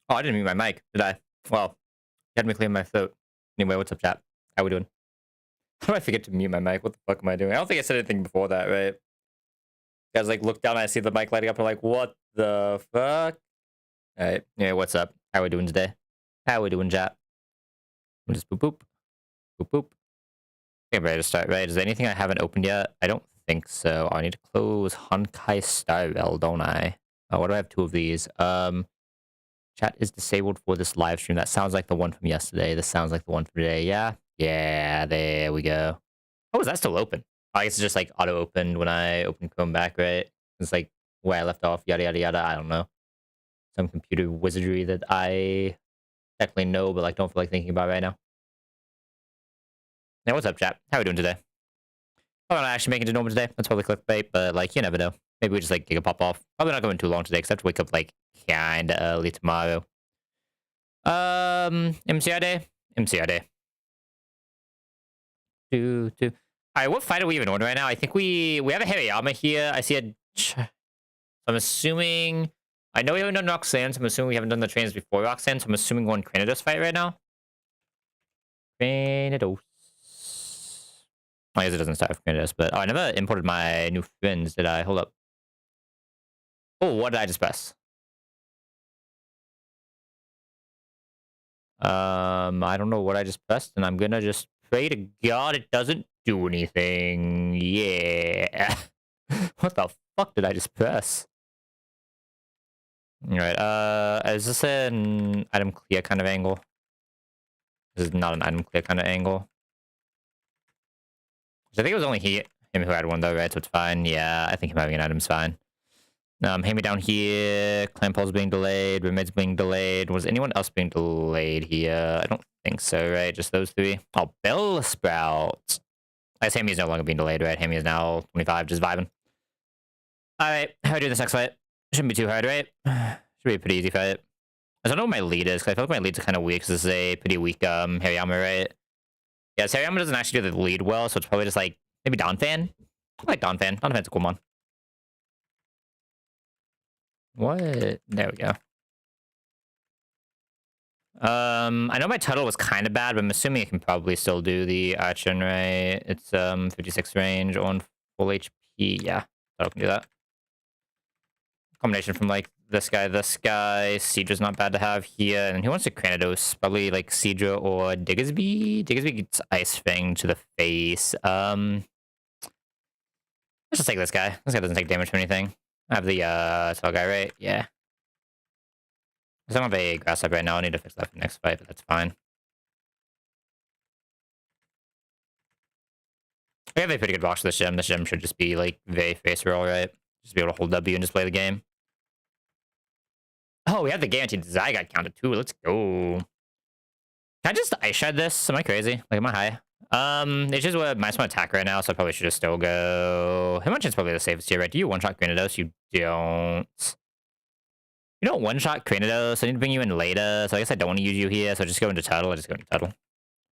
Oh, I didn't mute my mic, did I? Well, you had me clear my throat. Anyway, what's up, chat? How we doing? How do I forget to mute my mic? What the fuck am I doing? I don't think I said anything before that, right? You guys, like, look down and I see the mic lighting up. I'm like, what the fuck? All right. Yeah, what's up? How we doing today? How we doing, chat? We'll just boop, boop. Boop, boop. Okay, I'm ready to start, right? Is there anything I haven't opened yet? I don't think so. I need to close Honkai Star Rail, don't I? Oh, why do I have two of these? Chat is disabled for this live stream. That sounds like the one from yesterday. This sounds like the one from today. Yeah? Yeah, there we go. Oh, is that still open? I guess it's just like auto opened when I open Chrome back, right? It's like where I left off, yada, yada, yada. I don't know. Some computer wizardry that I technically know, but like don't feel like thinking about right now. Now, what's up, chat? How are we doing today? I'm not actually making it to normal today. That's probably clickbait, but like, you never know. Maybe we just like giga pop off. Probably not going too long today, because I have to wake up like kinda early tomorrow. MCR day? MCR day. All right, what fight are we even on right now? I think we have a Hariyama here. I see a... I'm assuming... I know we haven't done Roxanne, so I'm assuming we haven't done the trains before Roxanne, so I'm assuming we're on Cranidos fight right now. Cranidos. I guess it doesn't start with Cranidos, but... Oh, I never imported my new friends, did I? Hold up. Oh, what did I just press? I don't know what I just pressed, and I'm gonna just pray to God it doesn't do anything. Yeah. What the fuck did I just press? Alright, is this an item clear kind of angle? This is not an item clear kind of angle. I think it was only him who had one though, right? So it's fine. Yeah, I think him having an item's fine. Hand me down here. Clan Paul's being delayed. Remed's being delayed. Was anyone else being delayed here? I don't think so, right? Just those three. Oh, Bell Sprout. I guess Hammy is no longer being delayed, right? Hammy is now 25, just vibing. Alright, how do I do this next fight? Shouldn't be too hard, right? Should be a pretty easy fight. I don't know what my lead is, because I feel like my leads are kind of weak, because this is a pretty weak Hariyama, right? Yeah, so Hariyama doesn't actually do the lead well, so it's probably just like, maybe Donphan? I like Donphan. Donphan's a cool one. What? There we go. I know my title was kind of bad, but I'm assuming it can probably still do the action, right? It's 56 range on full HP. Yeah, I can do that. Combination from like this guy. Seedra's not bad to have here. And who wants to Cranidos? Probably like Seedra or Diggersby. Diggersby gets Ice Fang to the face. Let's just take this guy. This guy doesn't take damage from anything. I have the tall guy, right? Yeah. I don't have a grass type right now. I need to fix that for the next fight, but that's fine. We have a pretty good box for this gem. This gem should just be like very face roll, right? Just be able to hold W and just play the game. Oh, we have the guaranteed Zygot counted too. Let's go. Can I just ice shred this? Am I crazy? Like, am I high? It's just what minus one attack right now, so I probably should just still go. Hitmonchan's probably the safest here, right? Do you one-shot Granados? You don't. You don't one-shot Cranidos, so I need to bring you in later, so I guess I don't want to use you here, so I just go into Tuttle. I just go into Tuttle.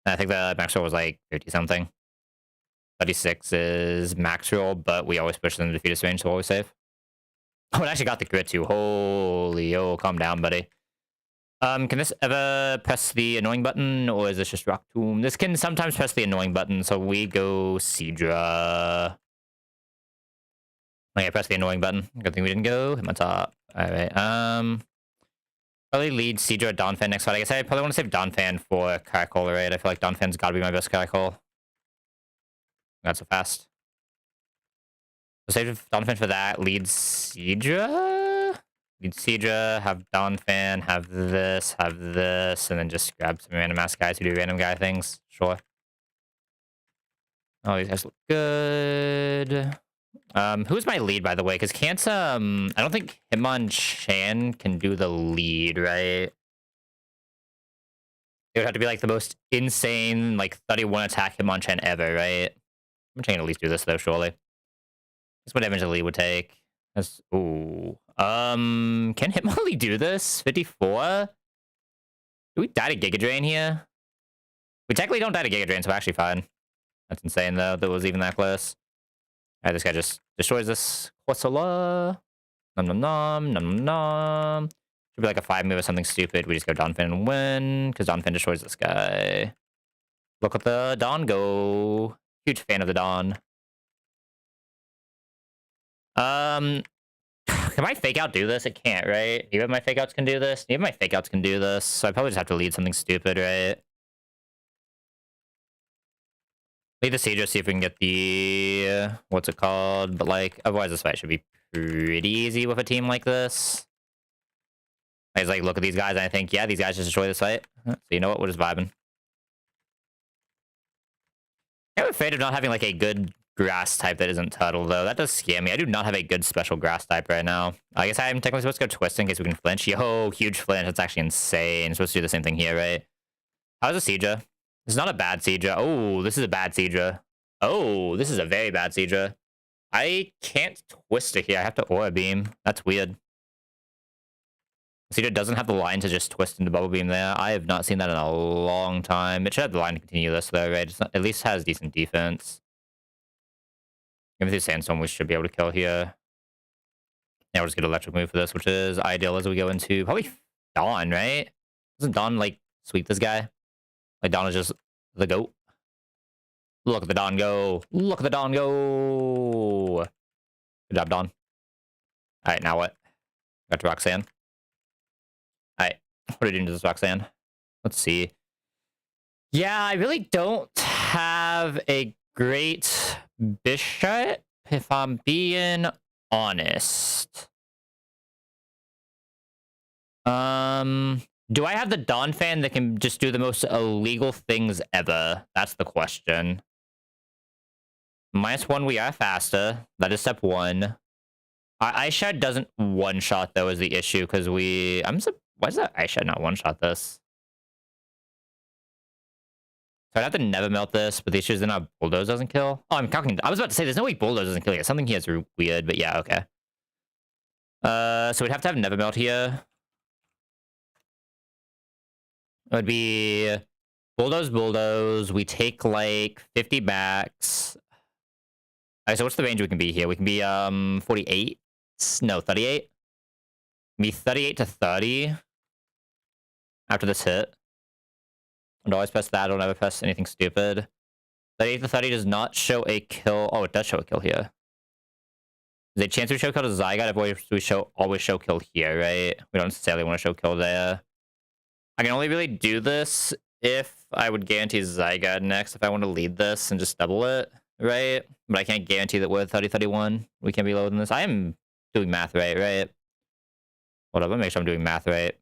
And I think the max roll was like 50-something. 36 is max roll, but we always push them to defeat us range, so we're always safe. Oh, it actually got the crit too. Holy, oh, calm down, buddy. Can this ever press the annoying button, or is this just Rock Tomb? This can sometimes press the annoying button, so we go Seedra. Okay, press the annoying button. Good thing we didn't go. Hit my top. Alright, probably lead Seedra or Donphan next fight. I guess I probably want to save Donphan for Caracol, right? I feel like Donphan's gotta be my best Caracol. Not so fast. So save Donphan for that. Lead Seedra? Lead Seedra, have Donphan, have this, and then just grab some random ass guys who do random guy things. Sure. Oh, these guys look good. Who's my lead, by the way? Because can't, I don't think Hitmonchan can do the lead, right? It would have to be, like, the most insane, like, 31 attack Hitmonchan ever, right? Hitmonchan can at least do this, though, surely. That's what damage the lead would take. That's, ooh. Can Hitmonlee do this? 54? Do we die to Giga Drain here? We technically don't die to Giga Drain, so we're actually fine. That's insane, though, that was even that close. Alright, this guy just destroys this Corsola. Nom nom nom, nom nom nom. Should be like a 5 move or something stupid. We just go Donphin and win, because Donphin destroys this guy. Look at the Don go. Huge fan of the Don. Can my fake out do this? It can't, right? Even my fake outs can do this. Even my fake outs can do this. So I probably just have to lead something stupid, right? Lead the Seedra, see if we can get the what's it called? But like, otherwise this fight should be pretty easy with a team like this. I just like look at these guys and I think, yeah, these guys just destroy this fight. So you know what? We're just vibing. I'm afraid of not having like a good grass type that isn't Tuttle, though. That does scare me. I do not have a good special grass type right now. I guess I'm technically supposed to go Twist in case we can flinch. Yo, huge flinch. That's actually insane. I'm supposed to do the same thing here, right? How's a Seedra? This is not a bad Seedra. Oh, this is a bad Seedra. Oh, this is a very bad Seedra. I can't Twist it here. I have to Aura Beam. That's weird. Seedra doesn't have the line to just twist into Bubble Beam there. I have not seen that in a long time. It should have the line to continue this, though, right? At least has decent defense. Even through Sandstorm, we should be able to kill here. Now we'll just get Electric Move for this, which is ideal as we go into probably Dawn, right? Doesn't Dawn, like, sweep this guy? Like, Dawn is just the GOAT. Look at the Dawn go. Look at the Dawn go. Good job, Dawn. All right, now what? Got to Roxanne. All right, what are we doing to this Roxanne? Let's see. Yeah, I really don't have a great Bishop, if I'm being honest. Do I have the Dawn fan that can just do the most illegal things ever? That's the question. -1, we are faster. That is step 1. Aisha doesn't one-shot, though, is the issue, because we... Why is that Aisha not one-shot this? So I'd have to never melt this, but the issue is then our Bulldoze doesn't kill. Oh, I was about to say, there's no way Bulldoze doesn't kill here. Something here is weird, but yeah, okay. So we'd have to have never melt here. It would be Bulldoze. We take like 50 backs. Alright, so what's the range we can be here? We can be 48? No, 38? Be 38 to 30 after this hit. I'd always press that. I don't ever press anything stupid. 38 to 30 does not show a kill. Oh, it does show a kill here. There's a chance we show kill to Zygot if we always show kill here, right? We don't necessarily want to show kill there. I can only really do this if I would guarantee Zygot next, if I want to lead this and just double it, right? But I can't guarantee that with 30-31 we can be lower than this. I am doing math right? Hold up, let me make sure I'm doing math right.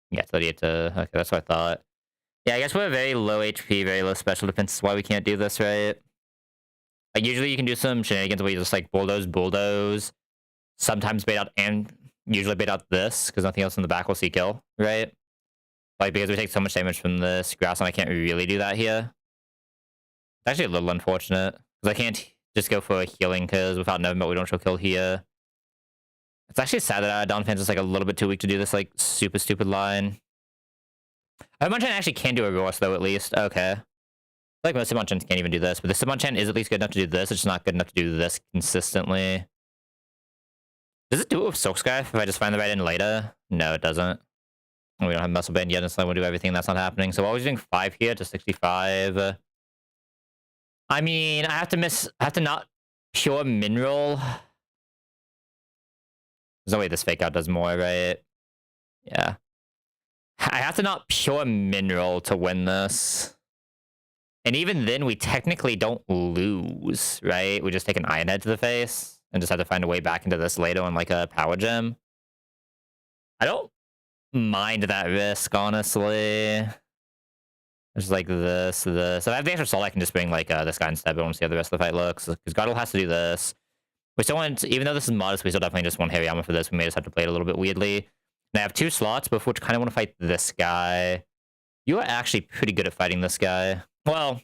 Yeah, 38 to... Okay, that's what I thought. Yeah, I guess we're very low HP, very low special defense. That's why we can't do this, right? Like, usually you can do some shenanigans where you just, like, bulldoze. Sometimes bait out, and usually bait out this, because nothing else in the back will see kill, right? Like, because we take so much damage from this grass, and I can't really do that here. It's actually a little unfortunate, because I can't just go for a healing, because without Never Melt, we don't show kill here. It's actually sad that Donphan's just like a little bit too weak to do this like super stupid line. Hitmonchan actually can do a Ross though, at least. Okay. Like most Hitmonchans can't even do this, but the Hitmonchan is at least good enough to do this. It's just not good enough to do this consistently. Does it do it with Silk Scarf if I just find the right end later? No, it doesn't. We don't have Muscle Band yet, so we'll do everything. That's not happening. So while we're doing 5 here to 65. I mean, I have to not pure mineral. There's no way this fake out does more, right? Yeah. I have to not pure mineral to win this. And even then, we technically don't lose, right? We just take an Iron Head to the face and just have to find a way back into this later on like a Power Gem. I don't mind that risk, honestly. There's like this. If I have the extra soul, I can just bring like this guy instead, but I want to see how the rest of the fight looks. Because Godel has to do this. We still want, even though this is modest, we still definitely just want Hariyama for this. We may just have to play it a little bit weirdly. And I have 2 slots, but which kind of want to fight this guy. You are actually pretty good at fighting this guy. Well,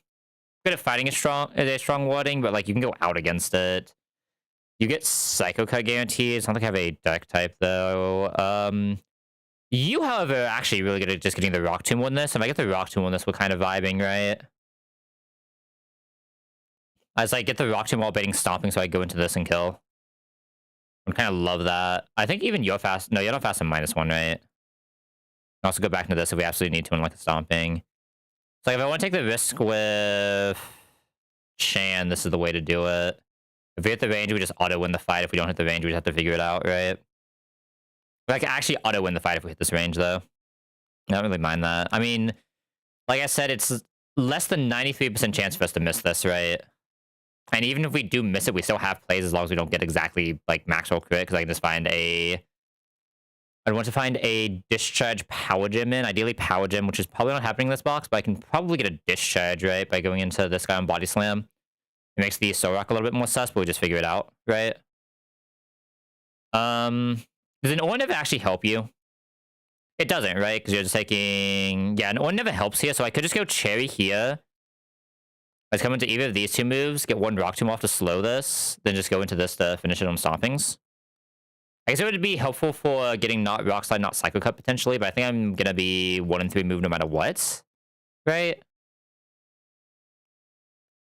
good at fighting a strong warding, but like you can go out against it. You get Psycho Cut guarantees. I don't think I have a deck type though. You, however, are actually really good at just getting the Rock Tomb on this. If I get the Rock Tomb on this, we're kind of vibing, right? I was like, get the rock tomb while baiting stomping so I go into this and kill. I kind of love that. I think even you're fast. No, you're not fast in -1, right? Can also go back into this if we absolutely need to in like a stomping. So like if I want to take the risk with Shan, this is the way to do it. If we hit the range, we just auto-win the fight. If we don't hit the range, we just have to figure it out, right? I can actually auto-win the fight if we hit this range, though. I don't really mind that. I mean, like I said, it's less than 93% chance for us to miss this, right? And even if we do miss it, we still have plays as long as we don't get exactly like max roll crit, because I can just find a... I'd want to find a discharge power gem in. Ideally power gem, which is probably not happening in this box, but I can probably get a discharge, right? By going into this guy on body slam. It makes the soul rock a little bit more sus, but we just figure it out, right? Does an ore never actually help you? It doesn't, right? Because you're just taking... Yeah, an ore never helps here, so I could just go cherry here. Let's come into either of these two moves, get one rock tomb off to slow this, then just go into this to finish it on stompings. I guess it would be helpful for getting not rock slide, not psycho cut potentially, but I think I'm gonna be 1 and 3 move no matter what, right?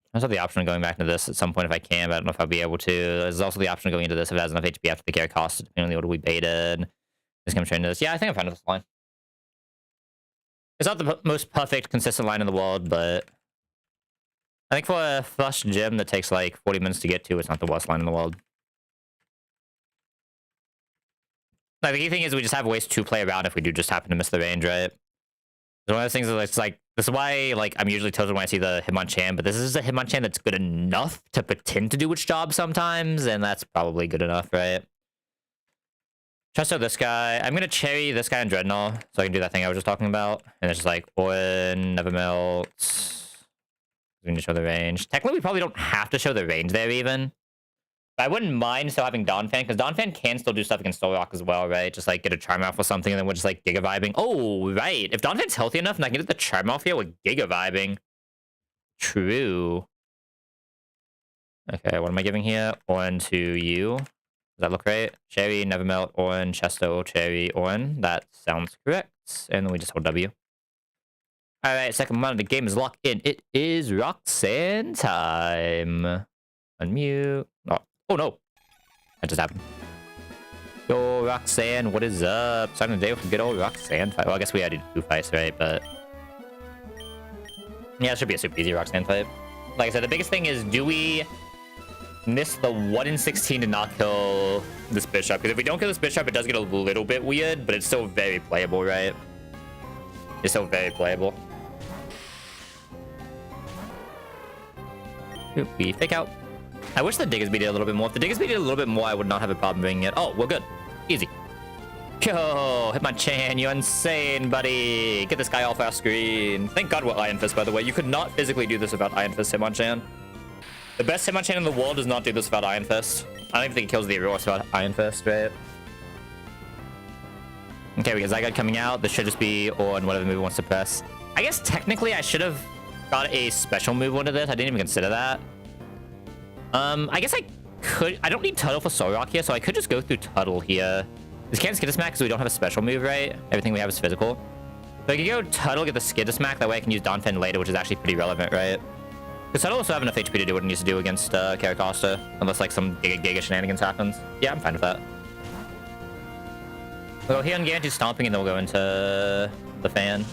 I also have the option of going back into this at some point if I can, but I don't know if I'll be able to. There's also the option of going into this if it has enough HP after the carry cost, depending on the order we baited. Just gonna train this. Yeah, I think I'm fine with this line. It's not the most perfect, consistent line in the world, but I think for a flush gym that takes like 40 minutes to get to, it's not the worst line in the world. Like, the key thing is we just have ways to play around if we do just happen to miss the range, right? It's one of those things that's like, this is why like I'm usually tilted when I see the Hitmonchan, but this is a Hitmonchan that's good enough to pretend to do its job sometimes, and that's probably good enough, right? Trust out this guy. I'm gonna cherry this guy in Dreadnought, so I can do that thing I was just talking about. And it's just like, Orin, never melts. We need to show the range. Technically, we probably don't have to show the range there even. But I wouldn't mind still having Donphan, because Donphan can still do stuff against Soul Rock as well, right? Just like get a Charm off or something, and then we're just like Giga Vibing. Oh, right. If Donphan's healthy enough, and I can get the Charm off here with Giga Vibing. True. Okay, what am I giving here? Orin to you. Does that look right? Cherry, Nevermelt, Orin, Chesto, Cherry, Orin. That sounds correct. And then we just hold W. Alright, second round of the game is locked in. It is Roxanne time. Unmute. Oh no. That just happened. Yo, Roxanne, what is up? Starting the day with a good old Roxanne fight. Well, I guess we already did 2 fights, right? But yeah, it should be a super easy Roxanne fight. Like I said, the biggest thing is, do we miss the 1 in 16 to not kill this bishop? Because if we don't kill this bishop, it does get a little bit weird, but it's still very playable, right? It's still very playable. Oop, we fake out. I wish the Diggersby did a little bit more. If the Diggersby did a little bit more, I would not have a problem bringing it. Oh, we're good. Easy. Yo, Hitmonchan, you're insane, buddy. Get this guy off our screen. Thank God we're Iron Fist, by the way. You could not physically do this without Iron Fist, Hitmonchan. The best Hitmonchan in the world does not do this without Iron Fist. I don't even think it kills the Aurora without Iron Fist, right? Okay, we got Zygarde coming out. This should just be on whatever move it wants to press. I guess technically I should have got a special move onto this. I didn't even consider that. I guess I could... I don't need Tuttle for Soul Rock here, so I could just go through Tuttle here. This can't Skid Smack because we don't have a special move, right? Everything we have is physical. So I could go Tuttle, get the Skid Smack. That way I can use Donphan later, which is actually pretty relevant, right? Because Tuttle also have enough HP to do what it needs to do against Caracosta. Unless like some Giga shenanigans happens. Yeah, I'm fine with that. We'll go here on Guaranteed Stomping, and then we'll go into the fan.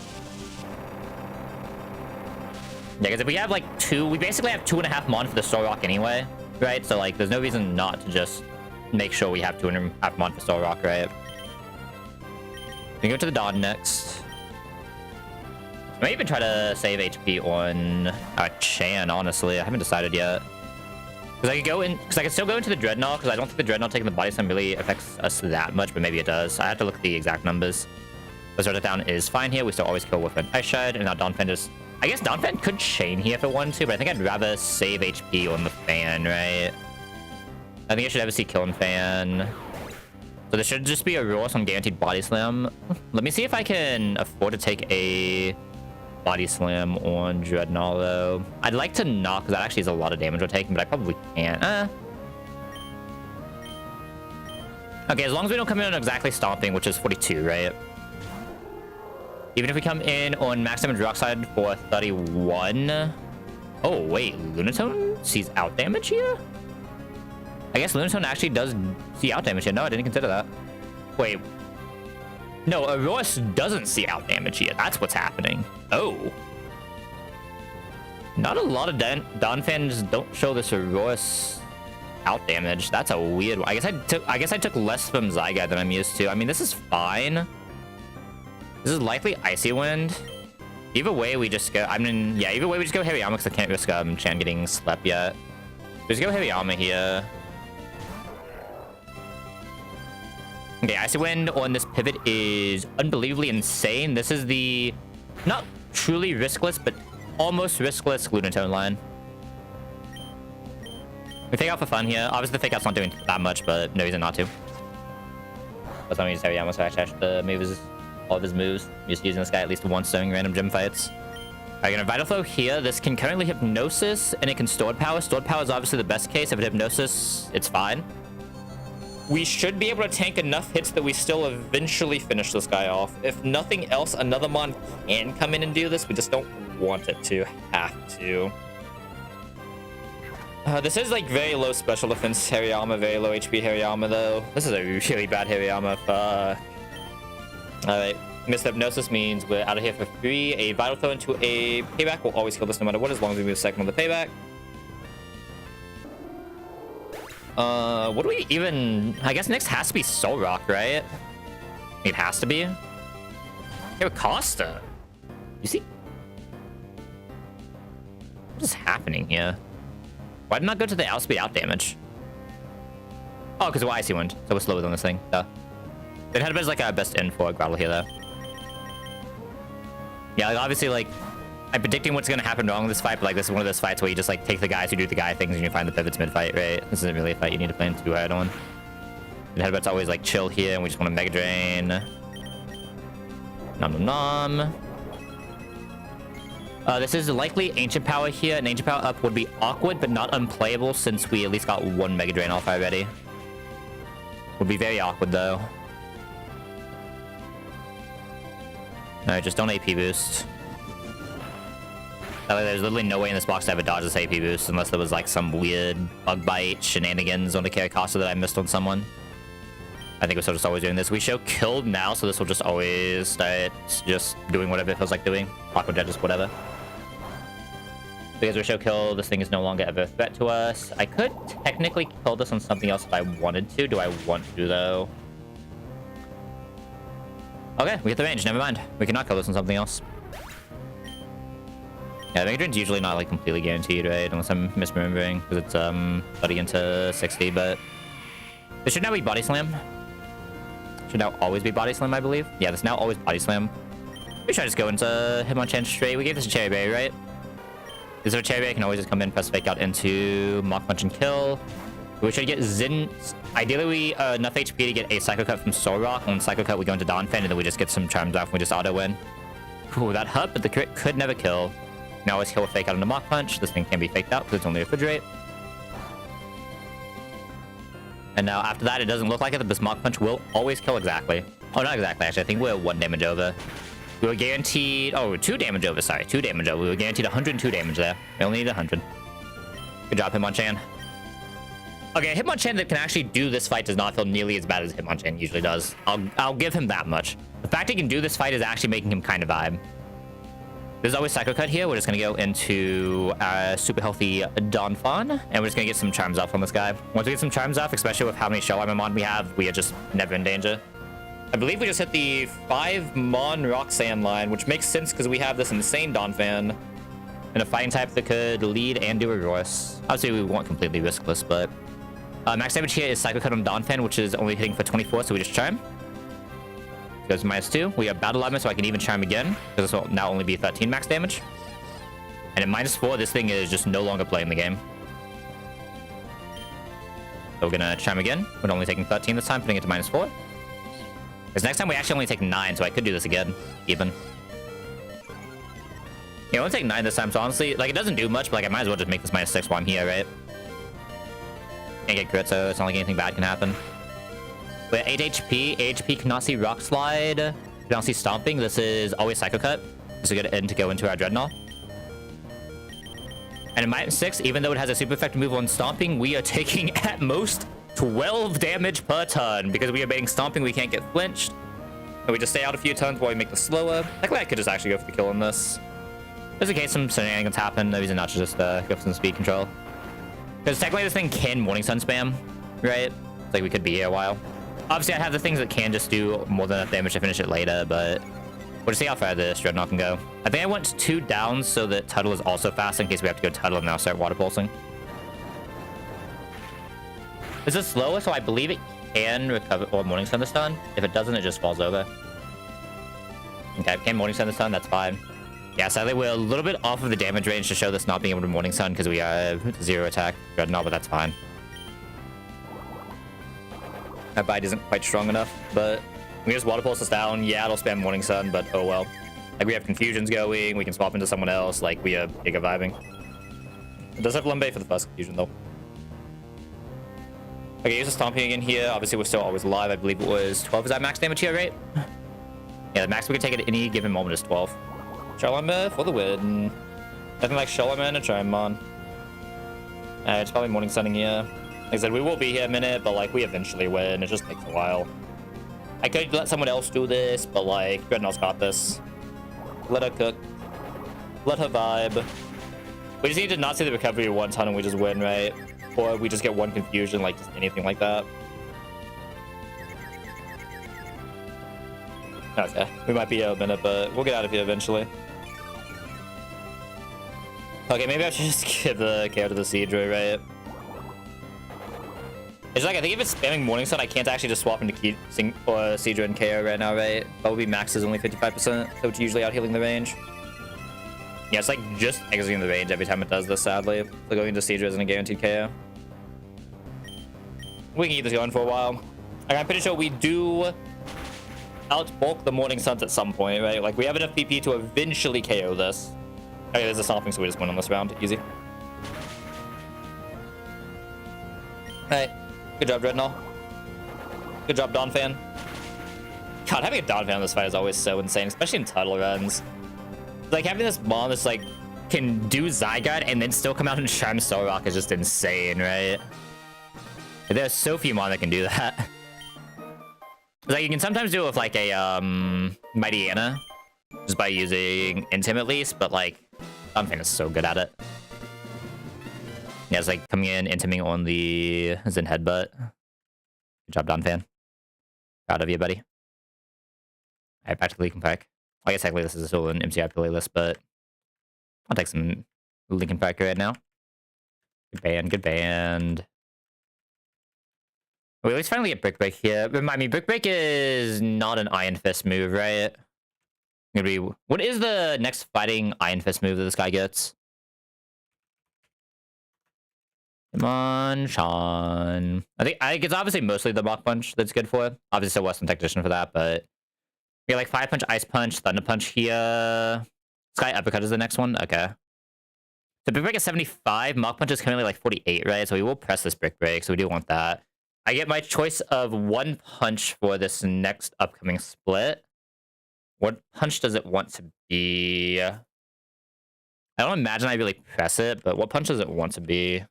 Yeah, because if we have like 2, we basically have 2.5 mon for the Soul Rock anyway, right? So like, there's no reason not to just make sure we have 2.5 mon for Soul Rock, right? We can go to the Dawn next. I may even try to save HP on Chan, honestly. I haven't decided yet. Because I could go in, because I could still go into the Dreadnought, because I don't think the Dreadnought taking the body slam really affects us that much, but maybe it does. I have to look at the exact numbers. The Zerta down is fine here. We still always kill with an Ice Shard, and now Donphan just... I guess Donphan could chain here if it wanted to, but I think I'd rather save HP on the fan, right? I think I should ever see Killing Fan. So this should just be a Ross on Guaranteed Body Slam. Let me see if I can afford to take a Body Slam on Dreadnought, though. I'd like to not, because that actually is a lot of damage we're taking, but I probably can't. Okay, as long as we don't come in on exactly Stomping, which is 42, right? Even if we come in on max damage rock side for 31, Oh, wait. Lunatone sees out damage here? I guess Lunatone actually does see out damage here. No, I didn't consider that. Wait. No, Aurorus doesn't see out damage here. That's what's happening. Oh. Not a lot of Don fans don't show this Aurorus out damage. That's a weird one. I guess I took less from Zygarde than I'm used to. I mean, this is fine. This is likely Icy Wind. Either way, we just go... yeah, either way, we just go Hariyama because I can't risk Chan getting slept yet. We just go Hariyama here. Okay, Icy Wind on this pivot is unbelievably insane. This is the... not truly riskless, but almost riskless Lunatone line. We fake out for fun here. Obviously, the fake out's not doing that much, but no reason not to. That's why we use Hariyama, so I actually to move all of his moves. I'm just using this guy at least once during random gym fights. Alright, gonna Vital Flow here. This can currently Hypnosis, and it can Stored Power. Stored Power is obviously the best case. If it Hypnosis, it's fine. We should be able to tank enough hits that we still eventually finish this guy off. If nothing else, another Mon can come in and do this. We just don't want it to have to. This is like very low special defense Hariyama, very low HP Hariyama though. This is a really bad Hariyama. Fuck. Alright, missed Hypnosis means we're out of here for free. A Vital Throw into a Payback will always kill this no matter what, as long as we move second on the Payback. What do we even... I guess next has to be Soul Rock, right? It has to be. Hey, Costa. You see? What is happening here? Why did not go to the outspeed out damage? Oh, because we're Icy Wind, so we're slower than this thing. Duh. It had a bit like our best end for Groudle here, though. Yeah, like, obviously, like, I'm predicting what's gonna happen wrong in this fight, but like this is one of those fights where you just like take the guys who do the guy things and you find the pivots mid-fight, right? This isn't really a fight you need to plan too hard on. The headbutt's always like chill here, and we just want to Mega Drain. Nom nom nom. This is likely Ancient Power here. An Ancient Power up would be awkward, but not unplayable since we at least got one Mega Drain off already. Would be very awkward though. Alright, just don't AP boost. There's literally no way in this box to have a dodge this AP boost unless there was like some weird bug bite shenanigans on the Caricasa that I missed on someone. I think we're still just always doing this. We show killed now, so this will just always start just doing whatever it feels like doing. Aqua Jet, just whatever. Because we show kill, this thing is no longer ever a threat to us. I could technically kill this on something else if I wanted to. Do I want to, though? Okay, we hit the range. Never mind. We cannot kill this on something else. Yeah, Mega Drain's usually not like completely guaranteed, right? Unless I'm misremembering, because it's cutting into 60, but this should now be Body Slam. Should now always be Body Slam, I believe. Yeah, this now always Body Slam. We should just go into Hitmonchan straight. We gave this a Cherry Berry, right? Is there a Cherry Berry? Can always just come in, press Fake Out into Mach Punch and kill. We should get Zin. Ideally, we enough HP to get a Psycho Cut from Soul Rock. On Psycho Cut, we go into Donphan, and then we just get some Charms off and we just auto win. Ooh, that hurt, but the crit could never kill. Now always kill with Fake Out into Mach Punch. This thing can be faked out because it's only Refrigerate. And now after that, it doesn't look like it, but this Mach Punch will always kill exactly. Oh, not exactly, actually. I think we're 1 damage over. We were guaranteed... Oh, 2 damage over, sorry. 2 damage over. We were guaranteed 102 damage there. We only need 100. Good job, Hitmonchan. Okay, Hitmonchan that can actually do this fight does not feel nearly as bad as Hitmonchan usually does. I'll give him that much. The fact he can do this fight is actually making him kind of vibe. There's always Psycho Cut here. We're just going to go into super healthy Donphan, and we're just going to get some Charms off on this guy. Once we get some Charms off, especially with how many Shell Armor Mon we have, we are just never in danger. I believe we just hit the 5 Mon Roxanne line, which makes sense because we have this insane Donphan and a fighting type that could lead and do a Aurorus. Obviously, we want completely riskless, but max damage here is Psycho Cut on Donphan, which is only hitting for 24, so we just Charm. Goes to -2. We have Battle Armor, so I can even Charm again, because this will now only be 13 max damage. And at -4, this thing is just no longer playing the game. So we're gonna Charm again. We're only taking 13 this time, putting it to -4. Because next time we actually only take 9, so I could do this again, even. Yeah, I only take 9 this time, so honestly, like, it doesn't do much, but like, I might as well just make this -6 while I'm here, right? Can't get crit, so it's not like anything bad can happen. We're 8 HP. 8 HP cannot see Rock Slide. Cannot see Stomping. This is always Psycho Cut. This is a good end to go into our Dreadnought. And in Might 6, even though it has a super effective move on Stomping, we are taking at most 12 damage per turn because we are baiting Stomping, we can't get flinched. And we just stay out a few turns while we make this slower. Technically, I could just actually go for the kill on this. Just in case some shenanigans happen, no reason not to just go for some speed control. Because technically this thing can Morning Sun spam, right? It's like we could be here a while. Obviously, I have the things that can just do more than enough damage to finish it later, but we'll just see how far this Dreadnought can go. I think I went 2 down so that Tuttle is also fast in case we have to go Tuttle and now start water pulsing. This is slower, so I believe it can recover or Morning Sun this turn. If it doesn't, it just falls over. Okay, can Morning Sun this turn, that's fine. Yeah, sadly, we're a little bit off of the damage range to show this not being able to Morning Sun because we have 0 attack Dreadnought, but that's fine. That bite isn't quite strong enough, but we just water pulse this down. Yeah, it'll spam Morning Sun, but oh well. Like, we have confusions going, we can swap into someone else, like, we are giga vibing. It does have Lumbe for the first confusion, though. Okay, use the Stomping again here. Obviously, we're still always alive. I believe it was 12. Is that max damage here, right? Yeah, the max we can take at any given moment is 12. Charlamber for the win. Nothing like Charlemagne and Charmon. It's probably Morning Sunning here. Like I said, we will be here a minute, but like we eventually win. It just takes a while. I could let someone else do this, but like Dreadnought's got this. Let her cook. Let her vibe. We just need to not see the recovery one ton and we just win, right? Or we just get one confusion, like just anything like that. Okay, we might be here a minute, but we'll get out of here eventually. Okay, maybe I should just give the KO to the Seadra, right? It's like, I think if it's spamming Morning Sun, I can't actually just swap into Seadra and KO right now, right? Probably max is only 55%, so it's usually out healing the range. Yeah, it's like just exiting the range every time it does this, sadly. So going into Seadra isn't a guaranteed KO. We can keep this going for a while. Like, I'm pretty sure we do outbulk the Morning Suns at some point, right? Like, we have enough PP to eventually KO this. Okay, there's a Stomping, so we just win on this round. Easy. Alright. Good job, Dreadnought. Good job, Donphan. God, having a Donphan in this fight is always so insane, especially in Tuttle runs. Like, having this bomb that's, like, can do Zygarde and then still come out and Charm Solrock is just insane, right? There's so few mon that can do that. Like, you can sometimes do it with, like, a, Mighty Anna, just by using Intim at least, but, like, Donphan is so good at it. Yeah, it's like coming in, intiming on the Zen Headbutt. Good job, Donphan. Proud of you, buddy. Alright, back to the Linkin Park. I guess technically this is still an MCI playlist, but I'll take some Linkin Park right now. Good band, good band. Wait, let's finally get Brick Break here. Remind me, Brick Break is not an Iron Fist move, right? Gonna be, what is the next fighting Iron Fist move that this guy gets? Come on, Sean. I think it's obviously mostly the Mach Punch that's good for it. Obviously, still Western Technician for that, but yeah, like Fire Punch, Ice Punch, Thunder Punch here. Sky Uppercut is the next one. Okay. So Brick Break is 75. Mach Punch is currently like 48, right? So we will press this Brick Break. So we do want that. I get my choice of one punch for this next upcoming split. What punch does it want to be? I don't imagine I really press it, but what punch does it want to be?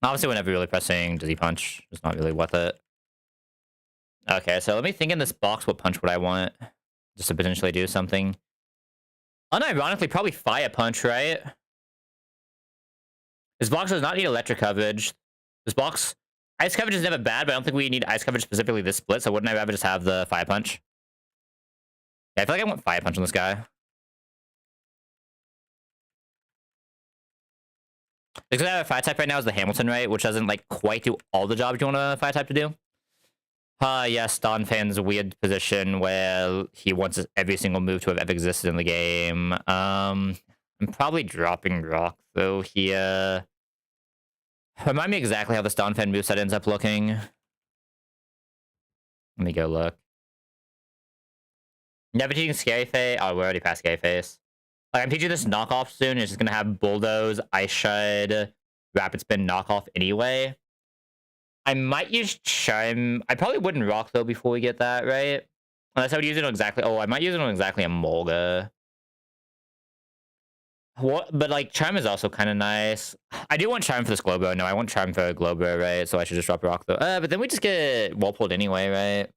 Obviously, whenever you're really pressing Dizzy Punch, it's not really worth it. Okay, so let me think in this box, what punch would I want? Just to potentially do something. Unironically, probably Fire Punch, right? This box does not need electric coverage. This box, ice coverage is never bad, but I don't think we need ice coverage specifically this split, so wouldn't I rather just have the Fire Punch? Yeah, I feel like I want Fire Punch on this guy. Because I have a fire type right now is the Hamilton, right? Which doesn't like quite do all the jobs you want a fire type to do. Yes, Donphan's weird position where he wants every single move to have ever existed in the game. I'm probably dropping Rock though here. Remind me exactly how this Donphan moveset ends up looking. Let me go look. Never teaching Scary Face. Oh, we're already past Scary Face. Like, I'm teaching this knockoff soon. It's just gonna have Bulldoze, Ice Shred, Rapid Spin knockoff anyway. I might use Chime. I probably wouldn't Rock though before we get that, right? Unless I would use it on exactly. Oh, I might use it on exactly a Molga. What? But like Charm is also kind of nice. I do want Charm for this Globo. No, I want Charm for a Globo, right? So I should just drop a Rock though. But then we just get Wallpulled anyway, right?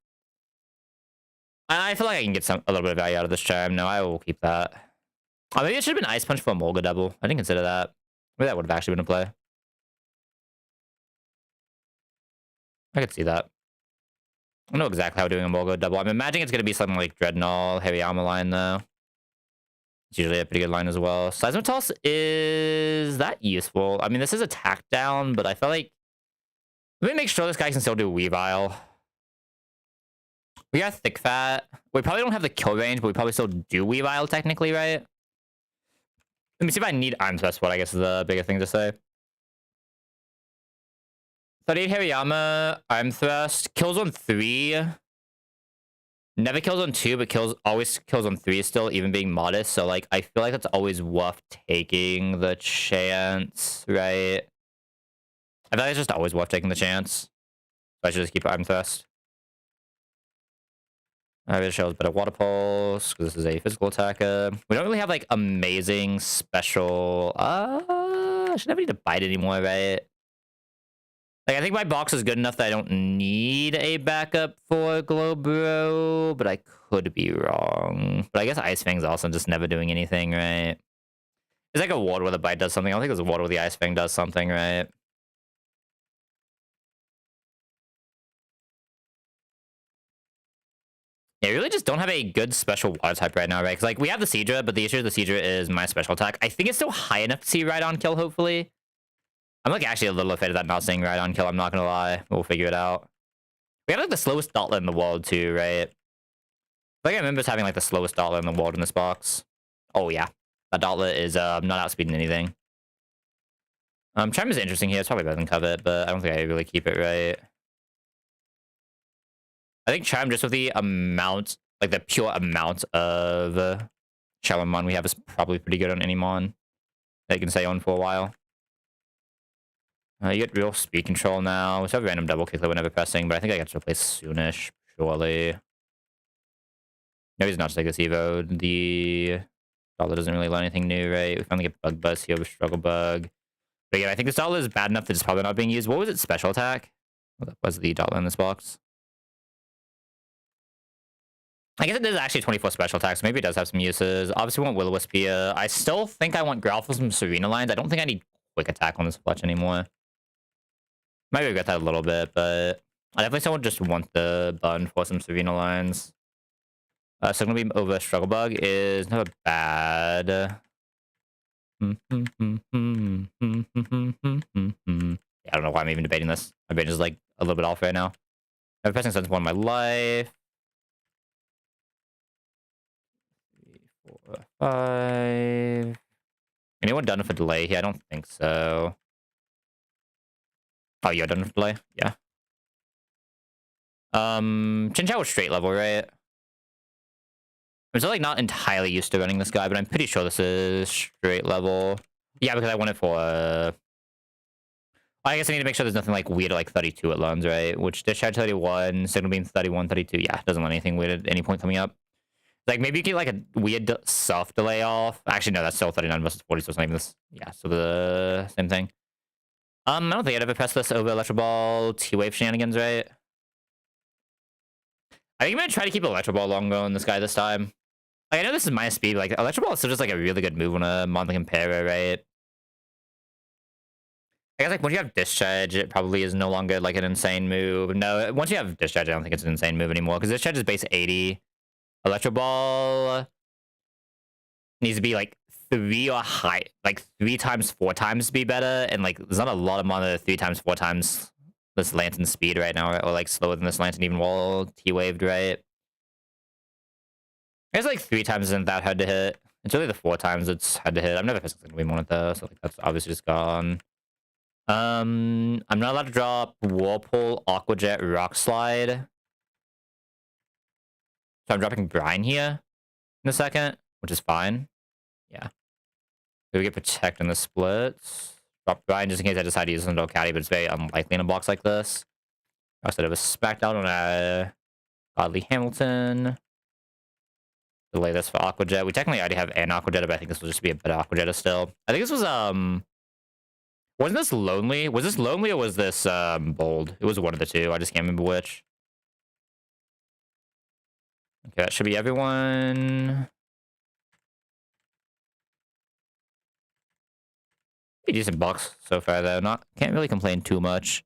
I feel like I can get a little bit of value out of this Charm. No, I will keep that. Oh, maybe it should have been Ice Punch for a Molga double. I didn't consider that. Maybe that would have actually been a play. I could see that. I don't know exactly how doing a Molga double. I'm imagining it's going to be something like Dreadnought, Hariyama line, though. It's usually a pretty good line as well. Seismotoss is that useful? I mean, this is attack down, but I feel like... Let me make sure this guy can still do Weavile. We got Thick Fat. We probably don't have the kill range, but we probably still do Weavile technically, right? Let me see if I need Arm Thrust, what I guess is the bigger thing to say. 38 Hariyama, Arm Thrust, kills on 3. Never kills on 2, but always kills on 3 still, even being modest. So, like, I feel like that's always worth taking the chance, right? I feel like it's just always worth taking the chance. So I should just keep Arm Thrust. It shows better Water Pulse, because this is a physical attacker. We don't really have, like, amazing special... I should never need to bite anymore, right? Like, I think my box is good enough that I don't need a backup for Glowbro, but I could be wrong. But I guess Ice Fang's also just never doing anything, right? It's like a water where the bite does something. I don't think it's a water where the Ice Fang does something, right? Yeah, we really just don't have a good special water type right now, right? Because, like, we have the Seadra, but the issue with the Seadra is my special attack. I think it's still high enough to see Ride-On Kill, hopefully. I'm, like, actually a little afraid of that not seeing Ride-On Kill. I'm not gonna lie. We'll figure it out. We have, like, the slowest Dotlet in the world, too, right? Like, I remember having, like, the slowest Dotlet in the world in this box. Oh, yeah. That Dotlet is not outspeeding anything. Charm is interesting here. It's probably better than Covet, but I don't think I really keep it right. I think Charm, just with the amount, like, the pure amount of Shalamon we have is probably pretty good on any Mon that you can stay on for a while. You get real speed control now. We have random double kick that we're never pressing, but I think I get to replace soonish, surely. No, he's not to take this Evo. The Dollar doesn't really learn anything new, right? We finally get Bug Buzz here with Struggle Bug. But yeah, I think this Dollar is bad enough that it's probably not being used. What was its special attack? What was the Dollar in this box? I guess it is actually 24 special attacks. Maybe it does have some uses. Obviously, we want Will-O-Wisp here. I still think I want Growl for some Serena lines. I don't think I need Quick Attack on this Fletch anymore. Might regret that a little bit, but I definitely still just want the button for some Serena lines. Signal Beam over Struggle Bug is not bad. Yeah, I don't know why I'm even debating this. My brain is like a little bit off right now. I've been pressing Sense 1 in my life. 3, 4, 5. Anyone done with a delay here? I don't think so. Oh, you're done with delay? Yeah. Chinchou was straight level, right? I'm still, like, not entirely used to running this guy, but I'm pretty sure this is straight level. Yeah, because I want it for, I guess I need to make sure there's nothing, like, weird at, like, 32 it learns, right? Which, Discharge 31, Signal Beam 31, 32. Yeah, doesn't learn anything weird at any point coming up. Like, maybe you get, like, a weird soft delay off. Actually, no, that's still 39 versus 40, so it's not even this. Yeah, so the same thing. I don't think I'd ever press this over Electro Ball, T-Wave shenanigans, right? I think I'm gonna try to keep Electro Ball longer on this guy this time. Like, I know this is minus speed, but, like, Electro Ball is still just, like, a really good move on a Mon Compare, right? I guess, like, once you have Discharge, it probably is no longer, like, an insane move. No, once you have Discharge, I don't think it's an insane move anymore, because Discharge is base 80. Electro Ball needs to be, like, 3 or high, like, 3 times, 4 times to be better, and, like, there's not a lot of Mon that are 3 times, 4 times this Lantern speed right now, right? Or, like, slower than this Lantern even while T-Waved, right? I guess, like, 3 times isn't that hard to hit. It's really the 4 times it's hard to hit. I've never physically been on it, though, so, like, that's obviously just gone. I'm not allowed to drop Whirlpool, Aqua Jet, Rock Slide. So I'm dropping Brine here in a second, which is fine. Yeah. So we get Protect in the splits. Drop Brine just in case I decide to use Sundal Caddy, but it's very unlikely in a box like this. I also have a Spec out on a Godly Hamilton. delay this for Aquajet. We technically already have an Aquajet, but I think this will just be a better Aquajet still. I think this was wasn't this Lonely? Was this Lonely or was this Bold? It was one of the two. I just can't remember which. Okay, that should be everyone. Pretty decent box so far though. Can't really complain too much.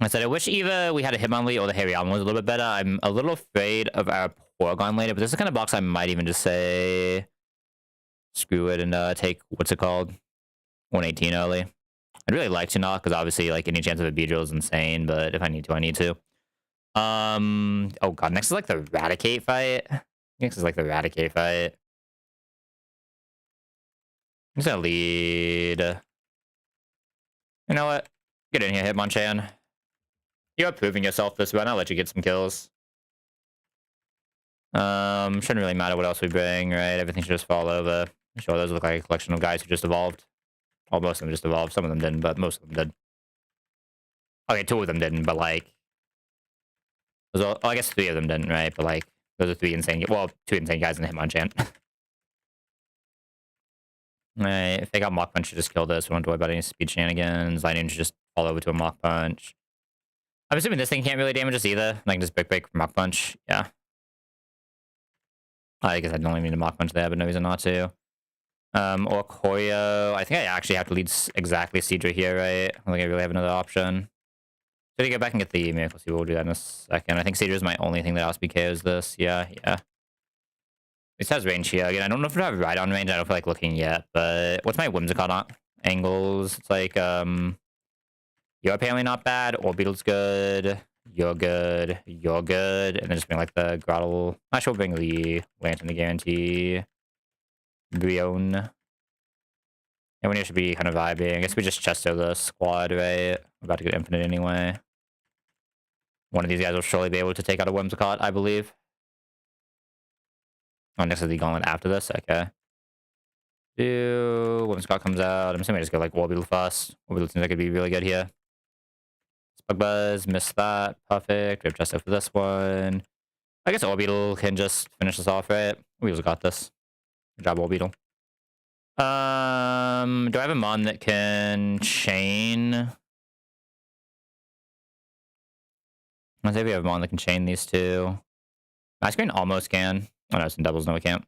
I said I wish either we had a Hitmonlee or the Hariyama was a little bit better. I'm a little afraid of our Porygon later, but this is the kind of box I might even just say screw it and take what's it called? 118 early. I'd really like to not, because obviously like any chance of a Beedrill is insane, but if I need to, I need to. Oh god, next is like the Raticate fight. Next is like the Raticate fight. I'm just gonna lead. You know what? Get in here, Hitmonchan. You're proving yourself this run. I'll let you get some kills. Shouldn't really matter what else we bring, right? Everything should just fall over. Sure, those look like a collection of guys who just evolved. Well, most of them just evolved. Some of them didn't, but most of them did. Okay, 2 of them didn't, but like... Well, I guess 3 of them didn't, right? But like, those are 3 insane... Well, 2 insane guys in the Hitmonchan. Right, if they got Mach Punch, just kill this. We don't have to worry about any speed shenanigans. Lightning should just fall over to a Mach Punch. I'm assuming this thing can't really damage us either. I can just break Mach Punch. Yeah. I guess I don't even need a Mach Punch there, but no reason not to. Or Koryo. I think I actually have to lead exactly Seadra here, right? I don't think I really have another option. So to go back and get the Miracle Seed, we'll do that in a second. I think Seadra is my only thing that KOs this. Yeah. This has range here. Again, I don't know if I have Rhydon range. I don't feel like looking yet, but what's my Whimsicott angles? It's like, you're apparently not bad. Orbeetle's good. You're good. You're good. And then just bring like the Grottle. Actually, we'll bring the Lantern to guarantee. Brion. Everyone here should be kind of vibing. I guess we just chesto the squad, right? We're about to get infinite anyway. One of these guys will surely be able to take out a Whimsicott, I believe. Oh, next is the Gauntlet after this? Okay. Whimsicott comes out. I'm assuming I just go like Orbeetle first. Orbeetle seems like it'd be really good here. Bug Buzz, missed that. Perfect. We have chesto for this one. I guess Orbeetle can just finish this off, right? Orbeetle's got this. Good job, Orbeetle. Do I have a Mon that can chain? I think we have a Mon that can chain these two. Ice Cream almost can. Oh no, it's in doubles. No, we can't.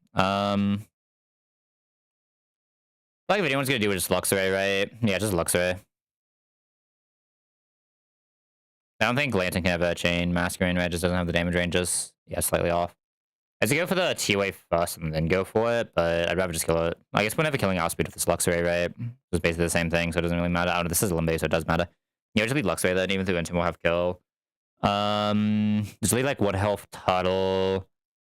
Like if anyone's gonna do it, just Luxray, right? Yeah, just Luxray. I don't think Lantern can have a chain. Masquerain, right? Just doesn't have the damage ranges. Yeah, slightly off. I should go for the T-Wave first and then go for it, but I'd rather just kill it. I guess whenever killing Outspeed with this Luxray, right? It's basically the same thing, so it doesn't really matter. Oh, this is Limbe, so it does matter. Yeah, just lead Luxray then, even through Intim we'll have kill. Just lead like 1 health Tuttle.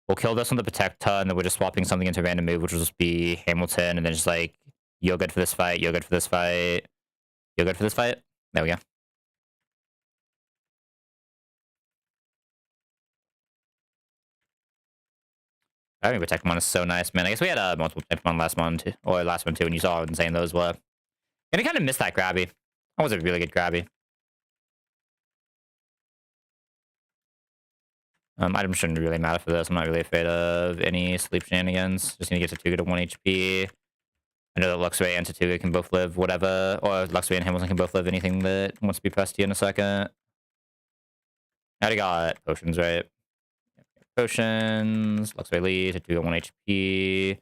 We'll kill this on the Protector, and then we're just swapping something into random move, which will just be Hamilton, and then just like, you're good for this fight, you're good for this fight, you're good for this fight. There we go. I think Protect Mon is so nice, man. I guess we had multiple type Mon last one too, and you saw how insane those were. And I kind of missed that Grabby. That was a really good Grabby. Items shouldn't really matter for this. I'm not really afraid of any sleep shenanigans. Just need to get Tatuga to 1 HP. I know that Luxray and Tatuga can both live whatever, or Luxray and Hamilton can both live anything that wants to be pressed here in a second. I already got potions, right? Potions, Luxray lead, Tatuga 1 HP.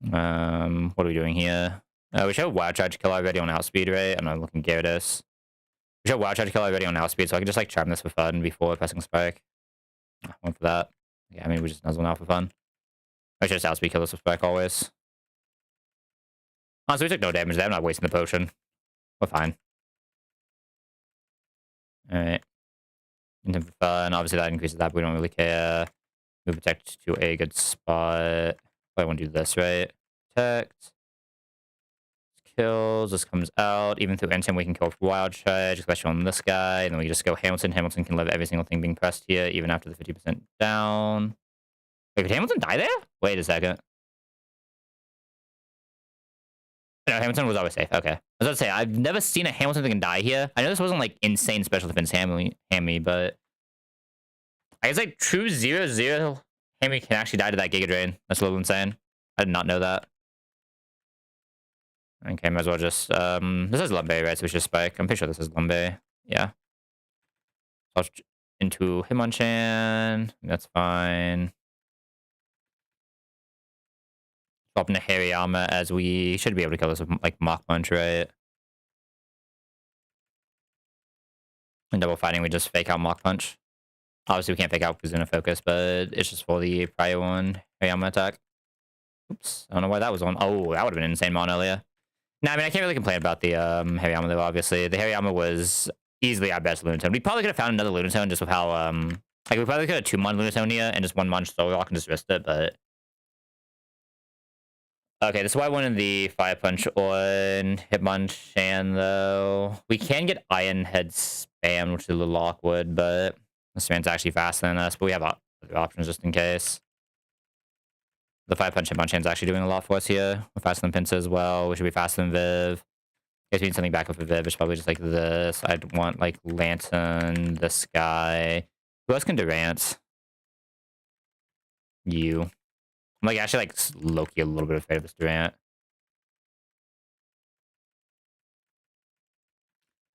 What are we doing here? We should have Wild Charge kill already on Outspeed, right? I'm not looking Gyarados. We should have Wild Charge kill already on Outspeed, so I can just like charm this for fun before pressing Spike. I went for that. Yeah, I mean, we just Nuzzle now for fun. I should just Outspeed kill this with Spike always. Honestly, we took no damage there. I'm not wasting the potion. We're fine. Alright. Intim for fun. Obviously, that increases that, but we don't really care. Move Protect to a good spot. I want to do this, right? Protect. Kills. This comes out. Even through Intim, we can kill for Wild Charge, especially on this guy. And then we just go Hamilton. Hamilton can live every single thing being pressed here, even after the 50% down. Wait, did Hamilton die there? Wait a second. No, Hamilton was always safe. Okay. I was about to say, I've never seen a Hamilton that can die here. I know this wasn't like insane special defense Hammy, but I guess like true 0-0 Hammy can actually die to that Giga Drain. That's a little insane. I did not know that. Okay, might as well just this is Lumbe, right? So we should spike. I'm pretty sure this is Lumbe. Yeah. Switch into Hitmonchan. That's fine. Swap into Hariyama as we should be able to kill this with like Mach Punch, right? And double fighting, we just fake out Mach Punch. Obviously, we can't fake out because in a focus, but it's just for the prior one Hariyama attack. Oops. I don't know why that was on. Oh, that would have been an insane mon earlier. No, I mean, I can't really complain about the Hariyama, though, obviously. The Hariyama was easily our best Lunatone. We probably could have found another Lunatone just with how, like, we probably could have 2-mon Lunatone here and just 1-mon Solar Rock and just risked it, but... Okay, this is why I wanted the Fire Punch on Hitmonchan, though. We can get Iron Head spam, which is a little awkward, but this man's actually faster than us, but we have other options just in case. The Fire Punch Hitmonchan's actually doing a lot for us here. We're faster than Pinsir as well. We should be faster than Viv. If we need something back up with Viv, it's probably just like this. I'd want like Lantern, this guy. Who else can Durant? You. I'm like actually like low-key a little bit afraid of this Durant.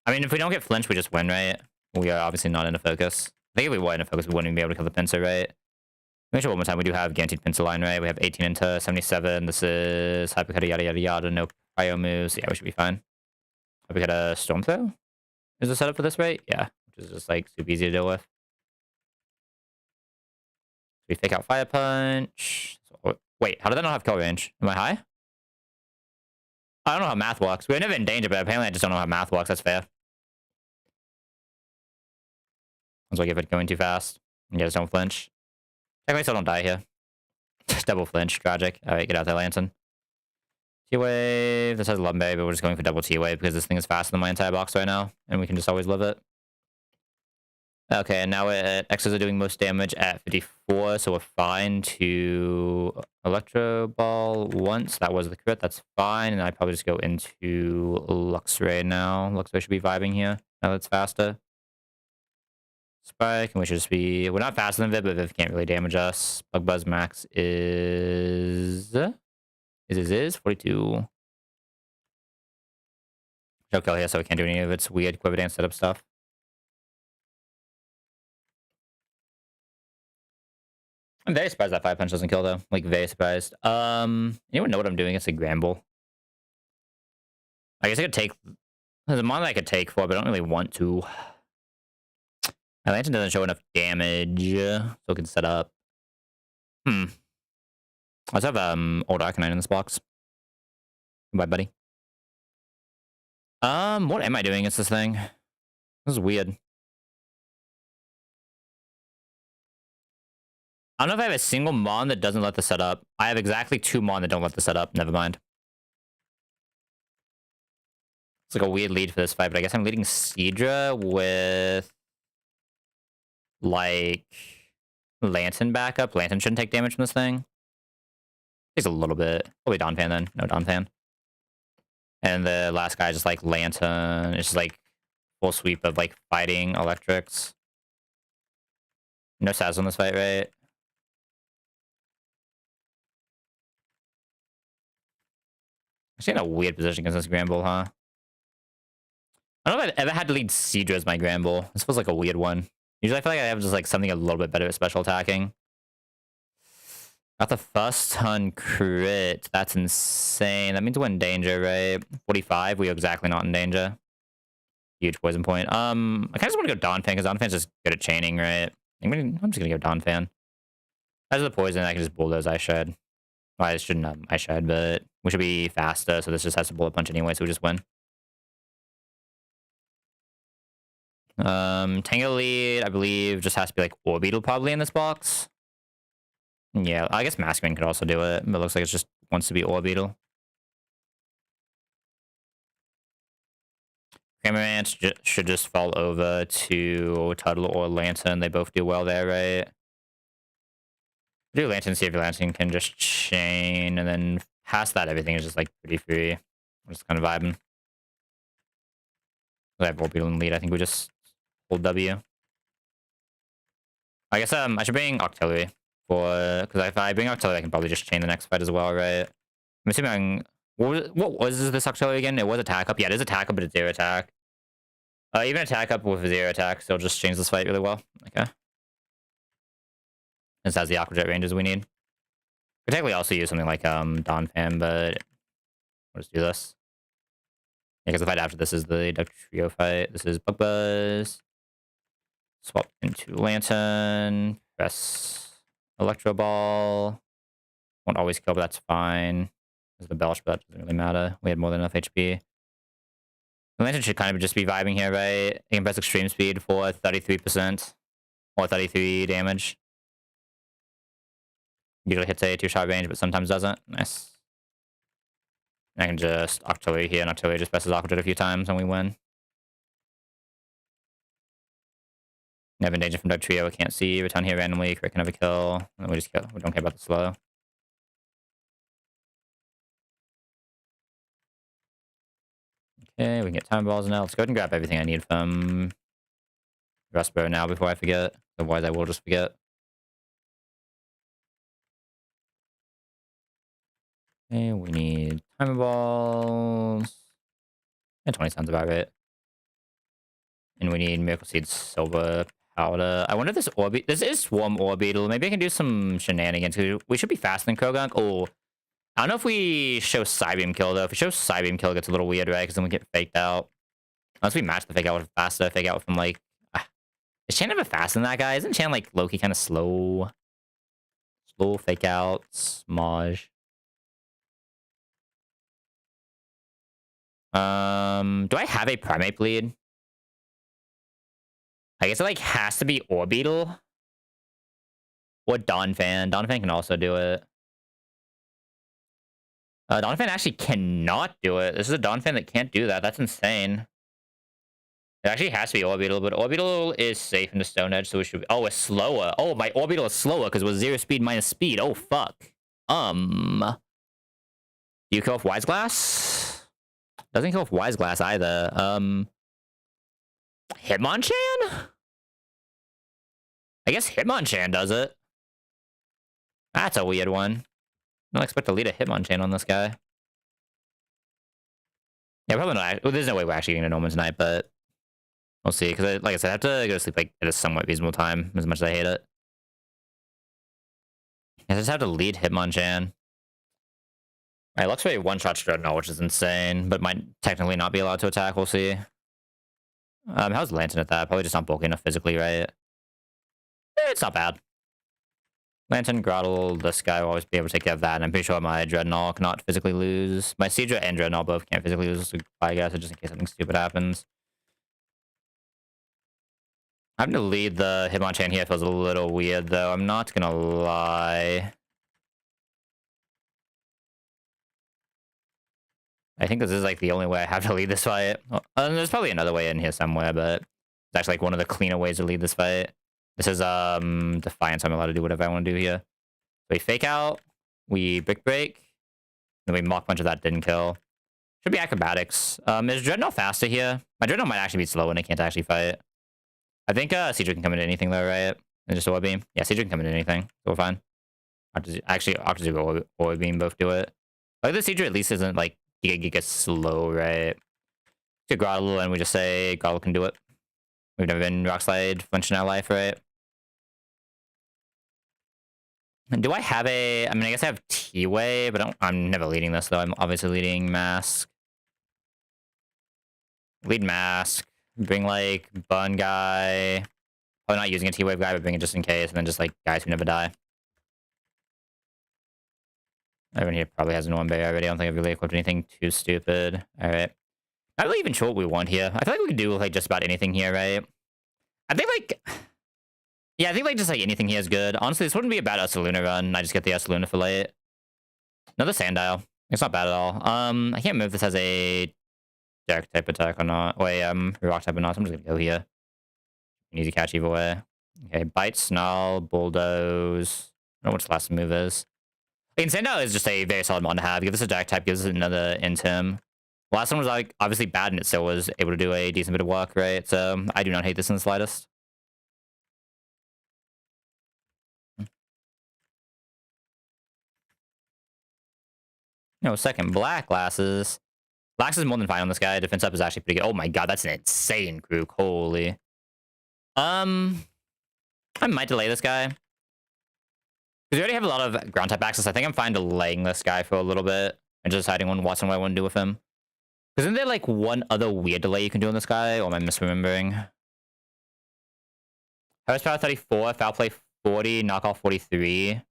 I mean, if we don't get flinch, we just win, right? We are obviously not in a focus. I think if we were in a focus, we wouldn't even be able to kill the Pinsir, right? Make sure one more time. We do have guaranteed Pinsir line, right? We have 18 into 77. This is Hypercutter, yada yada yada. No cryo moves. Yeah, we should be fine. Hypercutter Storm Throw is the setup for this, right? Yeah, which is just like super easy to deal with. We fake out Fire Punch. So, wait, how did that not have kill range? Am I high? I don't know how math works. We're never in danger, but apparently I just don't know how math works. That's fair. As well, give it going too fast. And you guys don't flinch. Technically, still don't die here. Double flinch. Tragic. All right, get out there, Lantern. T-Wave. This has Lumbe, but we're just going for double T-Wave because this thing is faster than my entire box right now. And we can just always live it. Okay, and now X's are doing most damage at 54, so we're fine to Electro Ball once. That was the crit. That's fine. And I probably just go into Luxray now. Luxray should be vibing here. Now that's faster. Spike, and we should just be... We're not faster than Viv, but Viv can't really damage us. Bug Buzz max is 42. No kill here, so we can't do any of its weird Quiver Dance setup stuff. I'm very surprised that Fire Punch doesn't kill, though. Like, very surprised. Anyone know what I'm doing? It's a Gramble. I guess I could take... There's a mon that I could take for, but I don't really want to. My Lantern doesn't show enough damage, so it can set up. I also have Old Arcanine in this box. Bye, buddy. What am I doing against this thing? This is weird. I don't know if I have a single mon that doesn't let the set up. I have exactly 2 mon that don't let the set up. Never mind. It's like a weird lead for this fight, but I guess I'm leading Seadra with... like... Lantern backup. Lantern shouldn't take damage from this thing. Takes a little bit. Probably Donphan then. No Donphan. And the last guy just like Lantern. It's just like full sweep of like fighting electrics. No Saz on this fight, right? Actually in a weird position against this Gramble, huh? I don't know if I've ever had to lead Seadra as my Gramble. This feels like a weird one. Usually I feel like I have just like something a little bit better at special attacking. Got the first ton crit. That's insane. That means we're in danger, right? 45. We are exactly not in danger. Huge poison point. I kind of just want to go Donphan because Donphan's just good at chaining, right? I'm just gonna go Donphan. As the poison, I can just bulldoze Ice Shred. Well, I shouldn't Ice Shred, but we should be faster, so this just has to bullet punch anyway, so we just win. Tango lead, I believe, just has to be like Orbeetle probably in this box. Yeah, I guess Masquerain could also do it, but it looks like it just wants to be Orbeetle. Cramorant should just fall over to Tuttle or Lantern. They both do well there, right? Do Lantern, see if your Lantern can just chain, and then past that, everything is just like pretty free. We're just kind of vibing. I have Orbeetle in lead. I think we just hold W. I guess I should bring artillery for because if I bring artillery, I can probably just chain the next fight as well, right? I'm assuming what was this artillery again? It was attack up. Yeah, it is attack up, but it's zero attack. Even attack up with zero attack still just change this fight really well. Okay. This has the aquajet ranges we need. Could technically also use something like Dawn Fan, but we'll just do this. Yeah, because the fight after this is the Duck Trio fight. This is Bug Buzz. Swap into Lantern. Press Electro Ball. Won't always kill, but that's fine. There's the Belch, but that doesn't really matter. We had more than enough HP. The Lantern should kind of just be vibing here, right? It can press Extreme Speed for 33% or 33 damage. Usually hits a 2-shot range, but sometimes doesn't. Nice. I can just Artillery here, and Artillery just presses Aquajet a few times, and we win. Never in danger from Dug Trio, we can't see. Return here randomly, Crick can have a kill. And we just kill. We don't care about the slow. Okay, we can get time balls now. Let's go ahead and grab everything I need from Rustbro now before I forget. Otherwise, I will just forget. Okay, we need timer balls. And 20 sounds about right. And we need Miracle Seed Silver Powder. I wonder if this is Swarm Orbeetle. Maybe I can do some shenanigans. We should be faster than Krogunk. Oh, I don't know if we show Psybeam Kill, though. If we show Psybeam Kill, it gets a little weird, right? Because then we get faked out. Unless we match the fake out with faster. Fake out from, like... Is Chan ever faster than that guy? Isn't Chan, like, low-key kind of slow? Slow fake out. Smudge. Do I have a Primate Bleed? I guess it, like, has to be Orbeetle. Or Donphan. Donphan can also do it. Donphan actually cannot do it. This is a Donphan that can't do that. That's insane. It actually has to be Orbeetle, but Orbeetle is safe in the Stone Edge, so we should be... Oh, it's slower. Oh, my Orbeetle is slower because it was 0 speed minus speed. Oh, fuck. Do you kill off Wiseglass? Doesn't kill off Wiseglass either. Hitmonchan? I guess Hitmonchan does it. That's a weird one. I don't expect to lead a Hitmonchan on this guy. Yeah, probably not. Well, there's no way we're actually getting a Norman tonight, but we'll see. Because, like I said, I have to go to sleep like at a somewhat reasonable time, as much as I hate it. I just have to lead Hitmonchan. Alright, looks very one-shot Dreadnought, which is insane, but might technically not be allowed to attack. We'll see. How's Lantern at that? Probably just not bulky enough physically, right? It's not bad. Lantern, Grottle, this guy will always be able to take care of that, and I'm pretty sure my Dreadnought cannot physically lose. My Seadra and Dreadnought both can't physically lose, so I guess, just in case something stupid happens. Having to lead the Hitmonchan here feels a little weird, though. I'm not gonna lie. I think this is, like, the only way I have to lead this fight. Well, there's probably another way in here somewhere, but it's actually, like, one of the cleaner ways to lead this fight. This is, Defiance. I'm allowed to do whatever I want to do here. So we fake out, we Brick Break, then we Mock Punch if that didn't kill. Should be Acrobatics. Is Dreadnought faster here? My Dreadnought might actually be slow and it can't actually fight. I think, Seadra can come into anything, though, right? And just Orb Beam? Yeah, Seadra can come into anything, so we're fine. Actually, Octazooka or Orb Beam both do it. Like, the Seadra at least isn't, like, Giga slow, right? To Grottle, and we just say Grottle can do it. We've never been Rock Slide flinch in our life, right? And do I have a... I mean, I guess I have T-Way, but I'm never leading this, though. I'm obviously leading Mask. Lead Mask. Bring, like, Bun Guy. Probably not using a T-Wave guy, but bring it just in case, and then just, like, guys who never die. Everyone here probably has an Norm Bay already. I don't think I've really equipped anything too stupid. Alright. Not really even sure what we want here. I feel like we can do, like, just about anything here, right? I think, like... Yeah, I think, like, just, like, anything here is good. Honestly, this wouldn't be a bad Ursaluna run. I just get the Ursaluna for late. Another Sandile. It's not bad at all. I can't remember if this has a Dark type attack or not. Wait, Rock type or not. So I'm just gonna go here. An easy catch either way. Okay, Bite, Snarl, Bulldoze. I don't know what its last move is. Like, Sandile is just a very solid mon to have. Give this a Dark type, gives us another Intim. The last one was, like, obviously bad, and it still was able to do a decent bit of work, right? So I do not hate this in the slightest. No, second black glasses. Lax is more than fine on this guy. Defense up is actually pretty good. Oh my god, that's an insane crew. Holy. I might delay this guy. Because we already have a lot of ground type access. I think I'm fine delaying this guy for a little bit. And just deciding on what I want to do with him. Because isn't there like one other weird delay you can do on this guy? Or am I misremembering? Horsepower 34, foul play 40, knockoff 43.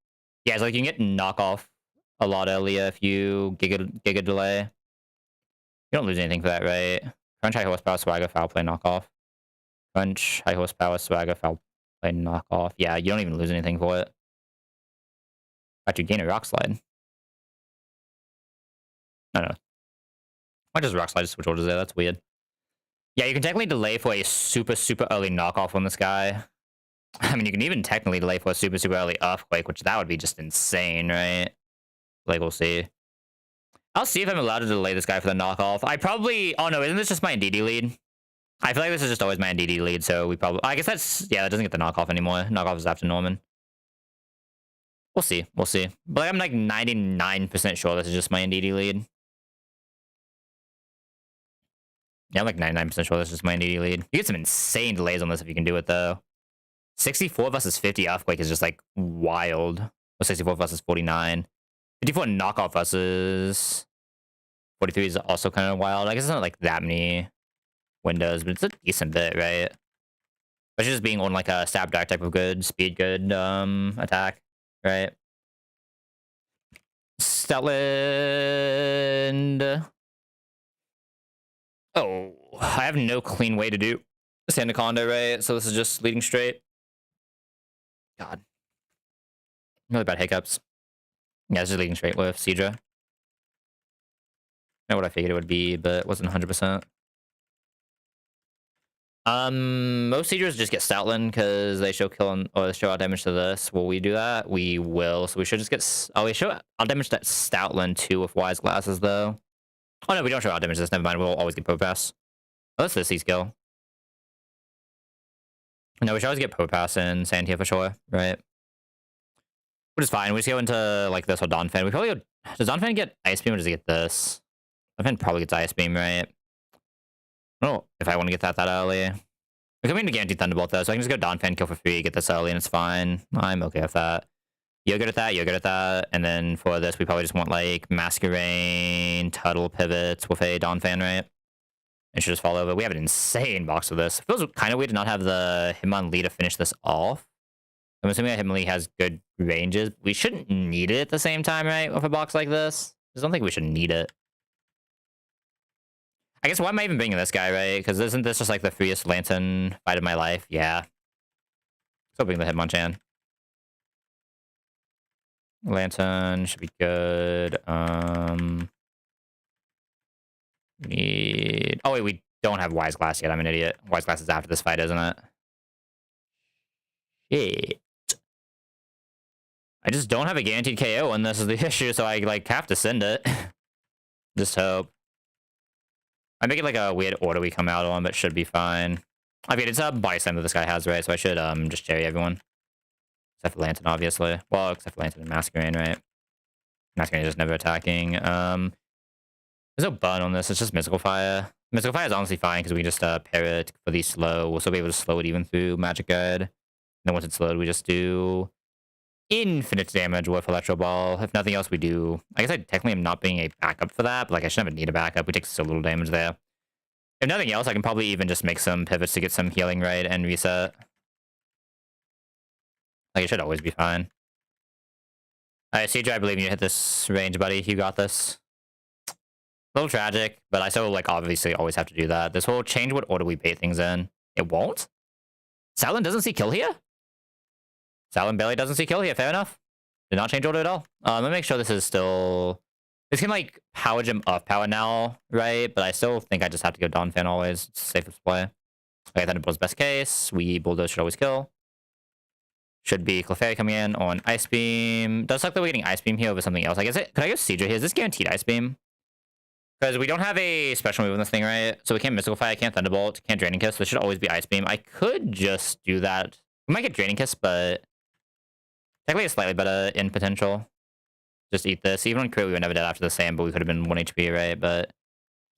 Yeah, so like you can get knockoff a lot earlier if you giga delay. You don't lose anything for that, right? Crunch, high horsepower, swagger, foul play, knockoff. Crunch, high horsepower, swagger, foul play, knockoff. Yeah, you don't even lose anything for it. But you gain a rock slide. No. Why does rock slide switch orders there? That's weird. Yeah, you can technically delay for a super early knockoff on this guy. I mean, you can even technically delay for a super early earthquake, which that would be just insane, right? Like, we'll see. I'll see if I'm allowed to delay this guy for the knockoff. I probably... Oh, no, isn't this just my DD lead? I feel like this is just always my DD lead, so we probably... I guess that's... Yeah, that doesn't get the knockoff anymore. Knockoff is after Norman. We'll see. We'll see. But I'm like 99% sure this is just my DD lead. Yeah, I'm like 99% sure this is just my DD lead. You get some insane delays on this if you can do it, though. 64 versus 50 earthquake is just like wild. Or 64 versus 49. 54 knockoff versus 43 is also kind of wild. I guess it's not like that many windows, but it's a decent bit, right? Especially just being on like a stab dark type of good, speed good attack, right? Stoutland. Oh, I have no clean way to do Sandaconda, right? So this is just leading straight. God. Really bad hiccups. Yeah, it's just leading straight with Seadra. Not what I figured it would be, but wasn't 100%. Most Seadras just get Stoutland because they show kill or show out damage to this. Will we do that? We will. So we should just get... Oh, we show out damage to Stoutland too with Wise Glasses, though. Oh, no, we don't show out damage to this. Never mind. We'll always get Power Pass. Oh, that's the C-skill. No, we should always get Power Pass in Sand here for sure, right? Which is fine. We just go into like this or Donphan. We probably go... Does Donphan get Ice Beam or does he get this? Donphan probably gets Ice Beam, right? I don't know if I want to get that early. We're coming to Guaranteed Thunderbolt though, so I can just go Donphan, kill for free, get this early, and it's fine. I'm okay with that. You're good at that, you're good at that. And then for this, we probably just want like Masquerain, Tuttle pivots with a Donphan, right? And should just follow. But we have an insane box of this. It feels kind of weird to not have the Hitmonlee to finish this off. I'm assuming that Hitmonlee has good ranges. We shouldn't need it at the same time, right? With a box like this. I just don't think we should need it. I guess why am I even bringing this guy, right? Because isn't this just like the freest Lantern fight of my life? Yeah. Still bring the Hitmonchan. Lantern should be good. Need... Oh, wait, we don't have Wise Glass yet. I'm an idiot. Wise Glass is after this fight, isn't it? Shit. I just don't have a guaranteed KO, and this is the issue, so I like have to send it. Just hope. I make it like a weird order we come out on, but should be fine. I mean, it's a Bison that this guy has, right? So I should just cherry everyone. Except for Lantern, obviously. Well, except for Lantern and Masquerain, right? Masquerain is just never attacking. There's no burn on this. It's just Mystical Fire. Mystical Fire is honestly fine because we can just pair it for the slow. We'll still be able to slow it even through Magic Guide. And then once it's slowed, we just do infinite damage with Electro Ball. If nothing else, we do... I guess I technically am not being a backup for that, but like I should never need a backup. We take so little damage there. If nothing else, I can probably even just make some pivots to get some healing right and reset. Like, it should always be fine. Alright, CJ, I believe you hit this range, buddy. You got this. A little tragic, but I still, like, obviously always have to do that. This will change what order we bait things in. It won't? Salin doesn't see kill here? Salin barely doesn't see kill here. Fair enough. Did not change order at all. Let me make sure this is still... This can, like, power gem up power now, right? But I still think I just have to go Donphan always. It's the safest play. Okay, Thunderbolt's best case. We Bulldoze should always kill. Should be Clefairy coming in on Ice Beam. Does suck that we're getting Ice Beam here over something else. I guess could I go Seadra here? Is this guaranteed Ice Beam? Because we don't have a special move on this thing, right? So we can't Mystical Fire, can't Thunderbolt, can't Draining Kiss. So it should always be Ice Beam. I could just do that. We might get Draining Kiss, but technically it's slightly better in potential. Just eat this. Even on crit, we were never dead after the same, but we could have been 1 HP, right? But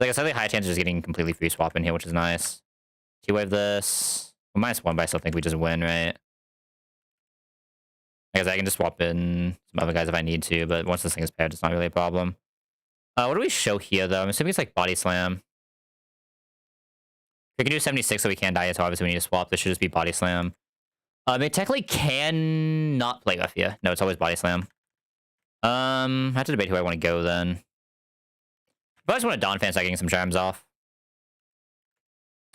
like I said, the high chance of just getting completely free swap in here, which is nice. T-wave this. Well, -1, but I still think we just win, right? I guess I can just swap in some other guys if I need to, but once this thing is paired, it's not really a problem. What do we show here, though? I'm assuming it's like body slam. We can do 76 so we can't die, so obviously we need to swap. This should just be body slam. It technically can not play rough here. No, it's always body slam. I have to debate who I want to go then. If I just want to Dawn Fan, start getting some charms off.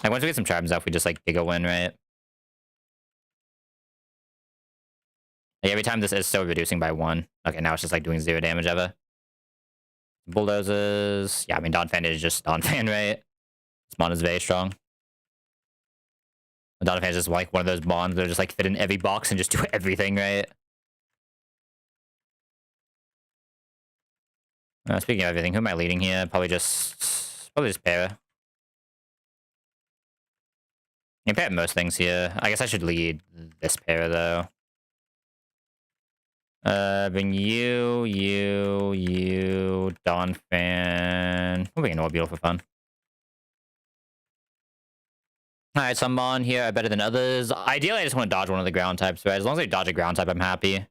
Like, once we get some charms off, we just, like, Giga win, right? Like, every time this is still reducing by 1. Okay, now it's just, like, doing 0 damage ever. Bulldozers. Yeah, I mean, Dawn Fan is just Dawn Fan, right? This mon is very strong. Dawn Fan is just, like, one of those mons that just, like, fit in every box and just do everything, right? Speaking of everything, who am I leading here? Probably just Para. I can pair most things here. I guess I should lead this Para, though. Bring you, Dawn Fan. We'll bring an Orbital for fun. Alright, some Mon here are better than others. Ideally, I just want to dodge one of the ground types, right? As long as I dodge a ground type, I'm happy.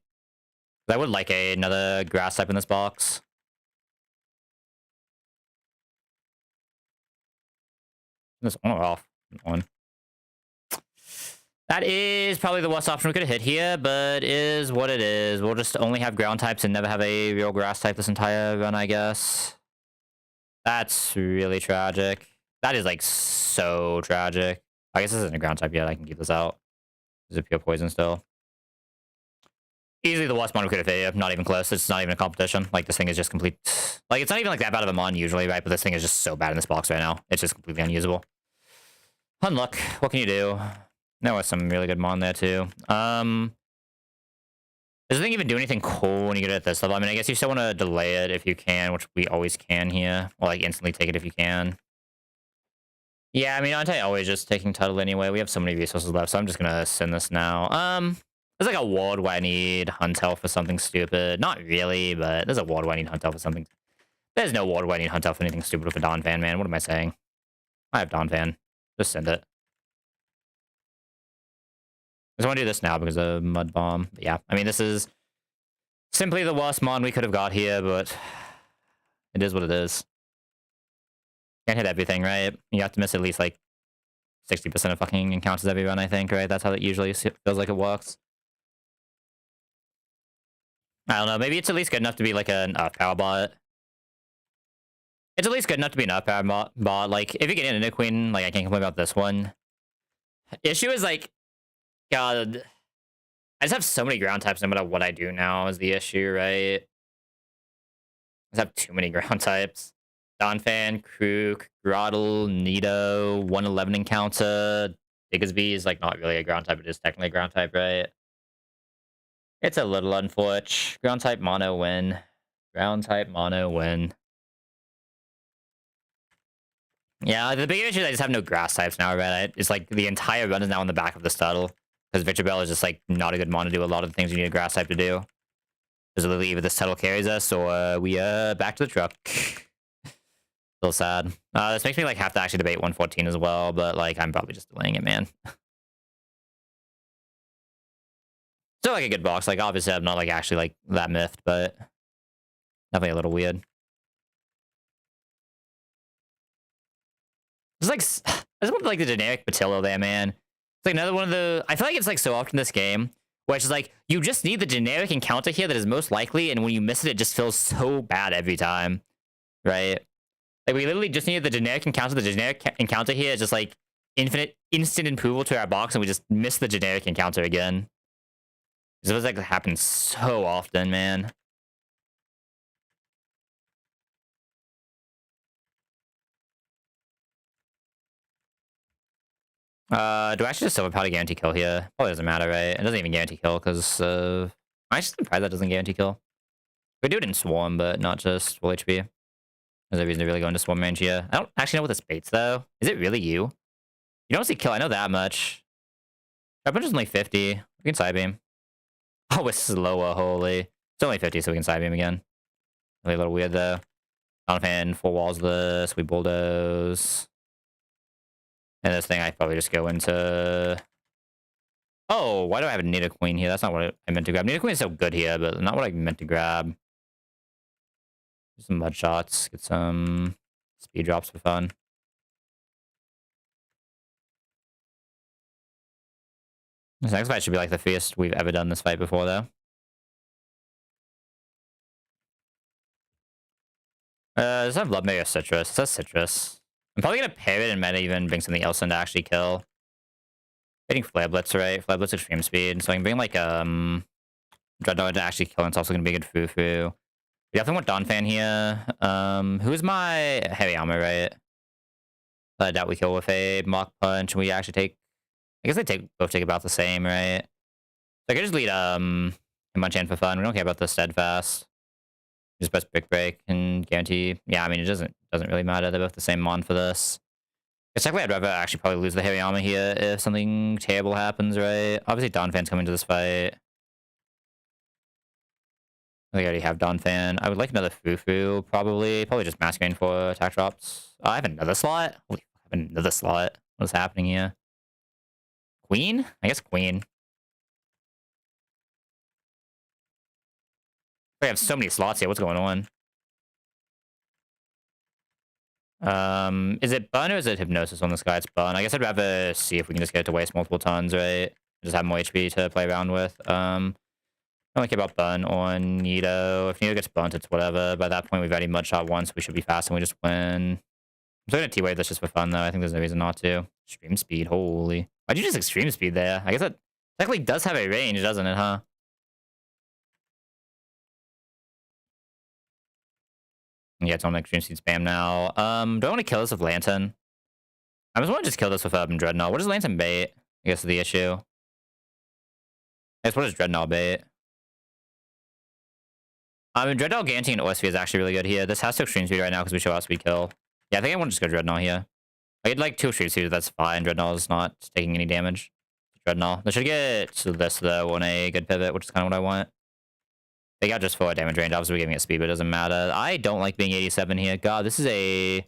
I would like another grass type in this box. This on or off? On. That is probably the worst option we could have hit here, but is what it is. We'll just only have ground types and never have a real grass type this entire run, I guess. That's really tragic. That is, like, so tragic. I guess this isn't a ground type yet. I can keep this out. This is a pure poison still. Easily the worst mon we could have hit here. Not even close. It's not even a competition. Like, this thing is just complete... Like, it's not even, like, that bad of a mon usually, right? But this thing is just so bad in this box right now. It's just completely unusable. Unluck. What can you do? There was some really good mon there, too. Does the thing even do anything cool when you get it at this level? I mean, I guess you still want to delay it if you can, which we always can here. Or, like, instantly take it if you can. Yeah, I mean, aren't I always just taking Tuttle anyway? We have so many resources left, so I'm just gonna send this now. There's, like, a ward where I need Huntel for something stupid. Not really, but there's a ward where I need Huntel for something... There's no ward where I need Huntel for anything stupid with a Dawn Fan, man. What am I saying? I have Dawn Fan. Just send it. I just want to do this now because of Mud Bomb. But yeah, I mean, this is simply the worst mon we could have got here, but it is what it is. Can't hit everything, right? You have to miss at least, like, 60% of fucking encounters every run, I think, right? That's how it usually feels like it works. I don't know. Maybe it's at least good enough to be, like, an power bot. It's at least good enough to be an power bot. Like, if you get into Queen, like, I can't complain about this one. Issue is, like, God, I just have so many ground types no matter what I do now is the issue, right? I just have too many ground types. Donphan, Krook, Grottle, Nido, 111 encounter. Diggersby is, like, not really a ground type, it is technically a ground type, right? It's a little unfortunate. Ground type mono win. Ground type mono win. Yeah, the big issue is I just have no grass types now, right? It's like the entire run is now on the back of the Tuttle. Because Victorbell is just, like, not a good mon to do a lot of the things you need a grass type to do. Because literally either this Tuttle carries us or we back to the truck. Still sad. This makes me, like, have to actually debate 114 as well, but, like, I'm probably just delaying it, man. Still, like, a good box. Like, obviously I'm not, like, actually, like, that miffed, but definitely a little weird. It's like, I just want, like, the generic Patillo there, man. It's like another one of the... I feel like it's, like, so often in this game where it's just like, you just need the generic encounter here that is most likely, and when you miss it, it just feels so bad every time. Right? Like, we literally just needed the generic encounter. The generic encounter here is just, like, instant approval to our box, and we just miss the generic encounter again. It feels like it happens so often, man. Do I actually just silver powder guarantee kill here? Probably doesn't matter, right? It doesn't even guarantee kill, because I'm actually surprised that doesn't guarantee kill. We do it in Swarm, but not just full HP. There's a reason to really go into Swarm range here. I don't actually know what this baits, though. Is it really you? You don't see kill, I know that much. Our punch is only 50. We can side beam. Oh, it's slower, holy. It's only 50, so we can side beam again. Really a little weird though. Donphan, 4 walls this, we bulldoze. And this thing I probably just go into... Oh, why do I have a Nita Queen here? That's not what I meant to grab. Nita Queen is so good here, but not what I meant to grab. Some mud shots, get some speed drops for fun. This next fight should be like the fiercest we've ever done this fight before, though. Does it have Blood Maybe or Citrus? It says Citrus. I'm probably gonna pair it and meta even bring something else in to actually kill. I think Flare Blitz, right? Flare Blitz extreme speed. So I can bring like Dreadnought to actually kill. It's also gonna be a good foo-foo. We definitely want Donphan here. Who's my heavy armor, right? I doubt we kill with a Mock Punch. We actually take... I guess they both take about the same, right? So I could just lead Munchan for fun. We don't care about the Steadfast. Just press Brick Break and guarantee... Yeah, I mean, it doesn't really matter. They're both the same mon for this. Technically, I'd rather actually probably lose the heavy armor here if something terrible happens, right? Obviously, Donphan's coming to this fight. I think I already have Donphan. I would like another Foo-Foo, probably. Probably just Masquerade for attack drops. I have another slot? Holy, I have another slot. What is happening here? Queen? I guess Queen. We have so many slots here. What's going on? Is it Bun or is it Hypnosis on this guy? It's Bun. I guess I'd rather see if we can just get it to waste multiple tons, right? Just have more HP to play around with. I don't really care about Bun on Nito. If Nito gets bunt, it's whatever. By that point, we've already Mudshot once. We should be fast and we just win. I'm still gonna T-Wave this just for fun, though. I think there's no reason not to. Extreme Speed, holy. Why'd you just Extreme Speed there? I guess that technically does have a range, doesn't it, huh? Yeah, it's on Extreme Speed spam now. Do I want to kill this with Lantern? I just want to just kill this with Dreadnought. What does Lantern bait? I guess is the issue. I guess what does Dreadnought bait? Dreadnought guaranteeing OSV is actually really good here. This has to Extreme Speed right now because we show outspeed kill. Yeah, I think I want to just go Dreadnought here. I get like 2 Extreme Speed, that's fine. Dreadnought is not taking any damage. Dreadnought. They should get to this though on a good pivot, which is kind of what I want. They got just 4 damage range. Obviously, we're giving it speed, but it doesn't matter. I don't like being 87 here. God, this is a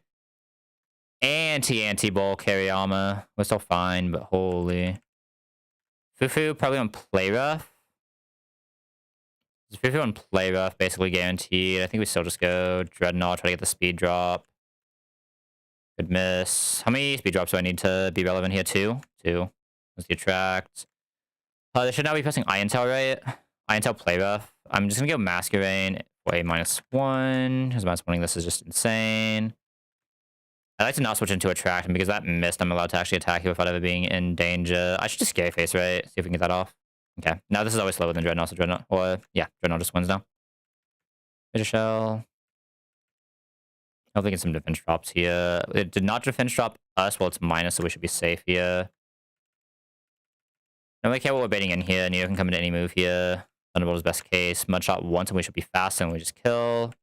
anti-bulk carry armor. We're still fine, but holy. Foo-Foo probably on play rough. Foo-Foo on play rough, basically guaranteed. I think we still just go Dreadnought, try to get the speed drop. Good miss. How many speed drops do I need to be relevant here? 2? 2. Let's the attract. They should now be pressing Iron Tail, right? Iron Tail play rough. I'm just gonna go Masquerade for a -1. Because -1ing this is just insane. I like to not switch into Attract, and because that missed, I'm allowed to actually attack you without ever being in danger. I should just Scary Face, right? See if we can get that off. Okay. Now this is always slower than Dreadnought, so Dreadnought... Or, yeah, Dreadnought just wins now. Fissure Shell. Hopefully get some defense drops here. It did not defense drop us. Well, it's minus, so we should be safe here. I don't really care what we're baiting in here. Neo can come into any move here. Thunderbolt is best case. Mudshot once, and we should be fast, and we just kill.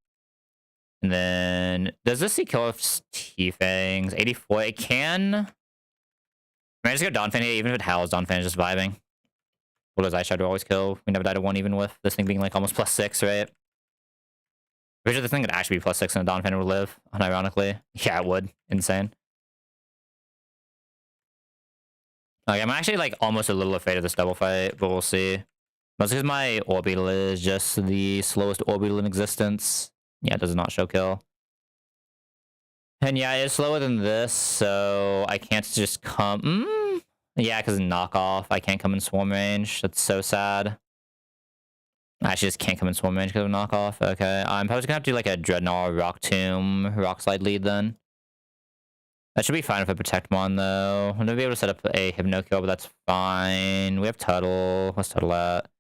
And then... Does this see kill with T-Fangs? 84. It can... I just go Donphan here. Even if it howls, Donphan is just vibing. What does Ice Shadow always kill? We never died to 1 even with this thing being like almost +6, right? Pretty sure this thing could actually be +6 and a Donphan would live, unironically. Yeah, it would. Insane. Like, I'm actually like almost a little afraid of this double fight, but we'll see. Mostly because my Orbital is just the slowest Orbital in existence. Yeah, it does not show kill. And yeah, it's slower than this, so I can't just come... Yeah, because knockoff. I can't come in swarm range. That's so sad. I actually just can't come in swarm range because of knockoff. Okay, I'm probably just gonna have to do like a Dreadnought, Rock Tomb, Rock Slide lead then. That should be fine if I protect Mon though. I'm gonna be able to set up a Hypno kill, but that's fine. We have Tuttle. What's Tuttle at?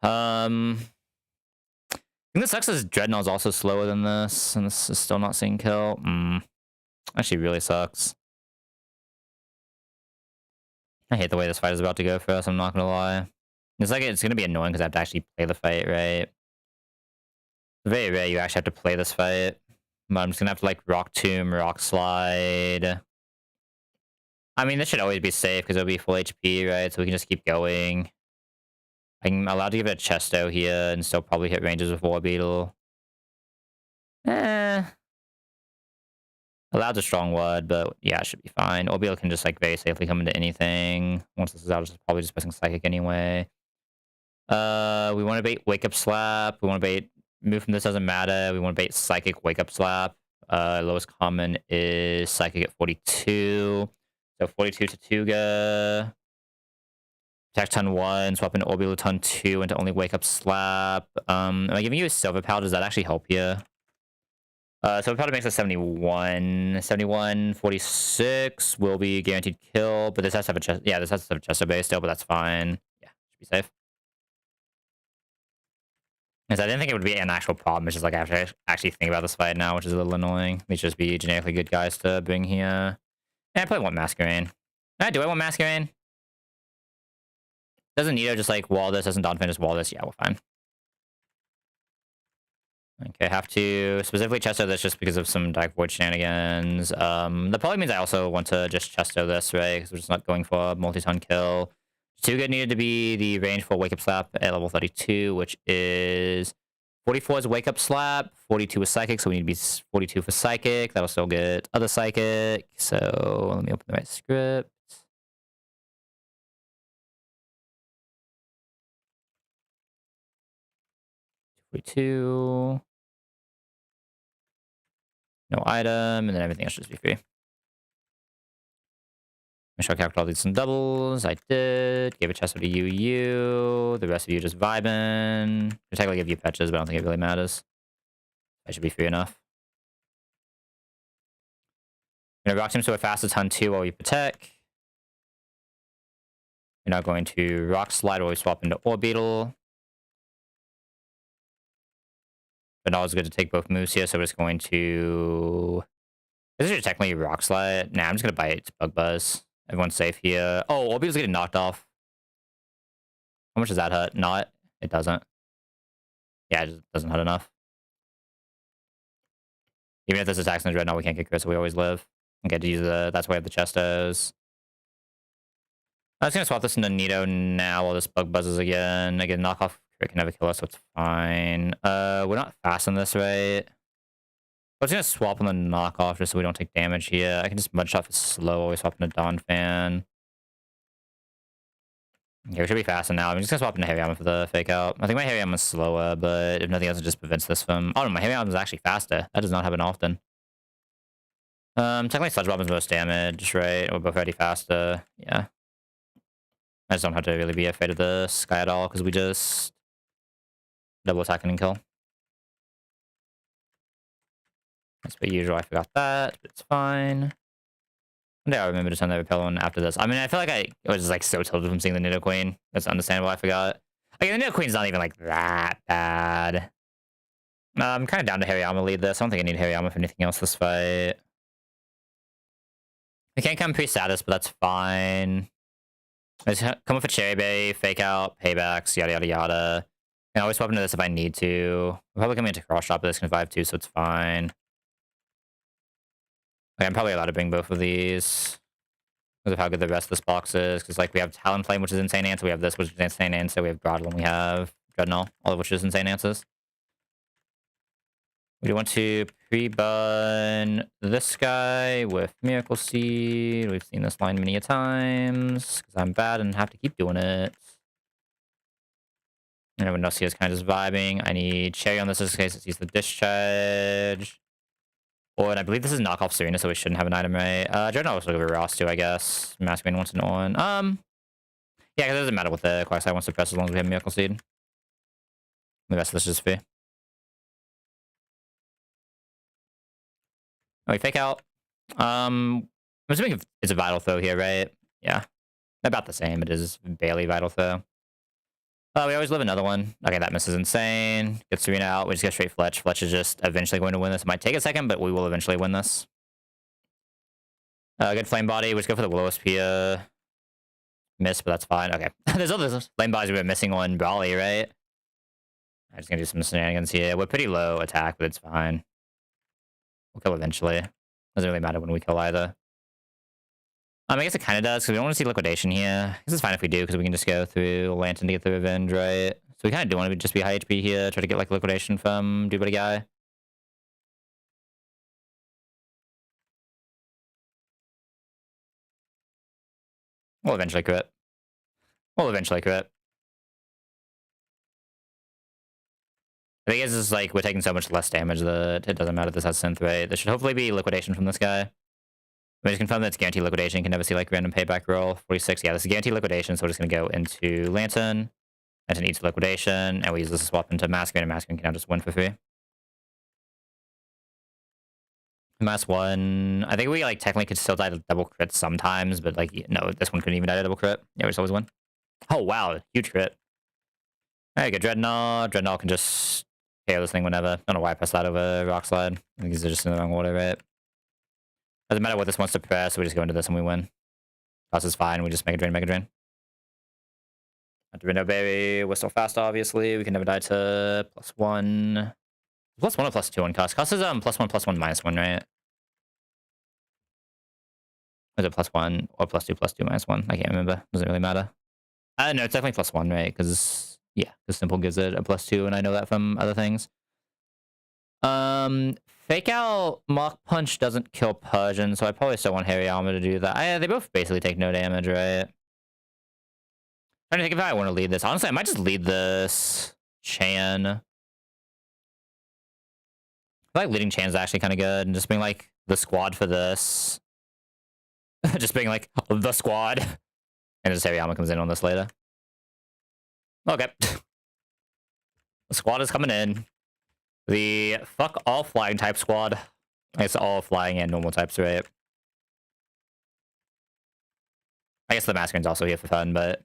I think the sucks is Dreadnought's also slower than this, and this is still not seeing kill. Actually really sucks. I hate the way this fight is about to go for us, I'm not gonna lie. It's like it's gonna be annoying because I have to actually play the fight, right? Very rare you actually have to play this fight. But I'm just gonna have to like Rock Tomb, Rock Slide. I mean, this should always be safe because it'll be full HP, right? So we can just keep going. I'm allowed to give it a Chesto here and still probably hit ranges with War Beetle. Eh. Allowed's a strong word, but yeah, it should be fine. Orbital can just like very safely come into anything. Once this is out, it's probably just pressing Psychic anyway. We want to bait Wake Up Slap. We want to bait Move from This doesn't matter. We want to bait Psychic Wake Up Slap. Lowest common is Psychic at 42. So 42 to Tuga. Attack ton 1, swap into Orbital ton 2 into only Wake Up Slap. Am I giving you a Silver Powder? Does that actually help you? Silver Powder makes a 71. 71, 46 will be guaranteed kill, but this has to have a chest. Yeah, this has to have a Chester base still, but that's fine. Yeah, should be safe. Because I didn't think it would be an actual problem. It's just like I have to actually think about this fight now, which is a little annoying. These just be generically good guys to bring here. Yeah, I probably want Masquerain. Do I want Masquerain? Doesn't Nito just like wall this? Doesn't Donphan just wall this? Yeah, we're fine. Okay, have to specifically Chesto this just because of some Dark Void shenanigans. That probably means I also want to just Chesto this, right? Because we're just not going for a multi-ton kill. Too good needed to be the range for Wake Up Slap at level 32, which is 44 is Wake Up Slap, 42 is Psychic, so we need to be 42 for Psychic. That'll still get other Psychic. So let me open the right script. Two. No item, and then everything else should just be free. Make sure I calculate all these some doubles. I did. Gave a chest to you. The rest of you just vibing. Just technically give you patches, but I don't think it really matters. I should be free enough. Gonna rock him so it fast as ton 2 while we protect. You're not going to rock slide while we swap into Orbital. But always good to take both moves here, so we're just going to... This is technically rock slide. Nah, I'm just gonna bite Bug Buzz. Everyone's safe here. Oh, Orbital's getting knocked off. How much does that hurt? Not. It doesn't. Yeah, it just doesn't hurt enough. Even if this attacks in the Dreadnought, we can't get crit, so we always live. Okay, to use that's why I have the Chestos. I'm just gonna swap this into Nito now while this Bug buzzes again. Again, knockoff crit can never kill us, so it's fine. We're not fast on this, right? I'm just gonna swap on the knockoff just so we don't take damage here. I can just mudshot for slow while we swap into Donphan. Okay, we should be faster now. I'm just gonna swap into Heavy Armor for the fake out. I think my Heavy Armor is slower, but if nothing else, it just prevents this from... Oh no, my Heavy Armor is actually faster. That does not happen often. Technically Sludge Bomb is most damage, right? We're both already faster. Yeah. I just don't have to really be afraid of this guy at all, because we just... double attack and kill. That's per usual, I forgot that, but it's fine. One day I'll remember to send the Repel one after this. I mean, I feel like I was just like so tilted from seeing the Nido Queen. That's understandable, I forgot. Okay, the Nido Queen's not even like that bad. I'm kind of down to Harry Alma lead this. I don't think I need Harry Alma for anything else this fight. I can't come pre-status, but that's fine. I just come with a Cherry Berry, fake out, paybacks, yada yada yada. I can always swap into this if I need to. I'm probably coming into cross shot, but this can 5-2, so it's fine. Okay, I'm probably allowed to bring both of these because of how good the rest of this box is. Because like we have Talonflame, which is insane answer. We have this, which is insane answer. We have Brodel, and we have Dreadnought, all of which is insane answers. We do want to pre-bun this guy with Miracle Seed. We've seen this line many a times because I'm bad and have to keep doing it. And everyone else here is kind of just vibing. I need Cherry on this in case it sees the discharge. Oh, and I believe this is knockoff Serena, so we shouldn't have an item, right? Dreadnought also over Ross too, I guess. Masquerain wants an on. Yeah, because it doesn't matter what the class I want to suppress as long as we have Miracle Seed. The rest of this is free. Oh, we fake out. I'm assuming it's a Vital Throw here, right? Yeah. About the same. It is barely Vital Throw. Oh, we always live another one. Okay, that misses insane. Get Serena out. We just get straight Fletch. Fletch is just eventually going to win this. It might take a second, but we will eventually win this. Good Flame Body. We just go for the Will-O-Wisp here. Miss, but that's fine. Okay. There's other Flame Bodies we were missing on Brawly, right? I'm just gonna do some shenanigans here. We're pretty low attack, but it's fine. We'll kill eventually. Doesn't really matter when we kill either. I guess it kind of does, because we don't want to see Liquidation here. This is fine if we do, because we can just go through Lantern to get the Revenge, right? So we kind of do want to just be high HP here, try to get like Liquidation from Do Buddy Guy. We'll eventually crit. We'll eventually crit. The thing is like, we're taking so much less damage that it doesn't matter if this has synth, right? There should hopefully be liquidation from this guy. We just confirm that it's guaranteed liquidation. You can never see, like, random payback roll. 46, yeah, this is guaranteed liquidation, so we're just gonna go into Lantern. Lantern eats liquidation, and we use this to swap into Masquerade, and Masquerade can now just win for free. Mass 1. I think we, like, technically could still die to double crit sometimes, but, like, no, this one couldn't even die to double crit. Yeah, we just always win. Oh, wow, huge crit. Alright, good Dreadnought. Dreadnought can just KO this thing whenever. Don't know why I pressed that over Rock Slide. I think these are just in the wrong order, right? Doesn't matter what this wants to press, so we just go into this and we win. Toss is fine, we just Mega Drain, Mega Drain. Window Berry, we're still fast, obviously. We can never die to +1. +1 or +2 on cost. Cost is +1, +1, -1, right? Or is it +1 or +2, +2, -1? I can't remember. Doesn't really matter. No, it's definitely +1, right? Because, yeah, because Simple gives it a +2, and I know that from other things. Fake Out Mach Punch doesn't kill Persian, so I probably still want Hairy Armor to do that. They both basically take no damage, right? I'm trying to think if I want to lead this. Honestly, I might just lead this Chan. I feel like leading Chan's actually kind of good, and just being like the squad for this. Just being like the squad. And just Hariyama comes in on this later. Okay. The squad is coming in. The fuck all flying type squad. It's all flying and normal types, right? I guess the Masquerade's also here for fun, but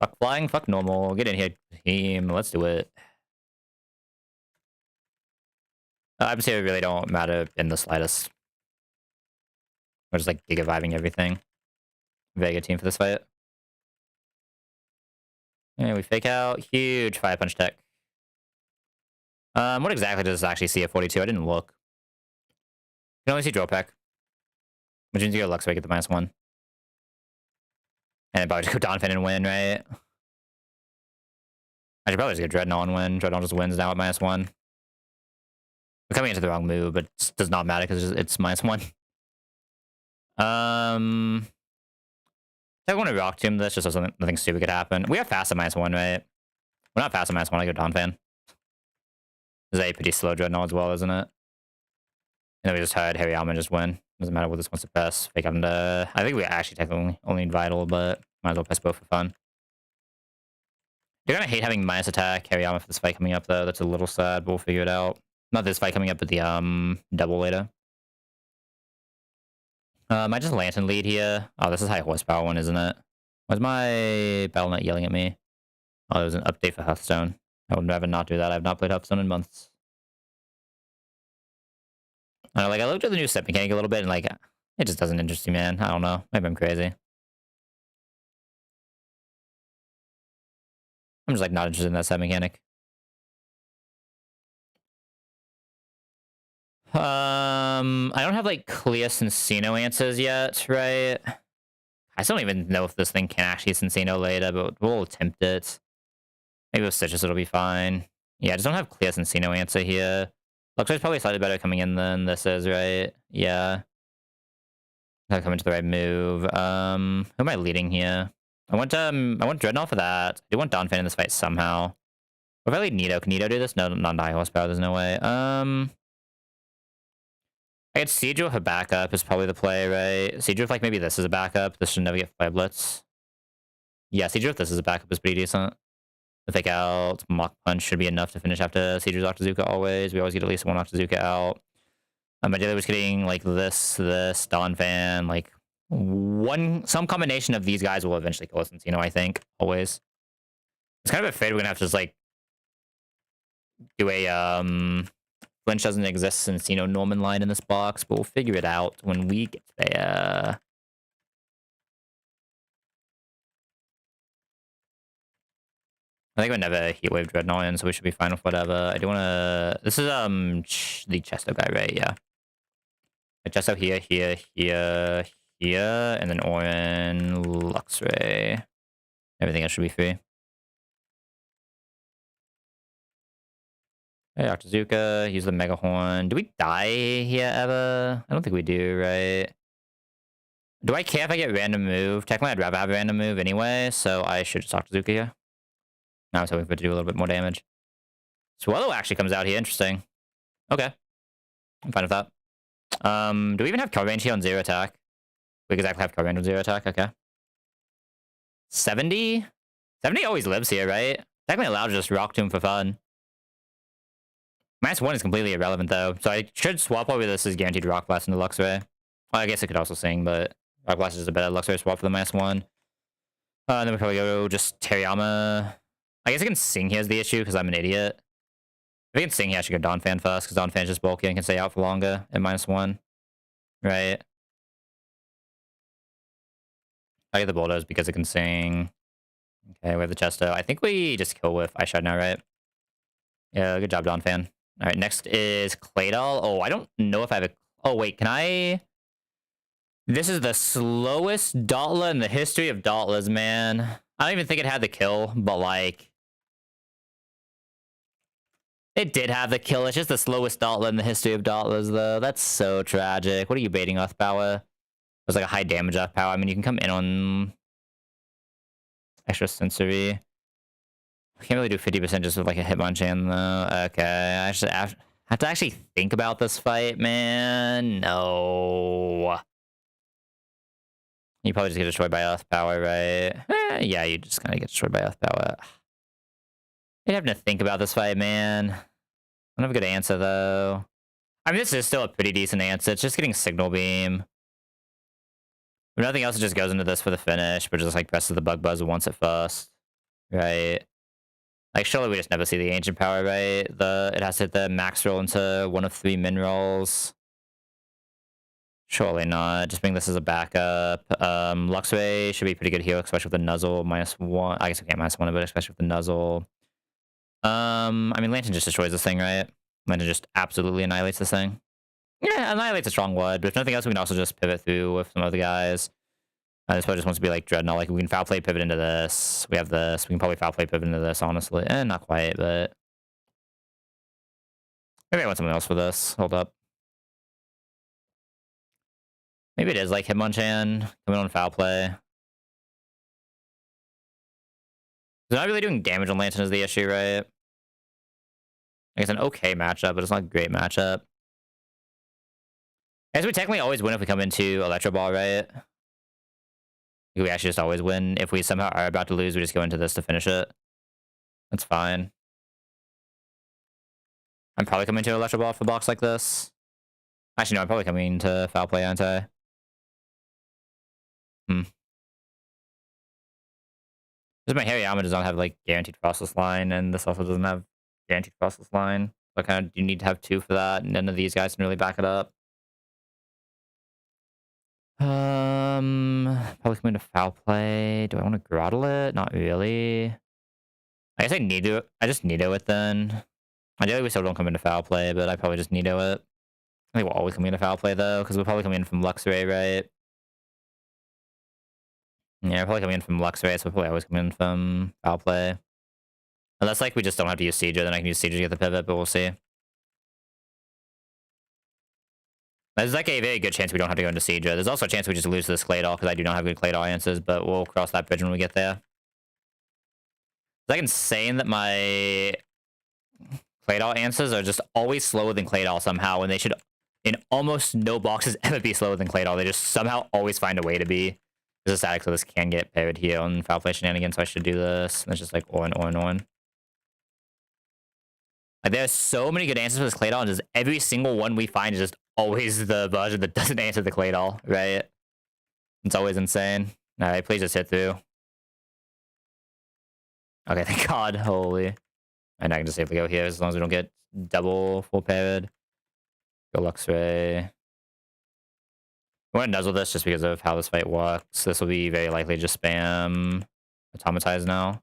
fuck flying, fuck normal. Get in here, team. Let's do it. I'm saying really don't matter in the slightest. We're just like giga-vibing everything. Vega team for this fight. And we fake out. Huge 5-punch tech. What exactly does this actually see at 42? I didn't look. You can only see Drill Peck. Which means you go Lux Wake at the -1. And then probably just go Donphin and win, right? I should probably just go Dreadnought and win. Dreadnought just wins now at -1. We're coming into the wrong move, but it does not matter because it's -1. I want to Rock Tomb this just so nothing stupid could happen. We are fast at -1, right? We're not fast at -1. I go Donphin. This is a pretty slow Dreadnought as well, isn't it? And then we just heard Hariyama just win. Doesn't matter what this wants to press. Fake out into... I think we actually technically only need Vital, but might as well press both for fun. You're gonna hate having minus attack Hariyama for this fight coming up, though. That's a little sad, but we'll figure it out. Not this fight coming up, but the double later. I just Lantern lead here. Oh, this is high horsepower one, isn't it? Why's my Battle.net yelling at me? Oh, there was an update for Hearthstone. I would rather not do that. I've not played Hearthstone in months. Like, I looked at the new set mechanic a little bit, and, like, it just doesn't interest me, man. I don't know. Maybe I'm crazy. I'm just, like, not interested in that set mechanic. I don't have, like, clear Cincino answers yet, right? I still don't even know if this thing can actually Cincino later, but we'll attempt it. Maybe with Stitches it'll be fine. Yeah, I just don't have clear Cincino answer here. Looks like it's probably slightly better coming in than this is, right? Yeah. Gotta come into the right move. Who am I leading here? I want Dreadnought for that. I do want Donphin in this fight somehow. What if I lead Nito? Can Nito do this? No, not high horsepower, there's no way. I guess Seadrill for backup is probably the play, right? Seadrill if, like, maybe this is a backup. This should never get Fire Blitz. Yeah, Seadrill if this is a backup is pretty decent. The fake out Mach Punch should be enough to finish after Seadrill's Octazooka always. We always get at least one Octazooka out. Ideally, we're just getting, like, this, Donphan, like, some combination of these guys will eventually kill us, I think, always. It's kind of afraid we're gonna have to just, like, do a, Flinch doesn't exist since, Norman line in this box, but we'll figure it out when we get there. I think we never Heatwave Dreadnought in, so we should be fine with whatever. I do wanna... This is, the Chesto guy, right? Yeah. Chesto here, here, and then Orin, Luxray. Everything else should be free. Hey, Octazooka, use the Mega Horn. Do we die here ever? I don't think we do, right? Do I care if I get random move? Technically, I'd rather have a random move anyway, so I should just talk to Zuka here. Now I was hoping for it to do a little bit more damage. Swallow actually comes out here. Interesting. Okay. I'm fine with that. Do we even have cover range here on 0 attack? We exactly have cover range on 0 attack. Okay. 70? 70 always lives here, right? Technically allowed to just rock to him for fun. -1 is completely irrelevant, though. So I should swap over this as guaranteed Rock Blast into Luxray. Well, I guess I could also sing, but Rock Blast is a better Luxray swap for the -1. Then we probably go just Teriyama. I guess I can sing here as the issue because I'm an idiot. If I can sing here, I should go Donphan first because Donphan's just bulky and can stay out for longer at -1. Right? I get the Bulldoze because it can sing. Okay, we have the Chesto. I think we just kill with Ice Shard now, right? Yeah, good job, Donphan. All right, next is Claydol. Oh, I don't know if I have a... Oh, wait, can I... This is the slowest Dottler in the history of Dottlers, man. I don't even think it had the kill, but, like... It did have the kill. It's just the slowest Dottler in the history of Dottlers, though. That's so tragic. What are you baiting, Earth Power? It was like a high damage Earth Power. I mean, you can come in on... Extra Sensory. I can't really do 50% just with like a Hitmonchan though. Okay, I have to actually think about this fight, man. No. You probably just get destroyed by Earth Power, right? Yeah, you just kind of get destroyed by Earth Power. You'd have to think about this fight, man. I don't have a good answer though. I mean, this is still a pretty decent answer. It's just getting Signal Beam. If nothing else, it just goes into this for the finish, but just like presses the Bug Buzz once at first. Right? Like, surely we just never see the Ancient Power, right? It has to hit the max roll into 1 of 3 min rolls. Surely not. Just bring this as a backup. Luxray should be pretty good heal, especially with the Nuzzle. -1. I guess we can't -1, but especially with the Nuzzle. I mean, Lantern just destroys this thing, right? Lantern just absolutely annihilates this thing. Yeah, annihilates a strong word, but if nothing else, we can also just pivot through with some other guys. This probably just wants to be like Dreadnought. Like, we can foul play pivot into this. We have this. We can probably foul play pivot into this, honestly. Not quite, but... Maybe I want something else for this. Hold up. Maybe it is like Hitmonchan coming on foul play. They're not really doing damage on Lantern is the issue, right? Like, it's an okay matchup, but it's not a great matchup. I guess we technically always win if we come into Electro Ball, right? We actually just always win. If we somehow are about to lose, we just go into this to finish it. That's fine. I'm probably coming to Electro Ball for blocks like this. Actually, no, I'm probably coming to foul play, aren't I? Because my Hariyama does not have, like, guaranteed crossless line, and this also doesn't have guaranteed crossless line. So kind of, you need to have 2 for that, and none of these guys can really back it up. Probably come into foul play. Do I want to Grottle it? Not really. I guess I just Nido it then. Ideally, we still don't come into foul play, but I probably just Nido it. I think we'll always come into foul play, though, because we'll probably come in from Luxray, right? Yeah, we're probably coming in from Luxray, so we'll probably always come in from foul play. Unless, like, we just don't have to use Seedra, then I can use Seedra to get the pivot, but we'll see. There's, like, a very good chance we don't have to go into Seedra. There's also a chance we just lose to this Claydol, because I do not have good Claydol answers, but we'll cross that bridge when we get there. It's, like, insane that my Claydol answers are just always slower than Claydol somehow, and they should, in almost no boxes, ever be slower than Claydol. They just somehow always find a way to be. This is static, so this can get paired here on foul play shenanigans, so I should do this. And it's just like on. Like, there's so many good answers for this Claydol, and just every single one we find is just always the version that doesn't answer the Claydol, right? It's always insane. Alright, please just hit through. Okay, thank God. Holy. And I can just safely go here as long as we don't get double full paired. Go Luxray. I want to nuzzle this just because of how this fight works. This will be very likely just spam Automatize now.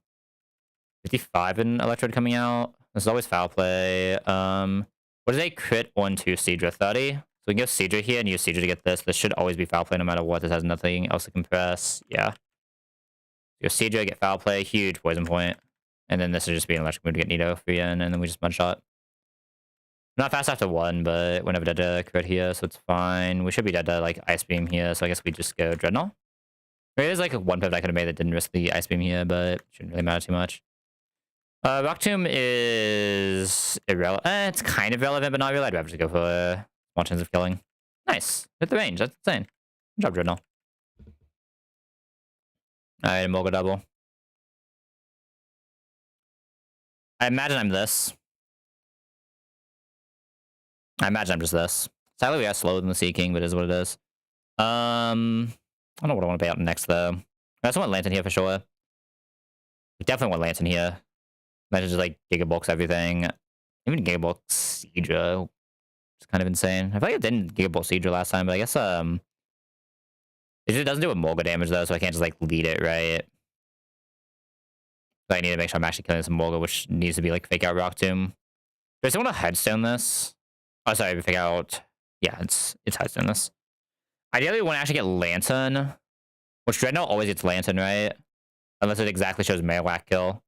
55 in Electrode coming out. This is always foul play. What is a crit 1-2 Seedra? 30? So we can go Seedra here and use Seedra to get this. This should always be foul play no matter what. This has nothing else to compress. Yeah. Go Seedra, get foul play. Huge poison point. And then this will just be an electric move to get Nido free in, and then we just one shot. Not fast after 1, but we're never dead to crit here, so it's fine. We should be dead to, like, Ice Beam here, so I guess we just go Dreadnought. There's, like, one pivot I could have made that didn't risk the Ice Beam here, but shouldn't really matter too much. Rock Tomb is irrelevant. It's kind of relevant, but not really. I'd rather just go for small chance of killing. Nice. Hit the range. That's insane. Good job, Dreadnought. Alright, Morgul double. I imagine I'm this. I imagine I'm just this. Sadly, we are slower than the Sea King, but it is what it is. I don't know what I want to pay out next, though. I also want Lantern here for sure. We definitely want Lantern here. Imagine just, like, Gigabox everything. Even Gigabox Seedra. It's kind of insane. I feel like I didn't Gigabox Seedra last time, but I guess, it doesn't do a Morgul damage, though, so I can't just, like, lead it, right? So I need to make sure I'm actually killing some Morgul, which needs to be, like, fake out Rock Tomb. Do I still want to Headstone this? Oh, sorry, fake out... Yeah, it's Headstone this. Ideally, we want to actually get Lantern. Which Dreadnought always gets Lantern, right? Unless it exactly shows Marowak kill.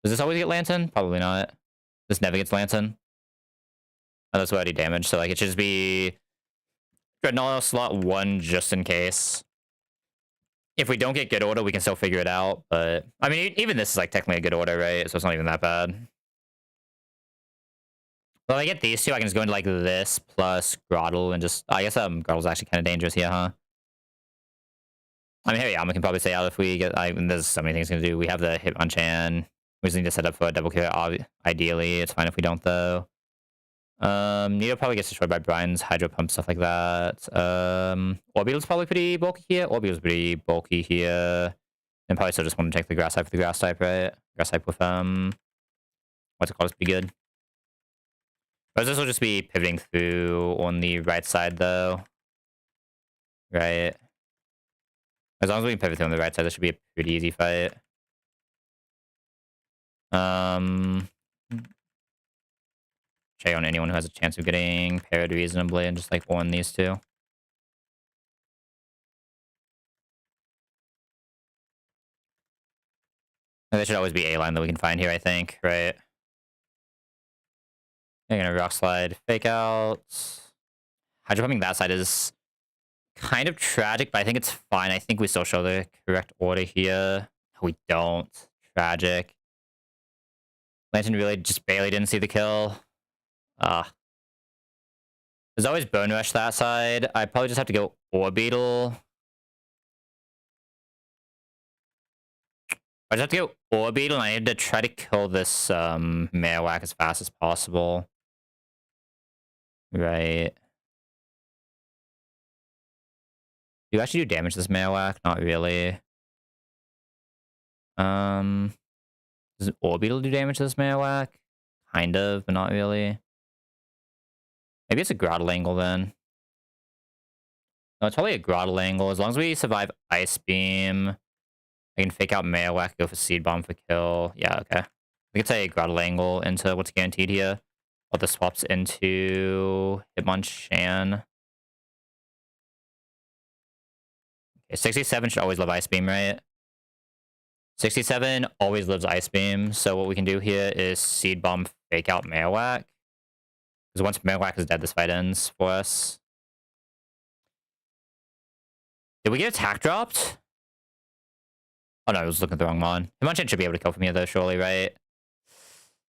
Does this always get Lantern? Probably not. This never gets Lantern. Unless we already damaged, so, like, it should just be... Dreadnought slot 1 just in case. If we don't get good order, we can still figure it out, but... I mean, even this is, like, technically a good order, right? So it's not even that bad. Well, if I get these two, I can just go into, like, this plus Groddle and just... I guess Groddle's actually kind of dangerous here, huh? I mean, Hariyama can probably stay out if we get... there's so many things to do. We have the Hitmonchan. We just need to set up for a double kill, ideally. It's fine if we don't, though. Nido probably gets destroyed by Brian's Hydro Pump, stuff like that. Orbeetle's probably pretty bulky here. Orbeetle's pretty bulky here. And probably still just want to take the Grass type for the Grass type, right? Grass type with, what's it called? It's pretty good. But this will just be pivoting through on the right side, though. Right? As long as we can pivot through on the right side, this should be a pretty easy fight. Check on anyone who has a chance of getting paired reasonably and just, like, one these two. And there should always be a line that we can find here, I think, right? They're gonna Rock Slide, Fake Out. Hydro Pumping that side is kind of tragic, but I think it's fine. I think we still show the correct order here. We don't. Tragic. Lantern really just barely didn't see the kill. There's always Bone Rush that side. I probably just have to go Orbeetle. I just have to go Orbeetle, and I need to try to kill this Marowak as fast as possible. Right. Do you actually do damage to this Marowak? Not really. Does Orbeetle do damage to this Marowak? Kind of, but not really. Maybe it's a Groddle angle then. No, it's probably a Groddle angle. As long as we survive Ice Beam, I can fake out Marowak, go for Seed Bomb for kill. Yeah, okay. We could say a Groddle angle into what's guaranteed here. While this swaps into Hitmonchan. Okay, 67 should always live Ice Beam, right? 67 always lives Ice Beam. So what we can do here is Seed Bomb, fake out Marowak. Because once Marowak is dead, this fight ends for us. Did we get attack dropped? Oh no, I was looking at the wrong mon. Hitmonchan should be able to kill from here though, surely, right?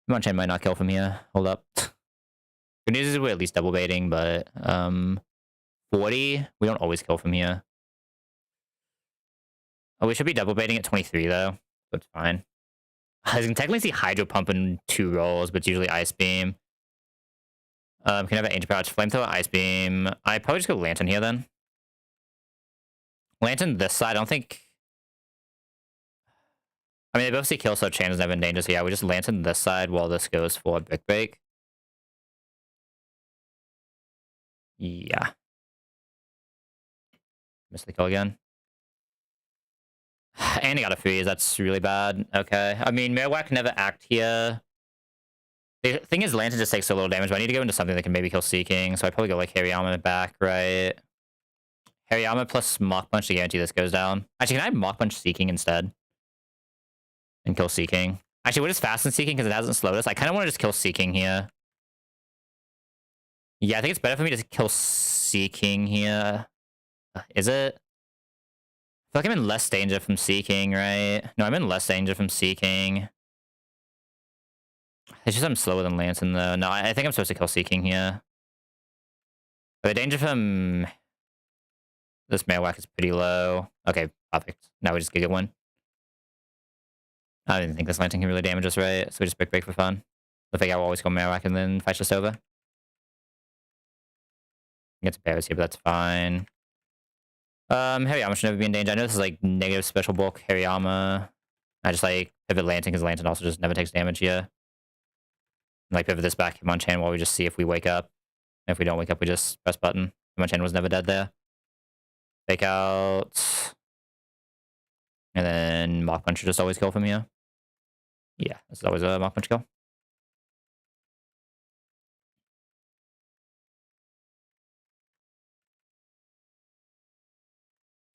Hitmonchan might not kill from here. Hold up. Good news is we're at least double baiting, but 40, we don't always kill from here. Oh, we should be double baiting at 23 though. So it's fine. I can technically see Hydro Pump in 2 rolls, but it's usually Ice Beam. Can have an Ancient Power, Flamethrower, Ice Beam. I probably just go Lantern here then. Lantern this side, I don't think... I mean, they both see kill, so Chan is never in danger, so yeah, we just Lantern this side while this goes for Brick Break. Yeah. Missed the kill again. And he got a freeze, that's really bad. Okay. I mean, Marowak can never act here. The thing is, Lantern just takes so little damage, but I need to go into something that can maybe kill Sea King, so I'd probably go like Hariyama back, right? Hariyama plus Mach Punch to guarantee this goes down. Actually, can I Mach Punch Sea King instead? And kill Sea King. Actually, what is fast in Sea King because it hasn't slowed us? I kind of want to just kill Sea King here. Yeah, I think it's better for me to kill Seeking here. Is it? I feel like I'm in less danger from Seeking, right? No, I'm in less danger from Seeking. It's just I'm slower than Lanson, though. No, I think I'm supposed to kill Seeking here. But the danger from this Marowak is pretty low. Okay, perfect. Now we just get one. I didn't think this Lantern can really damage us, right? So we just break for fun. I think I will always go Marowak and then fight's just over. Gets Bears here, but that's fine. Hariyama should never be in danger. I know this is like negative special bulk Hariyama. I just like pivot Lantern because Lantern also just never takes damage here. Like pivot this back Hitmonchan while we just see if we wake up. If we don't wake up, we just press button. Hitmonchan was never dead there. Fake out. And then Mach Punch should just always kill from here. Yeah, this is always a Mach Punch kill.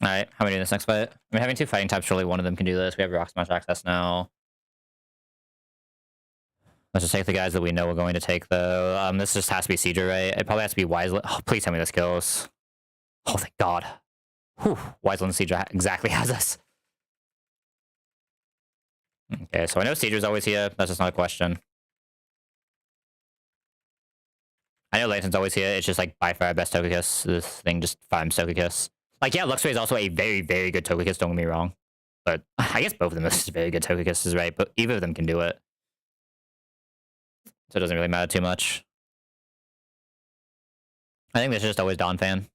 Alright, how are we doing this next fight? We're having two fighting types, surely one of them can do this. We have Rock Smash access now. Let's just take the guys that we know we're going to take, though. This just has to be Seadra, right? It probably has to be Wiseland. Oh, please tell me this kills. Oh, thank God. Whew. Wiseland Seadra exactly has us. Okay, so I know Seadra's always here. That's just not a question. I know Lantern's always here. It's just like by far our best Togekiss. This thing just farms Togekiss. Like, yeah, Luxray is also a very, very good Togekiss, don't get me wrong. But I guess both of them are just very good Togekisses, right? But either of them can do it. So it doesn't really matter too much. I think this is just always Donphan.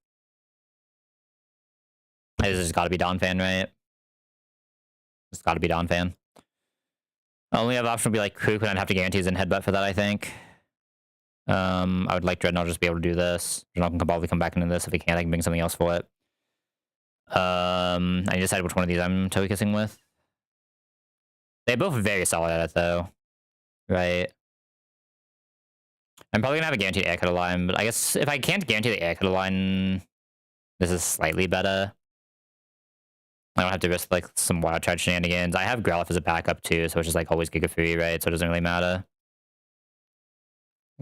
This has got to be Donphan, right? It's got to be Donphan. Only other option would be like Kook, and I'd have to guarantee his in headbutt for that, I think. I would like Dreadnought just be able to do this. Dreadnought can probably come back into this. If he can't, I can bring something else for it. I need to decide which one of these I'm Togekissing with. They're both very solid at it, though. Right? I'm probably gonna have a guaranteed air cutter line, but I guess if I can't guarantee the air cutter line, this is slightly better. I don't have to risk like some wild charge shenanigans. I have Growlithe as a backup too, so it's just like always Giga Free, right? So it doesn't really matter.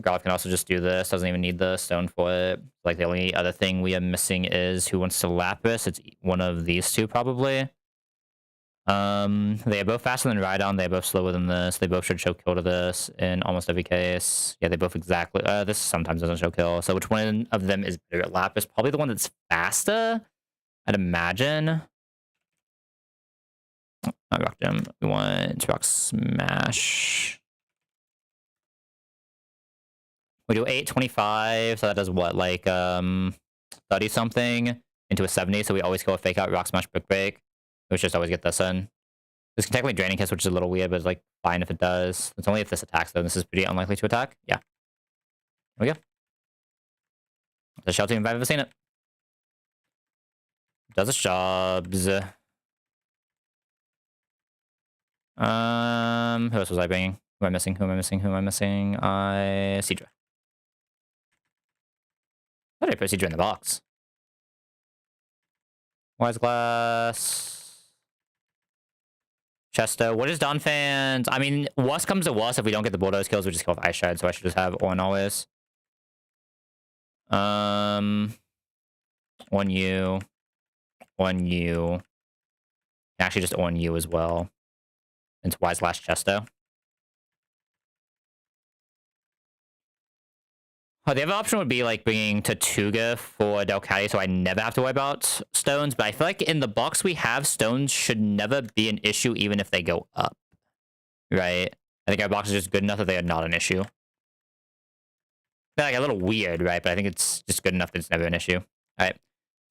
Growlithe can also just do this. Doesn't even need the stone for it. Like the only other thing we are missing is who wants to Lapras. It's one of these two probably. They are both faster than Rhydon. They are both slower than this. They both should show kill to this in almost every case. Yeah, they both exactly. This sometimes doesn't show kill. So which one of them is better at Lapras? Probably the one that's faster, I'd imagine. I rocked him. We want Rock Smash. We do 825, so that does what, like 30 something into a 70. So we always go a fake out Rock Smash Brick Break. We should just always get this in. This can technically Draining Kiss, which is a little weird, but it's like fine if it does. It's only if this attacks though. This is pretty unlikely to attack. Yeah. There we go. The Shell Team, if I've ever seen it. Does its jobs. Who else was I bringing? Who am I missing? Who am I missing? Who am I missing? Seadra. Why did I put Seadra in the box? Wise Glass. Chesto. What is Donphan's? I mean, worst comes to worst. If we don't get the Bulldoze kills, we just kill with Ice Shred, so I should just have on always. 1U. 1U. Actually, just 1U as well. Into Wise Lash Chesto. Oh, the other option would be like bringing Tortuga for Delcatty, so I never have to worry about stones. But I feel like in the box we have, stones should never be an issue, even if they go up. Right? I think our box is just good enough that they are not an issue. They're like a little weird, right? But I think it's just good enough that it's never an issue. All right.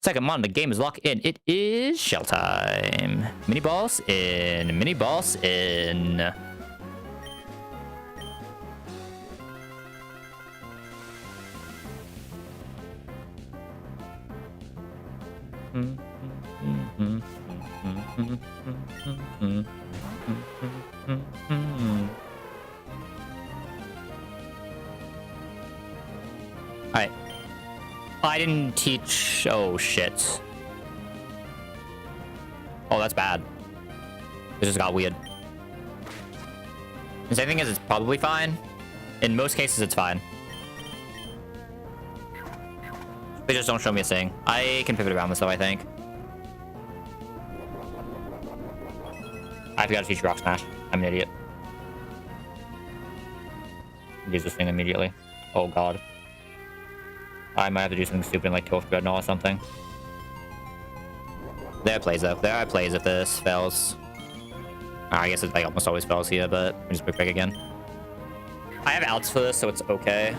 Second mon, the game is locked in. It is shell time. Mini balls in. Mini balls in. Alright. I didn't teach... Oh, shit. Oh, that's bad. This just got weird. The same thing is, it's probably fine. In most cases, it's fine. They just don't show me a thing. I can pivot around this though, I think. I forgot to teach Rock Smash. I'm an idiot. Use this thing immediately. Oh god. I might have to do something stupid and like kill Dreadnought or something. There are plays though. There are plays if this fails. I guess it like almost always fails here, but we just quick break again. I have outs for this, so it's okay.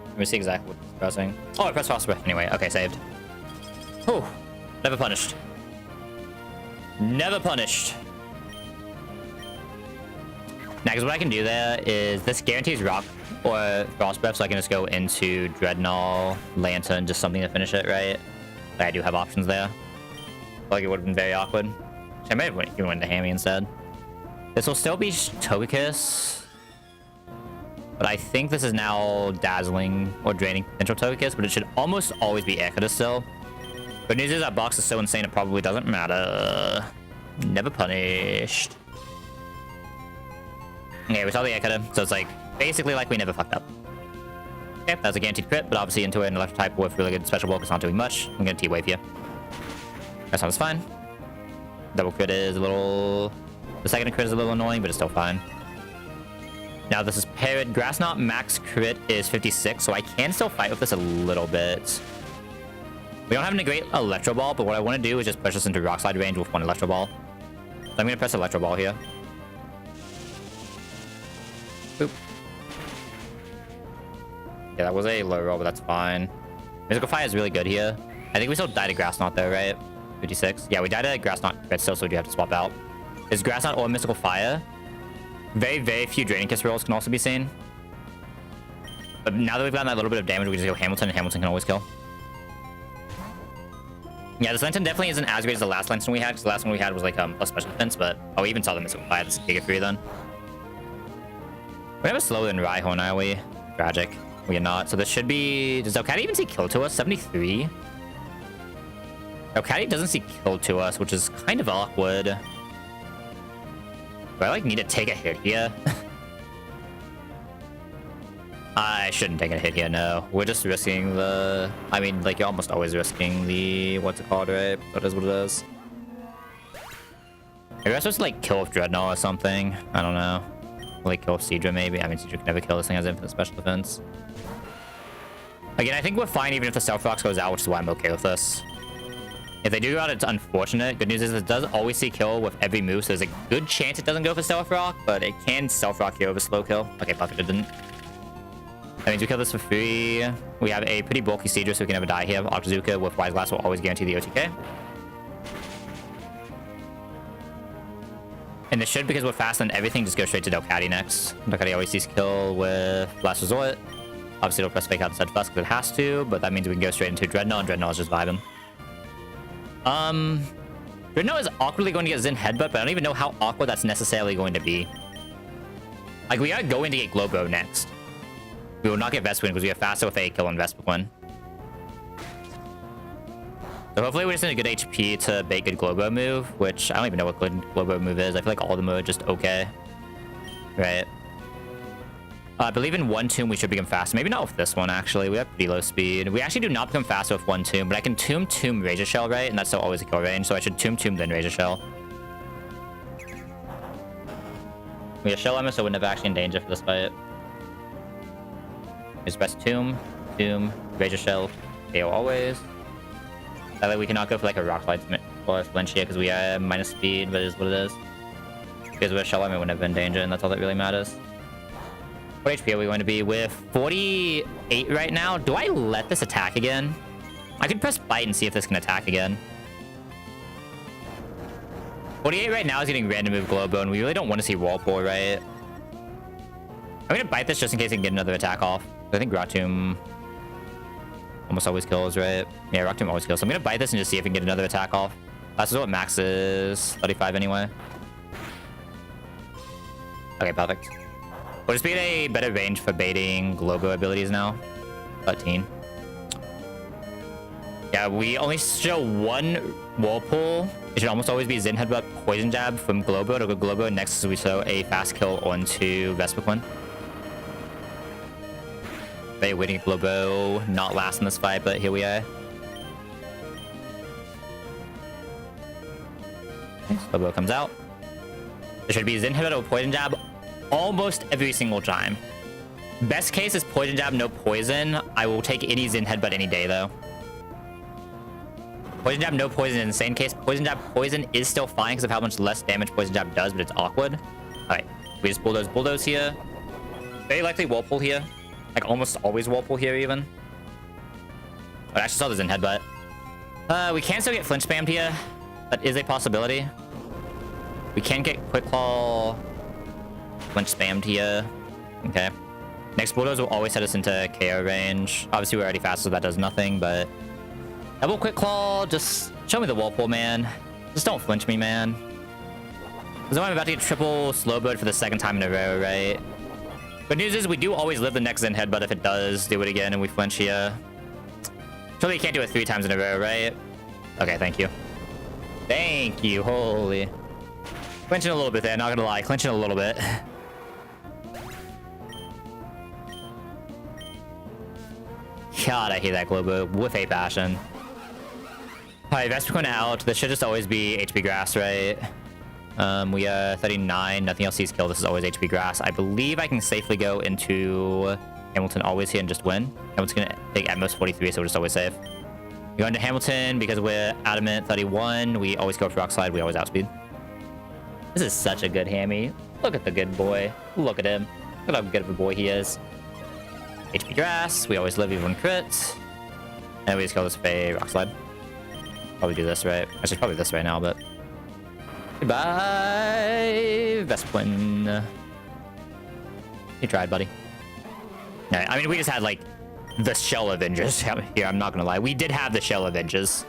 Let me see exactly what it's pressing. Oh, I pressed fast breath anyway. Okay, saved. Whew. Never punished. Never punished. Now, because what I can do there is this guarantees rock or frost breath, so I can just go into Dreadnought, Lantern, just something to finish it, right? But I do have options there. Like it would have been very awkward. I might have even went to Hammy instead. This will still be Togekiss. But I think this is now dazzling or draining potential Togekiss, but it should almost always be Ekida still. But news is that box is so insane it probably doesn't matter. Never punished. Okay, we saw the Ekida, so it's like basically like we never fucked up. Okay, that's a guaranteed crit, but obviously into an electric type with really good special bulk is not doing much. I'm gonna T-wave here. That sounds fine. Double crit is a little... The second crit is a little annoying, but it's still fine. Now this is paired. Grass Knot max crit is 56, so I can still fight with this a little bit. We don't have a great Electro Ball, but what I want to do is just push us into Rock Slide range with one Electro Ball. So I'm going to press Electro Ball here. Boop. Yeah, that was a low roll, but that's fine. Mystical Fire is really good here. I think we still died to Grass Knot though, right? 56. Yeah, we died to Grass Knot crit still, so we do have to swap out. Is Grass Knot or Mystical Fire? Very, very few Draining Kiss rolls can also be seen. But now that we've gotten that little bit of damage, we just go Hamilton, and Hamilton can always kill. Yeah, this Lantern definitely isn't as great as the last Lantern we had, because the last one we had was like a special defense, but... Oh, we even saw the Mystical Fire. This is Giga 3 then. We're never slower than Rhyhorn, are we? Tragic. We are not. So this should be... Does Delcatty even see kill to us? 73? Delcatty doesn't see kill to us, which is kind of awkward. Do I like need to take a hit here? I shouldn't take a hit here, no. We're just risking the... I mean, like, you're almost always risking the... What's it called, right? That is what it is. Maybe I'm supposed to, like, kill with Dreadnought or something. I don't know. Like, kill with Seadra, maybe. I mean, Seadra can never kill. This thing has infinite special defense. Again, I think we're fine even if the Stealth Rocks goes out, which is why I'm okay with this. If they do go out, it's unfortunate. Good news is it does always see kill with every move, so there's a good chance it doesn't go for Stealth Rock, but it can Stealth Rock here over slow kill. Okay, perfect, it didn't. That means we kill this for free. We have a pretty bulky Seadra, so we can never die here. Octazooka with Wise Glass will always guarantee the OTK. And this should, because we're fast on everything, just go straight to Delcatty next. Delcatty always sees kill with Last Resort. Obviously, it'll press Fake Out instead first because it has to, but that means we can go straight into Dreadnought, and Dreadnought is just vibing. Dreadnought is awkwardly going to get Zen Headbutt, but I don't even know how awkward that's necessarily going to be. Like, we are going to get Glowbro next. We will not get Vespiquen because we have faster with a kill on Vespiquen. So hopefully we're just in a good HP to bait good Glowbro move, which I don't even know what good Glowbro move is. I feel like all of them are just okay. Right. I believe in one tomb we should become faster. Maybe not with this one, actually. We have pretty low speed. We actually do not become faster with one tomb, but I can tomb Razor Shell, right? And that's still always a kill range, so I should tomb then Razor Shell. We have Shell Emma, so we're never actually in danger for this fight. It's best tomb, Razor Shell, KO always. That way we cannot go for like a Rock Slide or flinch here because we are minus speed, but it is what it is. Because with Shell Emma, we're never in danger, and that's all that really matters. What HP are we going to be? With 48 right now. Do I let this attack again? I could press Bite and see if this can attack again. 48 right now is getting random move Glowbone, and we really don't want to see Whirlpool, right? I'm going to Bite this just in case I can get another attack off. I think Rock Tomb almost always kills, right? Yeah, Rock Tomb always kills. So I'm going to Bite this and just see if we can get another attack off. That's what max is. 35 anyway. Okay, perfect. We'll just be in a better range for baiting Glowbro abilities now. 13. Yeah, we only show one Whirlpool. It should almost always be Zen Headbutt Poison Jab from Glowbro to go Glowbro. Next, we show a fast kill onto Vespiquen. They waiting at Globo, not last in this fight, but here we are. Globo comes out. There should be Zen Headbutt or Poison Jab almost every single time. Best case is Poison Jab, no poison. I will take any Zen Headbutt any day, though. Poison Jab, no poison. Insane case. Poison Jab, poison is still fine because of how much less damage Poison Jab does, but it's awkward. Alright, we just bulldoze here. Very likely Whirlpool here. Like, almost always Whirlpool here, even. Oh, I actually saw the Zen Headbutt. We can still get Flinch spammed here. That is a possibility. We can get Quick Claw Flinch spammed here. Okay. Next bulldoze will always set us into KO range. Obviously, we're already fast, so that does nothing, but... Double Quick Claw, just show me the Whirlpool, man. Just don't flinch me, man. Because I'm about to get triple slow bird for the second time in a row, right? Good news is we do always live the next Zen Headbutt if it does do it again and we flinch here. Surely you can't do it 3 times in a row, right? Okay, thank you. Thank you, holy. Clinching a little bit there, not gonna lie. Clinching a little bit. God, I hate that Globo with a passion. Alright, Vespiquen out. This should just always be HP Grass, right? We are 39. Nothing else sees kill. This is always HP Grass. I believe I can safely go into Hamilton always here and just win. Hamilton's gonna take at most 43, so we're just always safe. We go into Hamilton because we're adamant 31. We always go for Rock Slide. We always outspeed. This is such a good hammy. Look at the good boy. Look at him. Look at how good of a boy he is. HP Grass. We always live even crit. And we just go this way, Rock Slide. Probably do this, right? Actually, probably this right now, but... Goodbye, Vespiquen. You tried, buddy. Alright, I mean, we just had, like, the Shell Avengers here, I'm not gonna lie. We did have the Shell Avengers.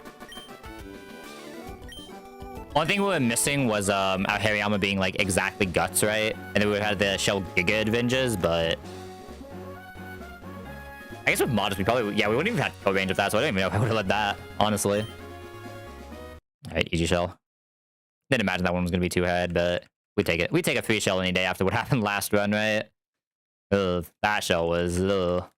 One thing we were missing was, our Hariyama being, like, exactly Guts, right? And then we would have the Shell Giga Avengers, but... I guess with Modest, we probably... Yeah, we wouldn't even have co-range with that, so I don't even know if I would have led that, honestly. Alright, easy shell. Didn't imagine that one was going to be 2-head, but we take it. We take a 3 shell any day after what happened last run, right? Ugh, that shell was... Ugh.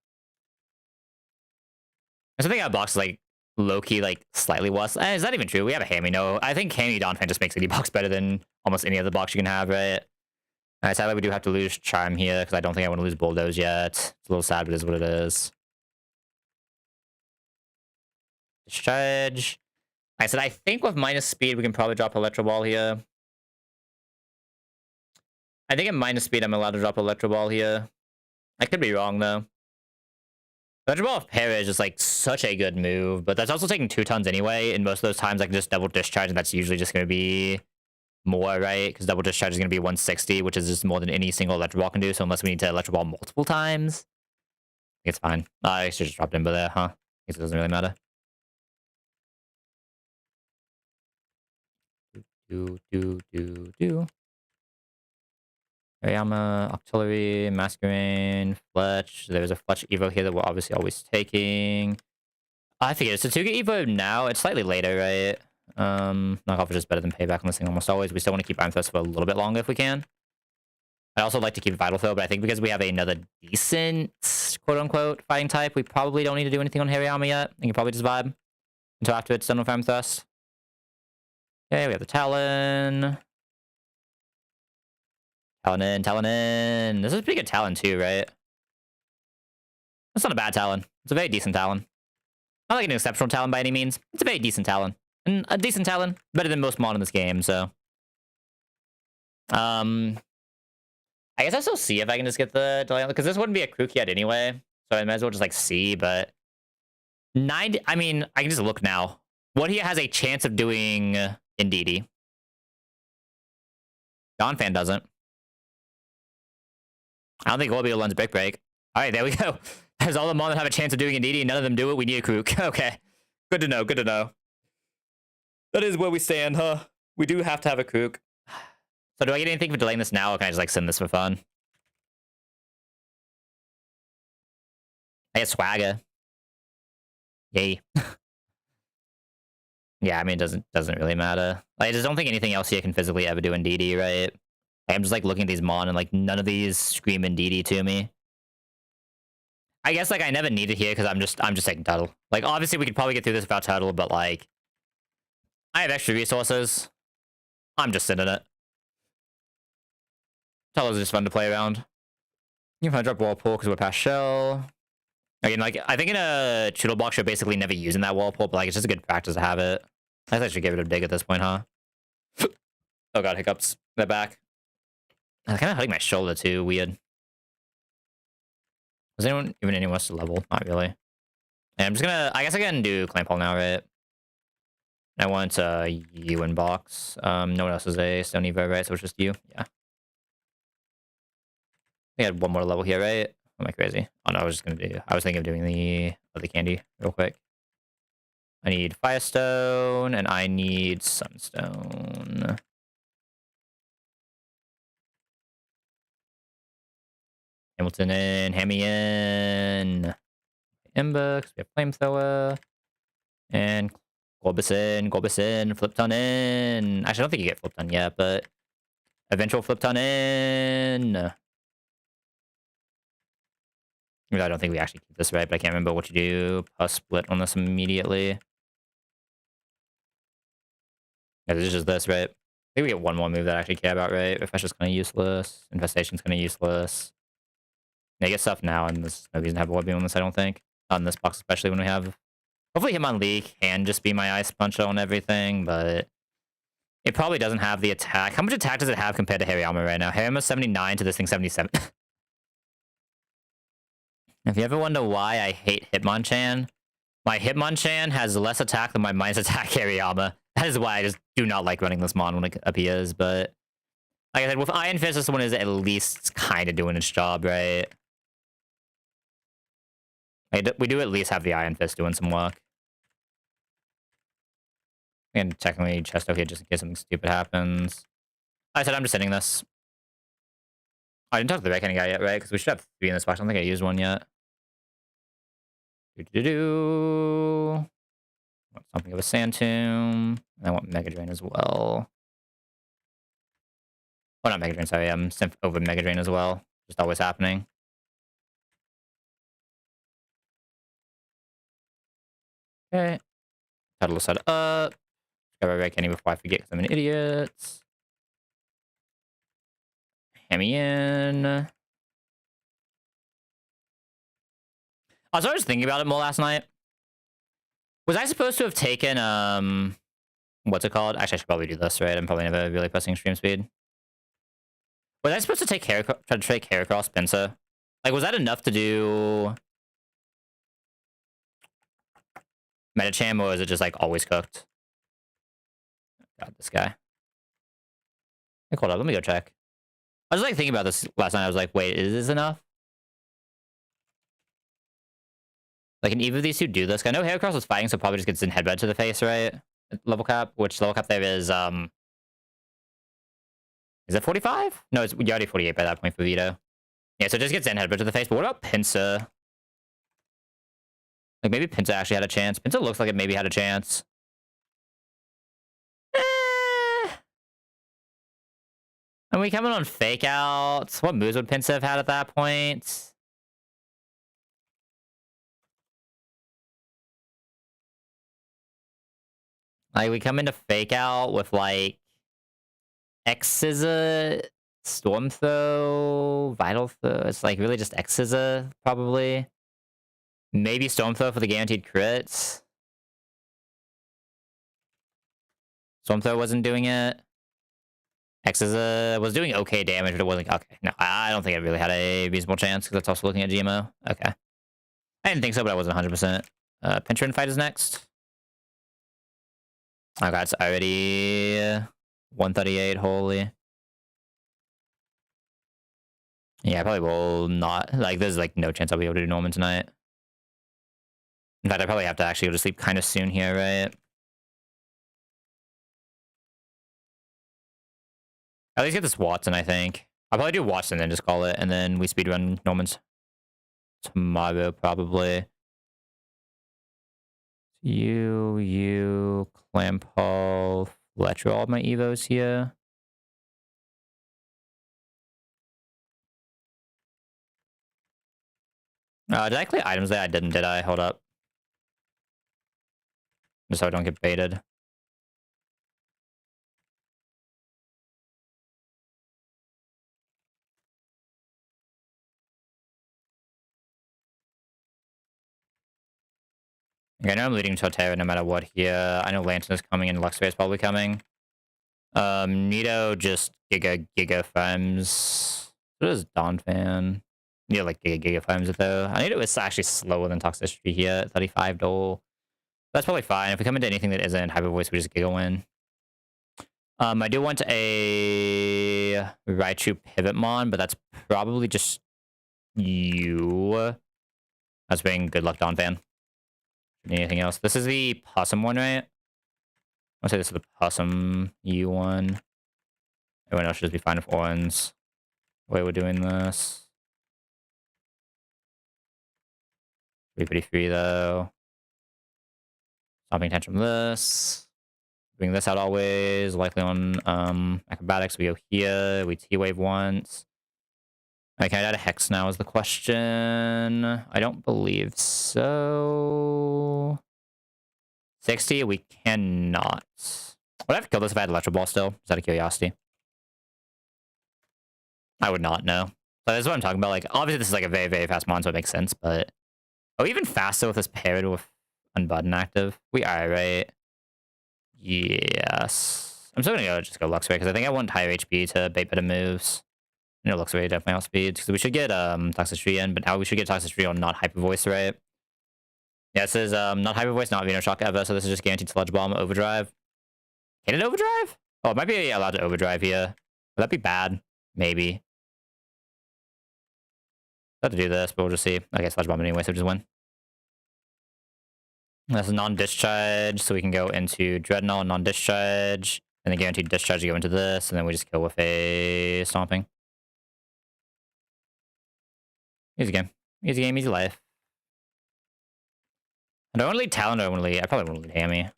I think our box is, like, low-key, like, slightly worse. Is that even true? We have a Hammy, no. I think Hammy Donphan just makes any box better than almost any other box you can have, right? Alright, sadly we do have to lose Charm here, because I don't think I want to lose Bulldoze yet. It's a little sad, but it is what it is. Discharge. I said, I think with minus speed, we can probably drop Electro Ball here. I think at minus speed, I'm allowed to drop Electro Ball here. I could be wrong, though. Electro Ball of Para is just, like, such a good move, but that's also taking 2 tons anyway, and most of those times I can just double Discharge, and that's usually just going to be more, right? Because double Discharge is going to be 160, which is just more than any single Electro Ball can do, so unless we need to Electro Ball multiple times, I think it's fine. I should just drop Imba there, huh? I guess it doesn't really matter. Do. Hariyama, Octillery, Masquerain, Fletch. There's a Fletch Evo here that we're obviously always taking. I figured it's a Tuga Evo now. It's slightly later, right? Knockoff is just better than Payback on this thing almost always. We still want to keep Iron Thrust for a little bit longer if we can. I'd also like to keep Vital Throw, but I think because we have another decent, quote-unquote, fighting type, we probably don't need to do anything on Hariyama yet. We can probably just vibe until after it's done with Iron Thrust. Okay, we have the Talon. Talon in. This is a pretty good Talon too, right? That's not a bad Talon. It's a very decent Talon. Not like an exceptional Talon by any means. It's a very decent Talon. And a decent Talon. Better than most mod in this game, so. I guess I'll still see if I can just get the delay, because this wouldn't be a Krook yet anyway. So I might as well just like see, but 90, I mean, I can just look now. What he has a chance of doing Indeedee. Donphan doesn't. I don't think Globio lends Break. Alright, there we go. There's all the mon that have a chance of doing Indeedee, none of them do it. We need a Krook. Okay. Good to know, good to know. That is where we stand, huh? We do have to have a Krook. So do I get anything for delaying this now, or can I just like send this for fun? I get Swagger. Yay. Yeah, I mean, it doesn't really matter. Like, I just don't think anything else here can physically ever do Indeedee, right? I'm just like looking at these mon and like none of these scream Indeedee to me. I guess like I never need it here because I'm just taking turtle. Like obviously we could probably get through this without turtle, but like I have extra resources. I'm just sitting it. Turtle's just fun to play around. You can drop Whirlpool because we're past shell. Again, like I think in a Choodle box you're basically never using that Whirlpool, but like it's just a good practice to have it. I think I should give it a dig at this point, huh? Oh god, hiccups. They're back. I kind of hurting my shoulder too. Weird. Was anyone else to level? Not really. And I'm just gonna. I guess I can do clamp hole now, right? I want you in box. No one else is a Stone Evo, right? So it's just you. Yeah. I had one more level here, right? Am I crazy? Oh no, I was just gonna do. I was thinking of doing the other candy real quick. I need Firestone and I need Sunstone. Hamilton in, Hammy in. Inbox, we have Flamethrower. And Gorbis in, Flipton in. Actually, I don't think you get Flipton yet, but eventual Flipton in. I don't think we actually keep this right, but I can't remember what to do. Plus split on this immediately. Yeah, this is just this, right? I think we get one more move that I actually care about, right? Refresh is kind of useless. Infestation's kind of useless. They get stuff now, and there's no reason to have a Webby on this, I don't think. On this box, especially when we have... Hopefully Hitmonlee can just be my Ice Puncher on everything, but... It probably doesn't have the attack. How much attack does it have compared to Hariyama right now? Hariyama's 79 to this thing 77. If you ever wonder why I hate Hitmonchan, my Hitmonchan has less attack than my minus attack Hariyama. That is why I just do not like running this mon when it appears, but... Like I said, with Iron Fist, this one is at least kind of doing its job, right? We do at least have the Iron Fist doing some work. And technically Chesto here just in case something stupid happens. I said I'm just hitting this. I didn't talk to the Reckoning guy yet, right? Because we should have 3 in this box. I don't think I used one yet. Want something of a Sand Tomb. I want Mega Drain as well. Oh, not Mega Drain, sorry. Synth over Mega Drain as well. Just always happening. Okay. Title set up. Grab a Red Candy before I forget because I'm an idiot. Hammy in. I was always thinking about it more last night. Was I supposed to have taken, what's it called? Actually, I should probably do this, right? I'm probably never really pressing stream speed. Was I supposed to take try to take Heracross Pinsir? Like, was that enough to do Metacham, or is it just, like, always cooked? God, this guy. Hey, hold up, let me go check. I was, like, thinking about this last night. I was like, wait, is this enough? Like, can either of these two do this? I know Heracross was fighting, so probably just gets in headbutt to the face, right? Level cap, which level cap there is it 45? No, it's you're already 48 by that point for Vito. Yeah, so it just gets in headbutt to the face. But what about Pinsir? Like, maybe Pinsir actually had a chance. Pinsir looks like it maybe had a chance. Are we coming on Fake Outs? What moves would Pinsir have had at that point? Like, we come into Fake Out with, like, X-Scissor, Storm Throw, Vital Throw. It's, like, really just X-Scissor, probably. Maybe Storm Throw for the guaranteed crits. Storm Throw wasn't doing it. X-Scissor was doing okay damage, but it wasn't... Okay, no, I don't think it really had a reasonable chance, because that's also looking at GMO. Okay. I didn't think so, but I wasn't 100%. Pincher fight is next. Oh god, it's already 138, holy. Yeah, I probably will not. Like, there's, like, no chance I'll be able to do Norman tonight. In fact, I probably have to actually go to sleep kind of soon here, right? At least get this Watson, I think. I'll probably do Watson and just call it, and then we speedrun Norman's tomorrow, probably. You, Clampall, Fletcher, all of my Evos here. Did I clear items there? I didn't, did I? Hold up. Just so I don't get baited. Okay, I know I'm leading Torterra no matter what here. I know Lantern is coming and Luxray is probably coming. Nito just Giga farms. So does Donphan. Nito like Giga farms it though. I need it was actually slower than Toxicity here at 35 dole. That's probably fine. If we come into anything that isn't Hyper Voice, we just Giga win. I do want a Raichu Pivotmon, but that's probably just you. That's being good luck, Donphan. Anything else? This is the Possum one, right? I'll say this is the Possum U one. Everyone else should just be fine with ones. The way we're doing this. Be pretty free though. Stopping attention from this. Bring this out always. Likely on acrobatics. We go here. We T-wave once. Okay, can I add a hex now is the question. I don't believe so. 60, we cannot. Would I have to kill this if I had Electro Ball still? Just out of curiosity. I would not know. But that's what I'm talking about. Like, obviously this is like a very, very fast mon, so it makes sense, but... Are we even faster with this paired with Unbutton active? We are, right? Yes. I'm still gonna just go Luxray, because I think I want higher HP to bait better moves. You know, Luxray definitely outspeeds, because we should get Toxicity in, but now we should get Toxicity on not Hyper Voice, right? Yeah, this is not Hyper Voice, not Venoshock ever, so this is just guaranteed Sludge Bomb, Overdrive. Can it Overdrive? Oh, it might be allowed to Overdrive here. Would that be bad? Maybe. Have to do this, but we'll just see. Okay, Sludge Bomb anyway, so just win. That's a non-discharge, so we can go into Dreadnought, non-discharge, and then guaranteed discharge to go into this, and then we just kill with a Stomping. Easy game. Easy game, easy life. I don't want to lead Talon, or I want to lead... I probably want to lead Hammy.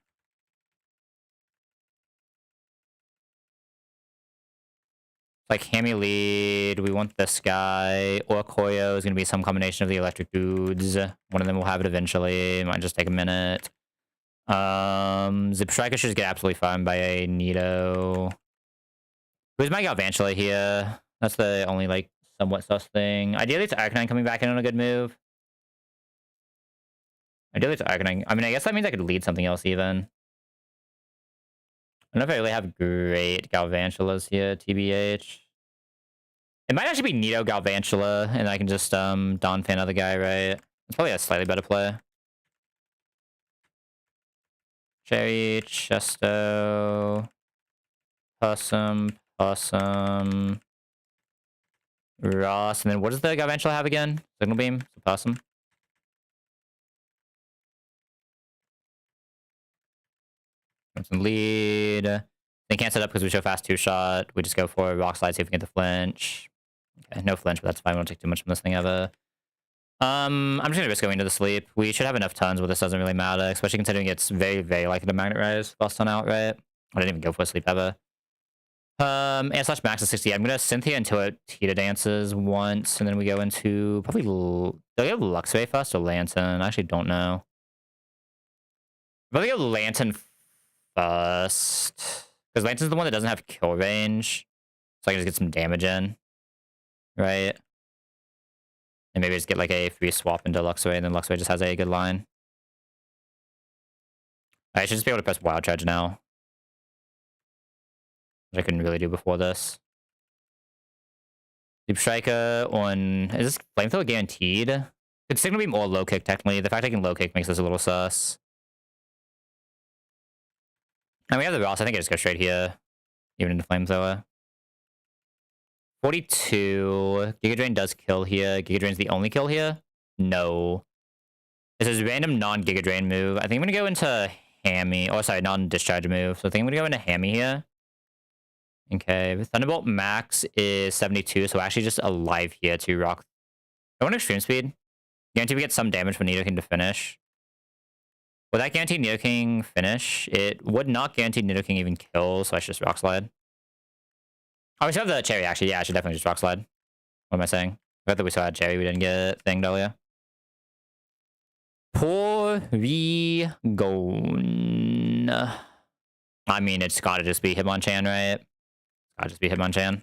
Like Hammy lead, we want this guy. Orkoyo is going to be some combination of the electric dudes. One of them will have it eventually. It might just take a minute. Zip Striker should just get absolutely farmed by a Nito. Who's my Galvantula here? That's the only, like, somewhat sus thing. Ideally, it's Arcanine coming back in on a good move. Ideally, it's Arcanine. I mean, I guess that means I could lead something else, even. I don't know if I really have great Galvantulas here, TBH. It might actually be Nito Galvantula, and I can just Donphan other guy, right? It's probably a slightly better play. Cherry, Chesto, Possum, Ross, and then what does the Galvantula have again? Signal Beam, so Possum. Some lead. They can't set up because we show fast 2-shot. We just go for Rock Slide, see if we can get the flinch. Okay, no flinch, but that's fine. We won't take too much from this thing ever. I'm just gonna risk going into the sleep. We should have enough tons where this doesn't really matter, especially considering it's very, very likely to Magnet Rise bust on out, right? I didn't even go for a sleep ever. And slash max is 60. I'm gonna Cynthia until it Tita dances once, and then we go into probably. Do I go Luxray first or Lantern? I actually don't know. I'll probably go Lantern first, because Lantern's the one that doesn't have kill range, so I can just get some damage in, right? And maybe just get like a free swap into Luxray, and then Luxray just has a good line. I should just be able to press Wild Charge now, which I couldn't really do before this. Deep Striker on... Is this Flamethrower guaranteed? Could Signal Beam or Low Kick, technically. The fact I can Low Kick makes this a little sus. And we have the Ross. I think I just go straight here. Even into Flamethrower. 42. Giga Drain does kill here. Giga Drain's the only kill here? No. This is random non-Giga Drain move. I think I'm going to go into Hammy. Oh, sorry, non-Discharge move. So I think I'm going to go into Hammy here. Okay. Thunderbolt max is 72, so actually just alive here to rock. I want Extreme Speed. Guarantee we get some damage from Nidoking to finish. Would that guarantee Nidoking finish? It would not guarantee Nidoking even kill, so I should just Rock Slide. Oh, we still have the Cherry, actually. Yeah, I should definitely just Rock Slide. What am I saying? I thought we still had Cherry. We didn't get thinged earlier. are we going? I mean, it's gotta just be Hitmonchan, right? Gotta just be Hitmonchan.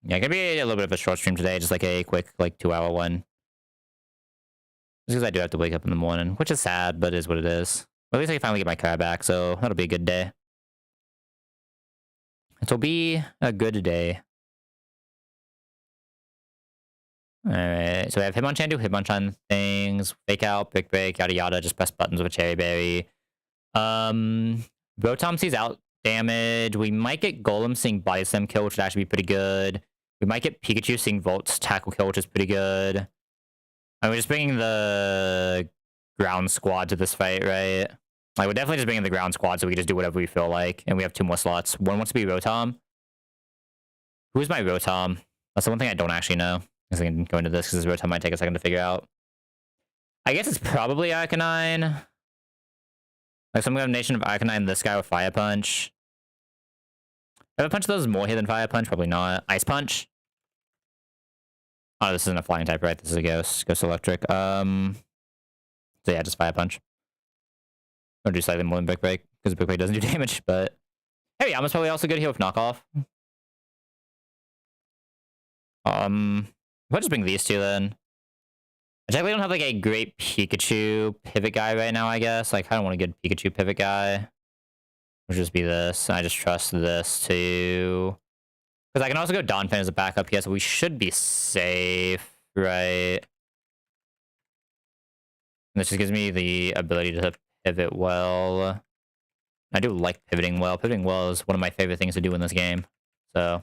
Yeah, gonna be a little bit of a short stream today, just like a quick, like 2-hour one. Just because I do have to wake up in the morning, which is sad, but is what it is. But at least I can finally get my car back, so that'll be a good day. It'll be a good day. Alright, so we have Hitmonchan do Hitmonchan things, Fake Out, Brick Break, yada yada, just press buttons with a Cherry Berry. Rotom sees out damage. We might get Golem seeing Body Slam kill, which would actually be pretty good. We might get Pikachu seeing Volt's tackle kill, which is pretty good. And we're just bringing the ground squad to this fight, right? Like, we're definitely just bringing the ground squad so we can just do whatever we feel like. And we have 2 more slots. One wants to be Rotom. Who's my Rotom? That's the one thing I don't actually know. I can go into this because this Rotom might take a second to figure out. I guess it's probably Arcanine. Like some combination of Arcanine and this guy with Fire Punch. If a punch of those is more here than Fire Punch, probably not. Ice Punch. Oh, this isn't a flying type, right? This is a Ghost. Ghost Electric. So yeah, just Fire Punch. Or do slightly more than Brick Break, because Brick Break doesn't do damage, but... Hey, Yama's probably also good here with Knockoff. If I just bring these two then. I technically don't have like a great Pikachu pivot guy right now, I guess. Like, I don't want a good Pikachu pivot guy. It'll just be this. I just trust this too. Because I can also go Donphan as a backup here, so we should be safe, right? And this just gives me the ability to pivot well. I do like pivoting well. Pivoting well is one of my favorite things to do in this game. So...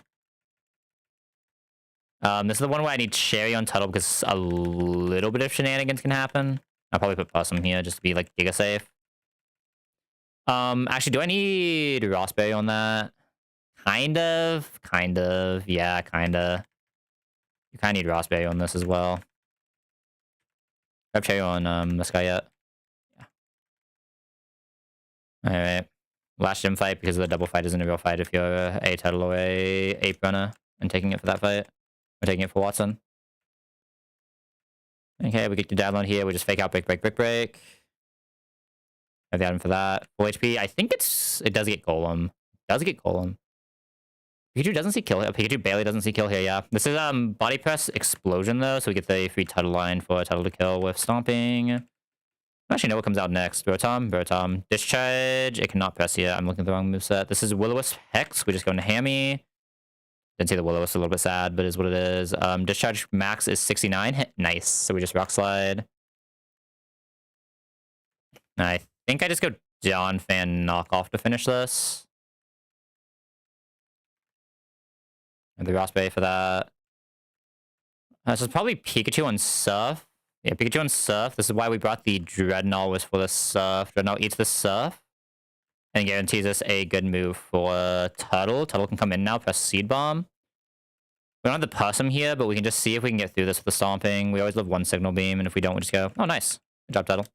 this is the one where I need Cherry on Tuttle because a little bit of shenanigans can happen. I'll probably put Possum here just to be like giga safe. Actually, do I need Rossberry on that? Kind of. Yeah, kinda. You kinda need Rossberry on this as well. Do I have Cherry on this guy yet? Yeah. Alright. Last gym fight because the double fight isn't a real fight if you're a Tuttle or a Ape Runner and taking it for that fight. We're taking it for Watson. Okay, we get the download here. We just fake out, break. Have the item for that. Full HP. I think it does get Golem. It does get Golem. Pikachu doesn't see kill here. Pikachu barely doesn't see kill here, yeah. This is Body Press Explosion, though, so we get the free Tuttle line for a Tuttle to kill with Stomping. I don't actually know what comes out next. Rotom. Discharge. It cannot press yet. I'm looking at the wrong moveset. This is Will-O-Wisp Hex. We just go into Hammy. Didn't see the Will-O-Wisp, a little bit sad, but it is what it is. Discharge max is 69. Nice. So we just Rock Slide. I think I just go Donphan Knockoff to finish this. And the Rossberry for that. This is probably Pikachu on Surf. Yeah, Pikachu on Surf. This is why we brought the Dreadnought, was for the Surf. Dreadnought eats the Surf. And guarantees us a good move for Tuttle. Tuttle can come in now, press Seed Bomb. We don't have the Possum here, but we can just see if we can get through this with the Stomping. We always love one Signal Beam, and if we don't, we just go, oh, nice. Good job, Tuttle.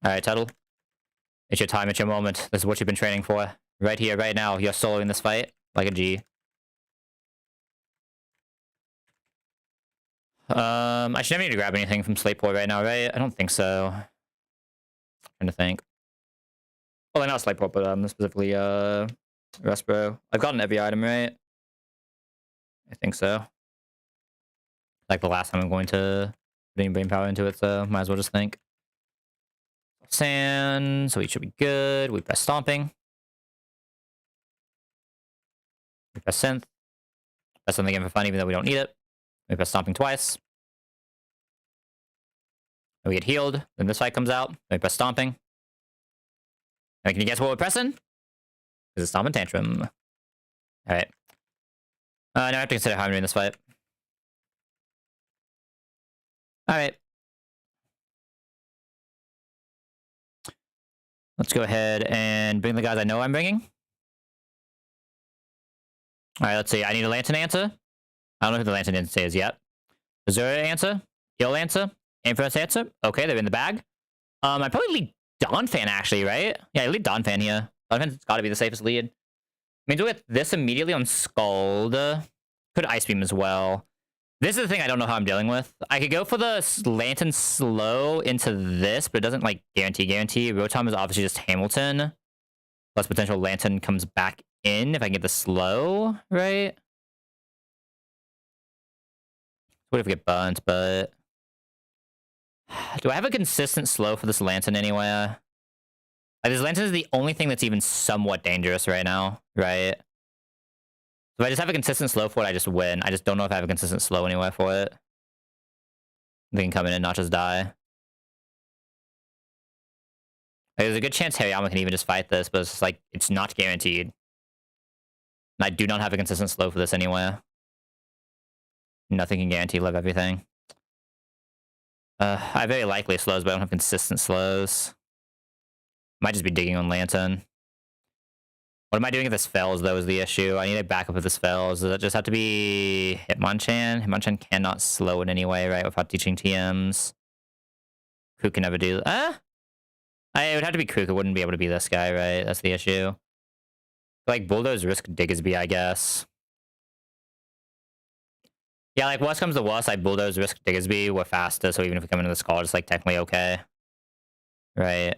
Alright, Tuttle. It's your time, it's your moment. This is what you've been training for. Right here, right now, you're soloing this fight like a G. I should never need to grab anything from Slateport right now, right? I don't think so. I'm trying to think. Well, not Slateport, but specifically Respro. I've gotten every item, right? I think so. Like the last time I'm going to put any brain power into it, so might as well just think. Sand, so we should be good. We press Stomping. We press Synth. Press something again for fun, even though we don't need it. We press Stomping twice. And we get healed. Then this fight comes out. Then we press Stomping. And can you guess what we're pressing? Because it's Stomping Tantrum. Alright. Now I have to consider how I'm doing this fight. Alright. Let's go ahead and bring the guys I know I'm bringing. Alright, let's see. I need a Lantern answer. I don't know who the Lantern answer is yet. Azura answer. Heal answer. Inference answer. Okay, they're in the bag. I'd probably lead Donphan, actually, right? Yeah, I lead Donphan here. Donphan's gotta be the safest lead. Means we'll get this immediately on Scald. Could Ice Beam as well. This is the thing I don't know how I'm dealing with. I could go for the Lantern slow into this, but it doesn't, like, guarantee. Rotom is obviously just Hamilton. Plus potential Lantern comes back in if I can get the slow, right? What if we get burnt, but... Do I have a consistent slow for this Lantern anywhere? Like, this Lantern is the only thing that's even somewhat dangerous right now, right? So if I just have a consistent slow for it, I just win. I just don't know if I have a consistent slow anywhere for it. They can come in and not just die. Like, there's a good chance Hariyama can even just fight this, but it's just like, it's not guaranteed. And I do not have a consistent slow for this anywhere. Nothing can guarantee live everything. I have very likely slows, but I don't have consistent slows. Might just be digging on Lantern. What am I doing if this fails, though, is the issue. I need a backup if this fails. Does it just have to be Hitmonchan? Hitmonchan cannot slow in any way, right, without teaching TMs. Who can never do... It would have to be Krook. It wouldn't be able to be this guy, right? That's the issue. Like, Bulldoze risk Diggersby, I guess. Yeah, like, worst comes to worst, like, Bulldoze risk Diggersby. We're faster, so even if we come into this call, it's, like, technically okay. Right.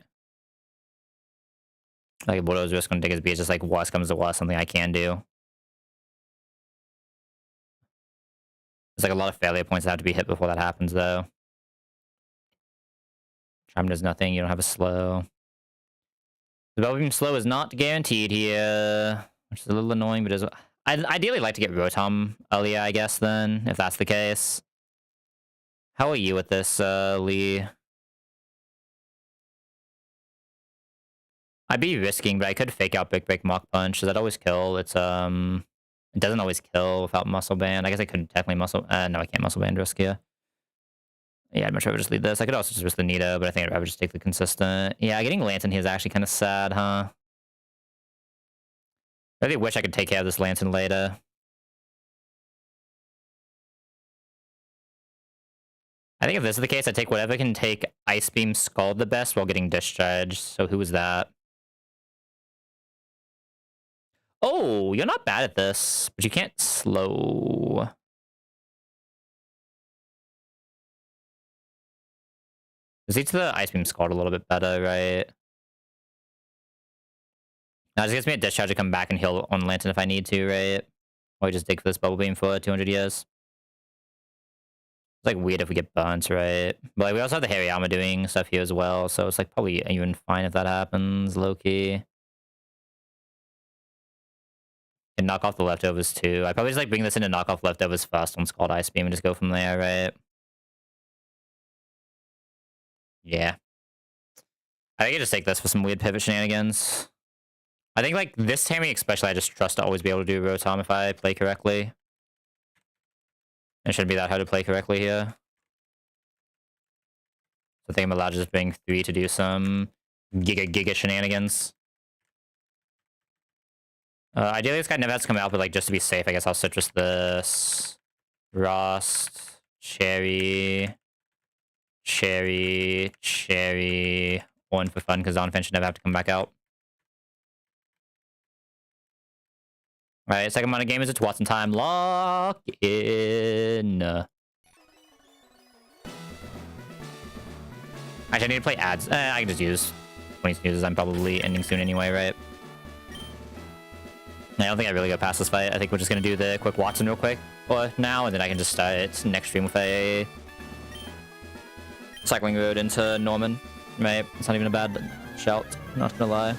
Like, Bulldoze risk on Diggersby is just, like, worst comes to worst, something I can do. There's, like, a lot of failure points that have to be hit before that happens, though. Charm does nothing. You don't have a slow. The Bell Beam slow is not guaranteed here, which is a little annoying, but is... I'd ideally like to get Rotom earlier, I guess, then, if that's the case. How are you with this, Lee? I'd be risking, but I could fake out Big Break Mach Punch. Does that always kill? It's, it doesn't always kill without Muscle Band. I guess I could technically Muscle... no, I can't Muscle Band risk here. Yeah, I'd much rather just lead this. I could also just risk the Nita, but I think I'd rather just take the consistent. Yeah, getting Lantern here is actually kind of sad, huh? I really wish I could take care of this Lantern later. I think if this is the case, I take whatever can take Ice Beam Scald the best while getting Discharge. So who was that? Oh, you're not bad at this, but you can't slow. This leads to the Ice Beam Scald a little bit better, right? Now, this gets me a Discharge to come back and heal on Lantern if I need to, right? Or we just dig for this Bubble Beam for 200 years. It's like weird if we get burnt, right? But like, we also have the Hariyama doing stuff here as well, so it's like probably even fine if that happens, low-key. And knock off the leftovers too. I'd probably just like bring this in and knock off leftovers first on Scald Ice Beam and just go from there, right? Yeah. I think I just take this for some weird pivot shenanigans. I think like this timing especially, I just trust to always be able to do Rotom if I play correctly. It shouldn't be that hard to play correctly here. So I think I'm allowed to just bring 3 to do some giga shenanigans. Ideally, this guy never has to come out, but like just to be safe, I guess I'll citrus this. Rust, cherry, one for fun, because Donphan should never have to come back out. Alright, second amount of game is it's Watson time. Lock in. Actually, I need to play ads. I can just use 20 snoozes. I'm probably ending soon anyway, right? I don't think I really go past this fight. I think we're just going to do the quick Watson real quick for now, and then I can just start next stream with a cycling road into Norman, right? It's not even a bad shout, not gonna lie.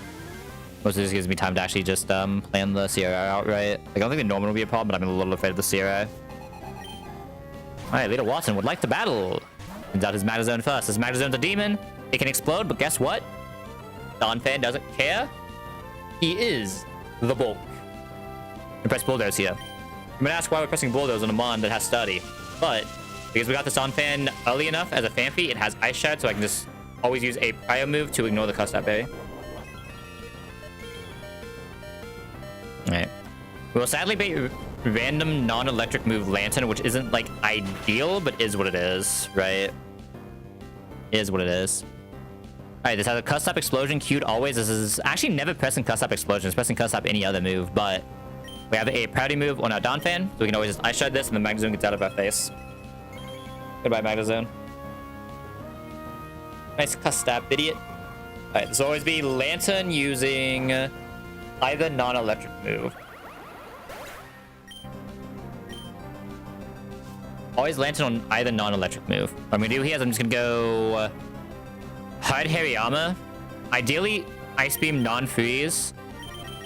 Mostly just gives me time to actually just plan the CRI out, right? Like, I don't think the Norman will be a problem, but I'm a little afraid of the CRI. Alright, Leader Watson would like to battle. Turns out his Magnezone first. His Magnezone's a demon. It can explode, but guess what? Donphan doesn't care. He is the bulk. And press Bulldoze here. I'm gonna ask why we're pressing Bulldoze on a Mon that has Study. But, because we got this Donphan early enough as a Phanpy, it has Ice Shard, so I can just always use a prior move to ignore the Custap Berry. Alright. We will sadly be random non-electric move Lantern, which isn't, like, ideal, but is what it is, right? Is what it is. Alright, this has a cuss up explosion queued always. This is actually never pressing cuss up explosion. It's pressing cuss up any other move, but we have a priority move on our Dawn Fan, so we can always just ice shard this and the Magnezone gets out of our face. Goodbye, Magnezone. Nice cuss stab, idiot. Alright, this will always be Lantern using either non-electric move. Always Lantern on either non-electric move. What I'm gonna do here is I'm just gonna go Hide Hariyama. Ideally, Ice Beam non-freeze.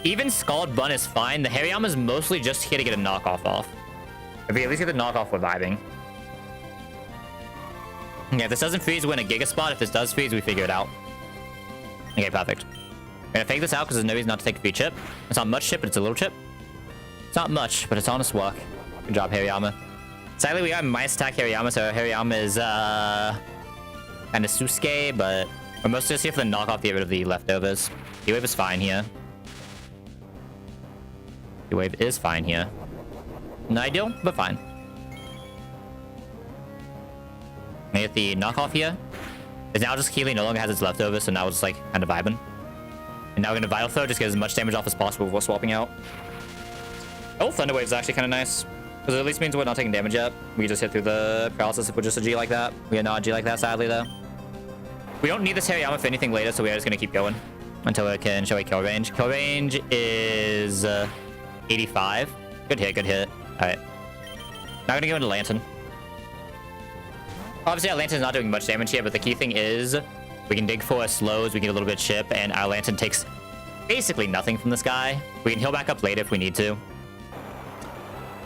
Even Scald Bun is fine. The Hariyama is mostly just here to get a knockoff off. If we at least get the knockoff, we're vibing. Yeah, if this doesn't freeze, we're in a Giga Spot. If this does freeze, we figure it out. Okay, perfect. I'm gonna fake this out because there's no reason not to take a free chip. It's not much chip, but it's a little chip. It's not much, but it's honest work. Good job, Hariyama. Sadly, we got minus attack Hariyama, so Hariyama is kind of Susuke, but we're mostly just here for the knockoff to get rid of the leftovers. D-Wave is fine here. D-Wave is fine here. Not ideal, but fine. I get the knockoff here. It's now just Keely no longer has its leftovers, so now we're just like kind of vibing. And now we're gonna Vital Throw, just get as much damage off as possible before swapping out. Oh, Thunder Wave is actually kind of nice. Because it at least means we're not taking damage yet. We just hit through the paralysis if we're just a G like that. We are not a G like that, sadly, though. We don't need this Hariyama for anything later, so we are just going to keep going until it can show a kill range. Kill range is 85. Good hit, good hit. Alright. Now going to go into Lantern. Obviously, our Lantern's not doing much damage here, but the key thing is we can dig for slows, we can get a little bit of chip, and our Lantern takes basically nothing from this guy. We can heal back up later if we need to.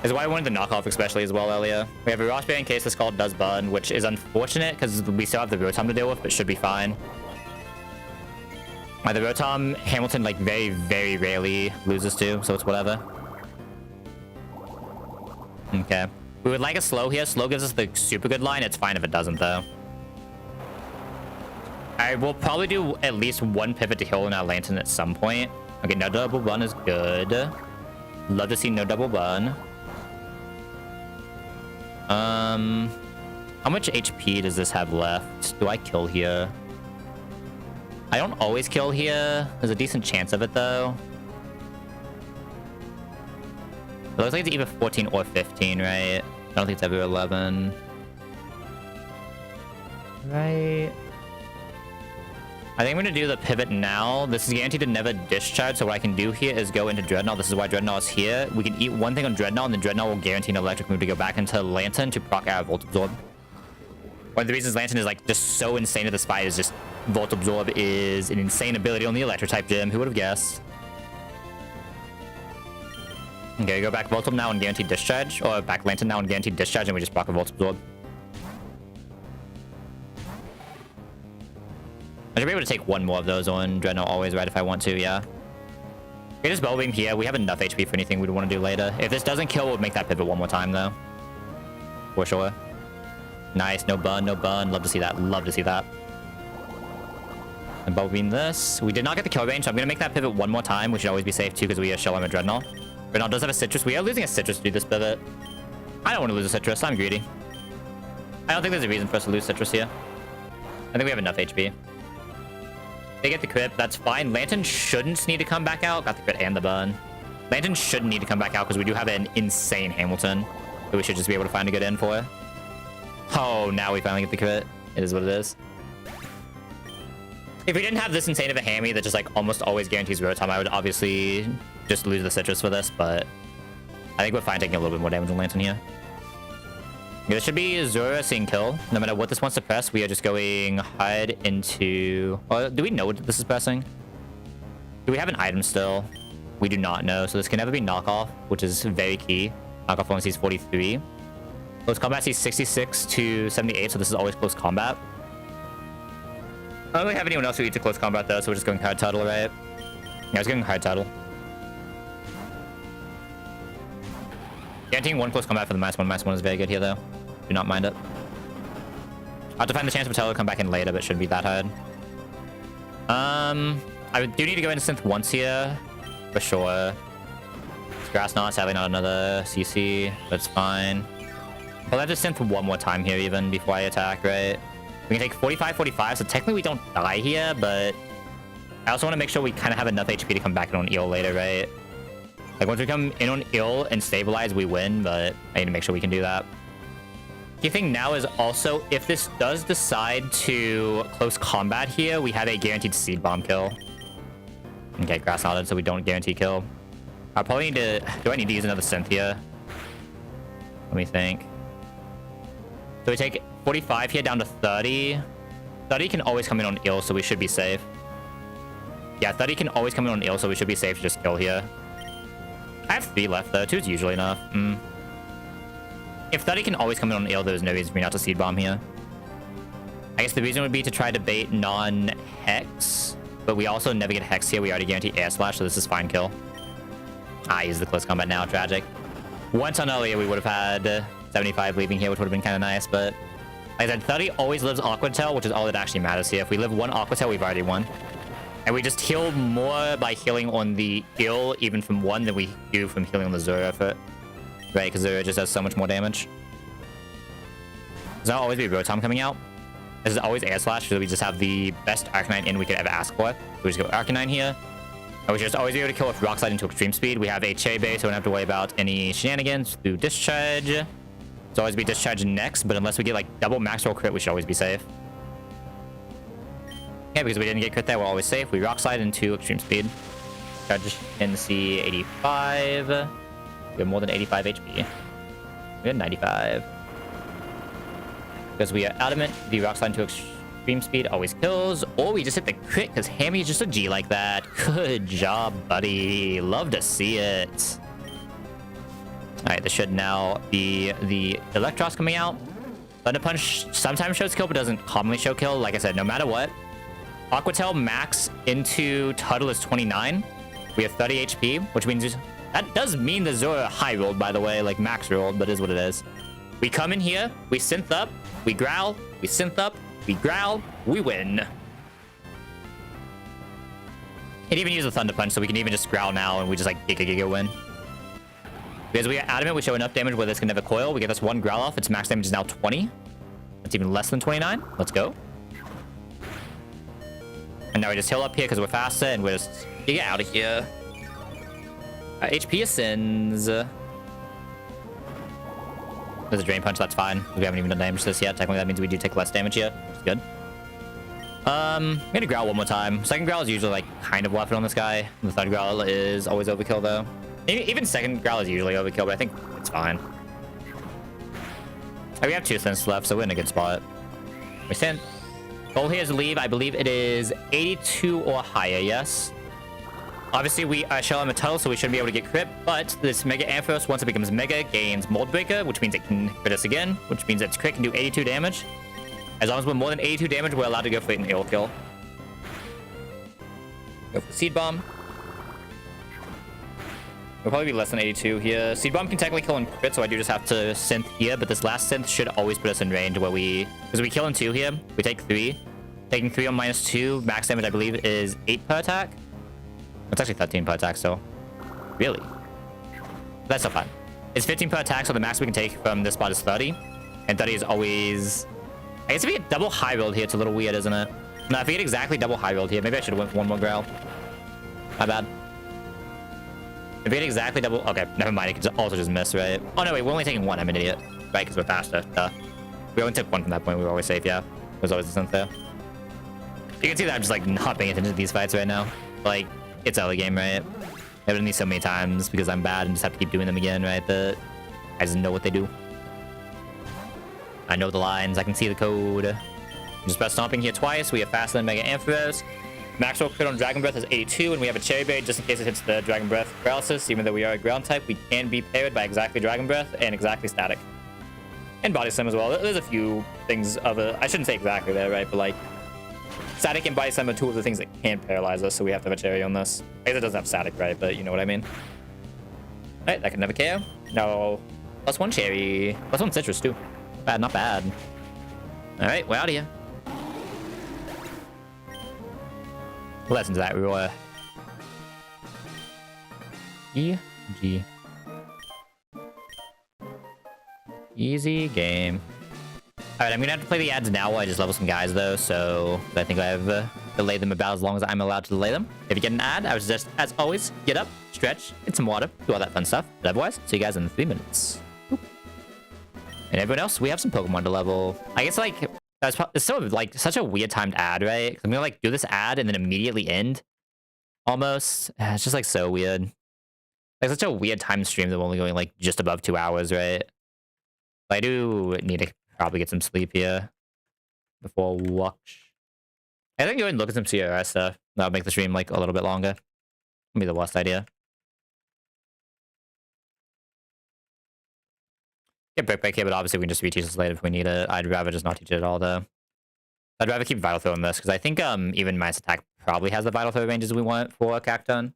Is why I wanted the knockoff especially as well earlier. We have a Rosh Bear in case this call does burn, which is unfortunate because we still have the Rotom to deal with, but should be fine. The Rotom, Hamilton like very, very rarely loses to, so it's whatever. Okay. We would like a slow here. Slow gives us the super good line. It's fine if it doesn't though. I will probably do at least one pivot to heal in our Lantern at some point. Okay, no double burn is good. Love to see no double burn. How much HP does this have left? Do I kill here? I don't always kill here. There's a decent chance of it, though. It looks like it's either 14 or 15, right? I don't think it's ever 11. Right. I think I'm going to do the pivot now. This is guaranteed to never discharge, so what I can do here is go into Dreadnought. This is why Dreadnought is here. We can eat one thing on Dreadnought, and then Dreadnought will guarantee an electric move to go back into Lantern to proc our Volt Absorb. One of the reasons Lantern is like just so insane at this fight is just Volt Absorb is an insane ability on the Electric-type gym. Who would have guessed? Okay, go back Volt Absorb now and guaranteed discharge, or back Lantern now and guaranteed discharge, and we just proc a Volt Absorb. I should be able to take one more of those on Dreadnought always, right, if I want to, yeah. We just Bubble Beam here. We have enough HP for anything we'd want to do later. If this doesn't kill, we'll make that pivot one more time, though. For sure. Nice. No burn, no burn. Love to see that. Love to see that. And Bubble Beam this. We did not get the kill range, so I'm going to make that pivot one more time. We should always be safe, too, because we are Shell Armor Dreadnought. Dreadnought does have a Citrus. We are losing a Citrus to do this pivot. I don't want to lose a Citrus. I'm greedy. I don't think there's a reason for us to lose Citrus here. I think we have enough HP. They get the crit, that's fine. Lantern shouldn't need to come back out. Got the crit and the burn. Lantern shouldn't need to come back out because we do have an insane Hamilton that we should just be able to find a good end for. Oh, now we finally get the crit. It is what it is. If we didn't have this insane of a hammy that just like almost always guarantees Rotom, I would obviously just lose the Citrus for this, but I think we're fine taking a little bit more damage on Lantern here. Yeah, this should be Zora seeing kill. No matter what this wants to press, we are just going hide into... Well, do we know what this is pressing? Do we have an item still? We do not know, so this can never be knockoff, which is very key. Knockoff only sees 43. Close combat sees 66 to 78, so this is always close combat. I don't really have anyone else who eats a close combat, though, so we're just going hard turtle, right? Yeah, I was going hard turtle. Guaranteeing one close combat for the -1 is very good here, though. Do not mind it. I'll have to find the chance for Turtle to come back in later, but shouldn't be that hard. I do need to go into Synth once here, for sure. It's Grass Knot, sadly not another CC, but it's fine. I'll have to Synth one more time here, even, before I attack, right? We can take 45, 45, so technically we don't die here, but I also want to make sure we kind of have enough HP to come back in on eel later, right? Like, once we come in on eel and stabilize, we win, but I need to make sure we can do that. Key thing now is also, if this does decide to close combat here, we have a guaranteed seed bomb kill. Okay, grass knotted, so we don't guarantee kill. I probably need to... Do I need to use another synth here? Let me think. So we take 45 here down to 30. 30 can always come in on eel, so we should be safe. Yeah, 30 can always come in on eel, so we should be safe to just kill here. I have 3 left, though. 2 is usually enough. If 30 can always come in on eel, there's no reason for me not to seed bomb here. I guess the reason would be to try to bait non-hex, but we also never get hex here. We already guarantee air slash, so this is fine kill. Ah, use the close combat now. Tragic. One turn earlier, we would have had 75 leaving here, which would have been kind of nice, but like I said, 30 always lives Aqua Tail, which is all that actually matters here. If we live 1 Aqua Tail, we've already won. And we just heal more by healing on the eel, even from 1, than we do from healing on the Zora effort. Right, because Zora just does so much more damage. There's not always be Rotom coming out. This is always Air Slash, so we just have the best Arcanine in we could ever ask for. So we just go Arcanine here. And we should just always be able to kill with Rock Slide into extreme speed. We have a Cherry Berry, so we don't have to worry about any shenanigans through Discharge. So always be Discharge next, but unless we get like double max roll crit, we should always be safe. Yeah, because we didn't get crit there, we're always safe. We Rock Slide into extreme speed. Charge NC 85. We have more than 85 HP. We have 95. Because we are adamant, the Rock Slide into extreme speed always kills, or we just hit the crit because Hammy is just a G like that. Good job, buddy. Love to see it. Alright, this should now be the Electros coming out. Thunder Punch sometimes shows kill, but doesn't commonly show kill. Like I said, no matter what. Aqua Tail max into Tuttle is 29. We have 30 HP, which means... That does mean the Zora high rolled, by the way, like max rolled, but is what it is. We come in here, we synth up, we growl, we synth up, we growl, we win. It even uses a Thunder Punch, so we can even just growl now and we just like giga win. Because we are adamant, we show enough damage where this can never coil. We get this 1 growl off, its max damage is now 20. That's even less than 29. Let's go. And now we just heal up here because we're faster and we're just get out of here. HP ascends. There's a Drain Punch, that's fine. We haven't even done damage to this yet. Technically, that means we do take less damage here, which is good. I'm gonna growl one more time. Second growl is usually like kind of worth it on this guy. The third growl is always overkill though. Even second growl is usually overkill, but I think it's fine. We have 2 synths left, so we're in a good spot. We synth. Goal here is to leave. I believe it is 82 or higher, yes. Obviously, we are Shell and Metal, so we shouldn't be able to get crit, but this Mega Ampharos, once it becomes Mega, gains Mold Breaker, which means it can crit us again, which means its crit can do 82 damage. As long as we're more than 82 damage, we're allowed to go for an eel kill. Go for Seed Bomb. We'll probably be less than 82 here. Seed Bomb can technically kill in crit, so I do just have to synth here, but this last synth should always put us in range where we... Because we kill in 2 here, we take 3. Taking 3 on -2, max damage, I believe, is 8 per attack. It's actually 13 per attack still. Really? That's still fine. It's 15 per attack, so the max we can take from this spot is 30. And 30 is always... I guess if we get double high rolled here, it's a little weird, isn't it? No, if we get exactly double high rolled here, maybe I should have went for 1 more growl. My bad. If we get exactly double... Okay, never mind. It can also just miss, right? Oh, no, wait. We're only taking 1. I'm an idiot. Right, because we're faster. We only took 1 from that point. We were always safe, yeah. There's always a synth there. You can see that I'm just, like, not paying attention to these fights right now. Like... It's early game, right? I've done these so many times because I'm bad and just have to keep doing them again, right? But I just know what they do. I know the lines. I can see the code. Just press stomping here twice. We have faster than Mega Ampharos. Max roll crit on Dragon Breath is 82, and we have a Cherry Berry just in case it hits the Dragon Breath paralysis. Even though we are a ground type, we can be parried by exactly Dragon Breath and exactly Static. And Body Slam as well. There's a few things of a... I shouldn't say exactly there, right? But like... Static and Body Slam are 2 of the things that can paralyze us, so we have to have a Cherry on this. I guess it doesn't have Static, right? But you know what I mean. Alright, that can never KO. No. +1 Cherry. +1 Citrus, too. Not bad, not bad. Alright, we're out of here. Lessons that we were. GG. Easy game. Alright, I'm gonna have to play the ads now while I just level some guys, though, so I think I've delayed them about as long as I'm allowed to delay them. If you get an ad, I would suggest, as always, get up, stretch, get some water, do all that fun stuff. But otherwise, see you guys in 3 minutes. Boop. And everyone else, we have some Pokemon to level. I guess, like, it's so, like, such a weird timed ad, right? 'Cause I'm gonna, like, do this ad and then immediately end, almost. It's just, like, so weird. Like, such a weird time stream that we're only going, like, just above 2 hours, right? But I do need to probably get some sleep here before watch. I think go ahead and look at some CRS stuff. That'll make the stream like a little bit longer. Be the worst idea. Get Brick Break here, but obviously we can just reteach this later if we need it. I'd rather just not teach it at all though. I'd rather keep Vital Throw in this because I think even Minus Attack probably has the Vital Throw ranges we want for Cacturne.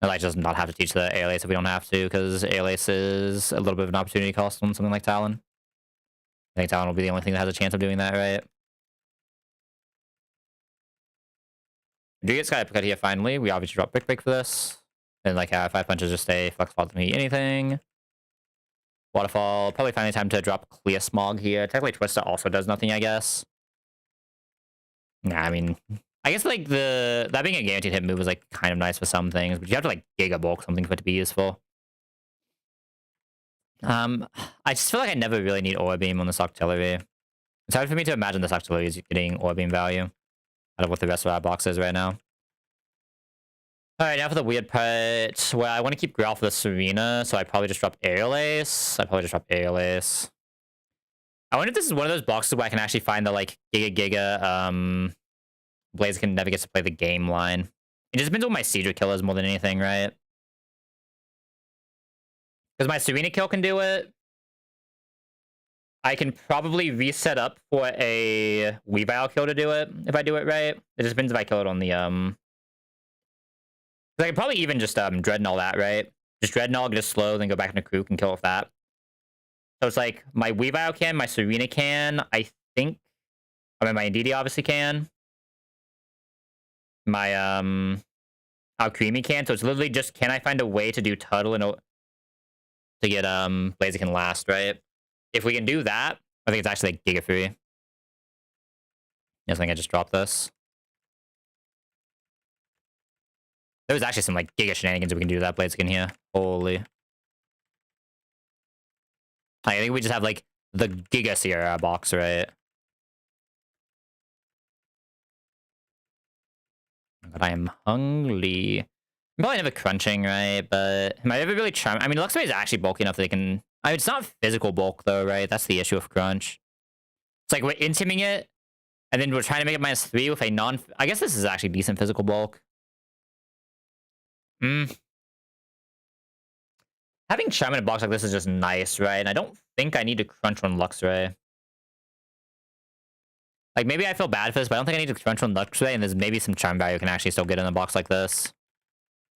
And like just not have to teach the ALACE if we don't have to, because ALACE is a little bit of an opportunity cost on something like Talon. I think Talon will be the only thing that has a chance of doing that, right? We do get Sky Uppercut here finally. We obviously drop Brick Break for this. And like 5 punches just stay Flex Fall to me anything. Waterfall, probably finally time to drop Clear Smog here. Technically Twister also does nothing, I guess. Nah, I mean, I guess like that being a guaranteed hit move is like kind of nice for some things, but you have to like Giga Bulk something for it to be useful. I just feel like I never really need Aura Beam on this Octillery. It's hard for me to imagine this Octillery is getting Aura Beam value out of what the rest of our box is right now. Alright, now for the weird part. Well, I want to keep Growl for the Serena, so I probably just drop Aerial Ace. I wonder if this is one of those boxes where I can actually find the like Giga Blaziken never gets to play the game line. It just depends on my Seadra kill is more than anything, right? Because my Serena kill can do it. I can probably reset up for a Weavile kill to do it, if I do it right. It just depends if I kill it on the, I can probably even just, Dreadnought that, right? Just Dreadnought, get it slow, then go back into Krook and kill with that. So it's like, my Weavile can, my Serena can, I think. I mean, my Indeedee obviously can. My, Alcremie can, so it's literally just, can I find a way to do Tuttle and to get Blaziken last, right? If we can do that, I think it's actually like Giga Free. I think I just dropped this. There was actually some like Giga shenanigans we can do to that Blaziken here. Holy. I think we just have like the Giga Sierra box, right? But I am hungry. I'm probably never crunching, right? But am I ever really trying? I mean, Luxray is actually bulky enough that they can. I mean, it's not physical bulk though, right? That's the issue with crunch. It's like we're intiming it, and then we're trying to make it -3 with a non. I guess this is actually decent physical bulk. Having Charm in a box like this is just nice, right? And I don't think I need to crunch on Luxray. Like, maybe I feel bad for this, but I don't think I need to crunch on Luxray, and there's maybe some Charm value can actually still get in a box like this.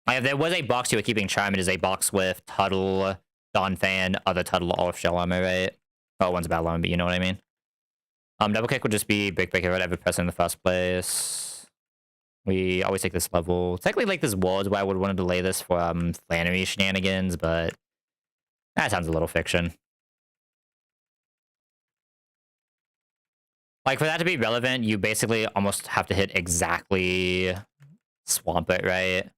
Like, if there was a box you were keeping Charm, it is a box with Tuttle, Donphan, other Tuttle, or Shell Armor, right? Oh, one's Battle Armor, but you know what I mean. Double Kick would just be Brick Breaker, whatever press in the first place. We always take this level. Technically, like, this was why I would want to delay this for Flannery shenanigans, but that sounds a little fiction. Like, for that to be relevant, you basically almost have to hit exactly Swamp It, right?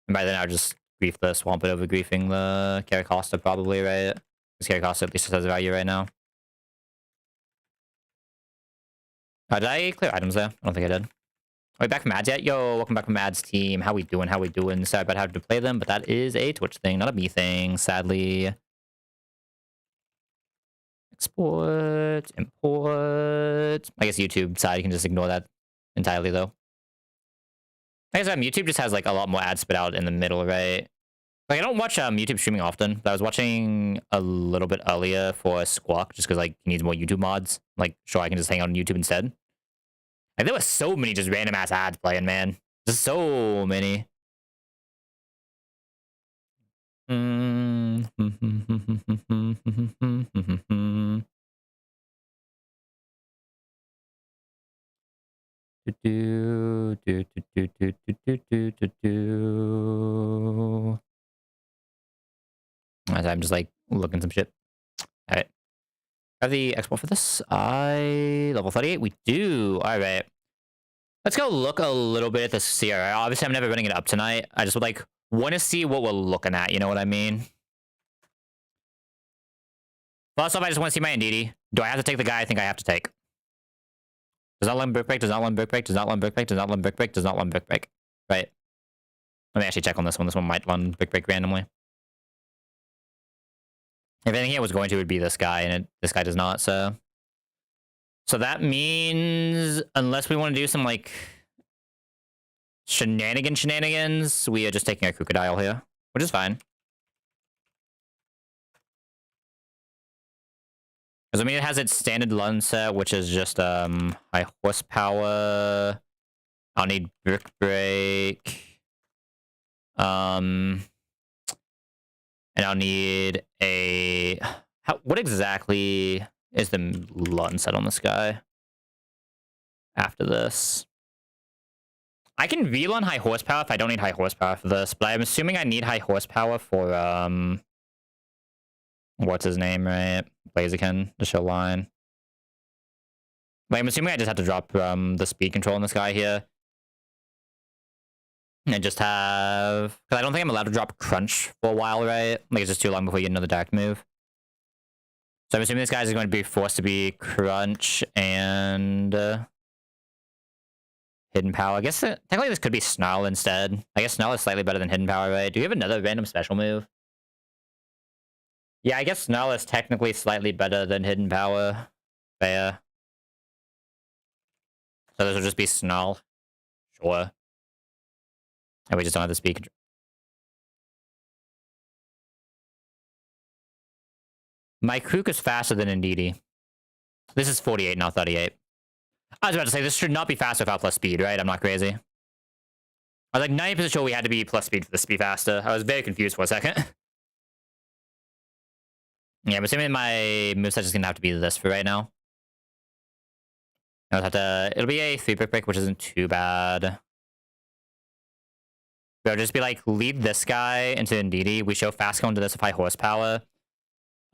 And by then, I would just grief the Swamp It over griefing the Caracosta, probably, right? Because Caracosta at least has value right now. Did I clear items there? I don't think I did. Are we back from ads yet? Yo, welcome back from ads, team. How we doing? How we doing? Sorry about how to play them, but that is a Twitch thing, not a me thing, sadly. Export, import. I guess YouTube side, you can just ignore that entirely, though. I guess YouTube just has, like, a lot more ads spit out in the middle, right? Like, I don't watch YouTube streaming often, but I was watching a little bit earlier for Squawk, just because, like, he needs more YouTube mods. Like, sure, I can just hang out on YouTube instead. Like, there were so many just random-ass ads playing, man. Just so many. As I'm just like looking some shit. All right. Have the export for this? Level 38? We do. Alright. Let's go look a little bit at this CRI. Obviously, I'm never running it up tonight. I just would like want to see what we're looking at. You know what I mean? First off, I just want to see my Ndidi. Do I have to take the guy I think I have to take? Does not let him brick break, does not let him brick break, does not let him brick break, does not let him brick break, does not let him brick break. Right. Let me actually check on this one. This one might run brick break randomly. If anything it was going to, it would be this guy, and this guy does not, so... So that means, unless we want to do some, like, shenanigans, we are just taking a crocodile here, which is fine. Because, I mean, it has its standard Lun set, which is just, high horsepower. I'll need brick break. And I'll need a... what exactly is the Lun set on this guy? After this. I can VLUN high horsepower if I don't need high horsepower for this, but I'm assuming I need high horsepower for, what's his name, right? Blaziken, to show line. Like, I'm assuming I just have to drop, the speed control on this guy here. And just have... Because I don't think I'm allowed to drop Crunch for a while, right? Like, it's just too long before you get another direct move. So I'm assuming this guy's going to be forced to be Crunch and... Hidden Power. I guess technically this could be Snarl instead. I guess Snarl is slightly better than Hidden Power, right? Do you have another random special move? Yeah, I guess Snarl is technically slightly better than Hidden Power. Fair. So this will just be Snarl. Sure. And we just don't have the speed control. My Krook is faster than Ndidi. This is 48, not 38. I was about to say, this should not be faster without plus speed, right? I'm not crazy. I was like 90% sure we had to be plus speed for this to be faster. I was very confused for a second. Yeah, I'm assuming my moveset is going to have to be this for right now. I'll have to... It'll be a 3 brick break, which isn't too bad. It'll just be like, lead this guy into Ndidi. We show fast go into this with high horsepower.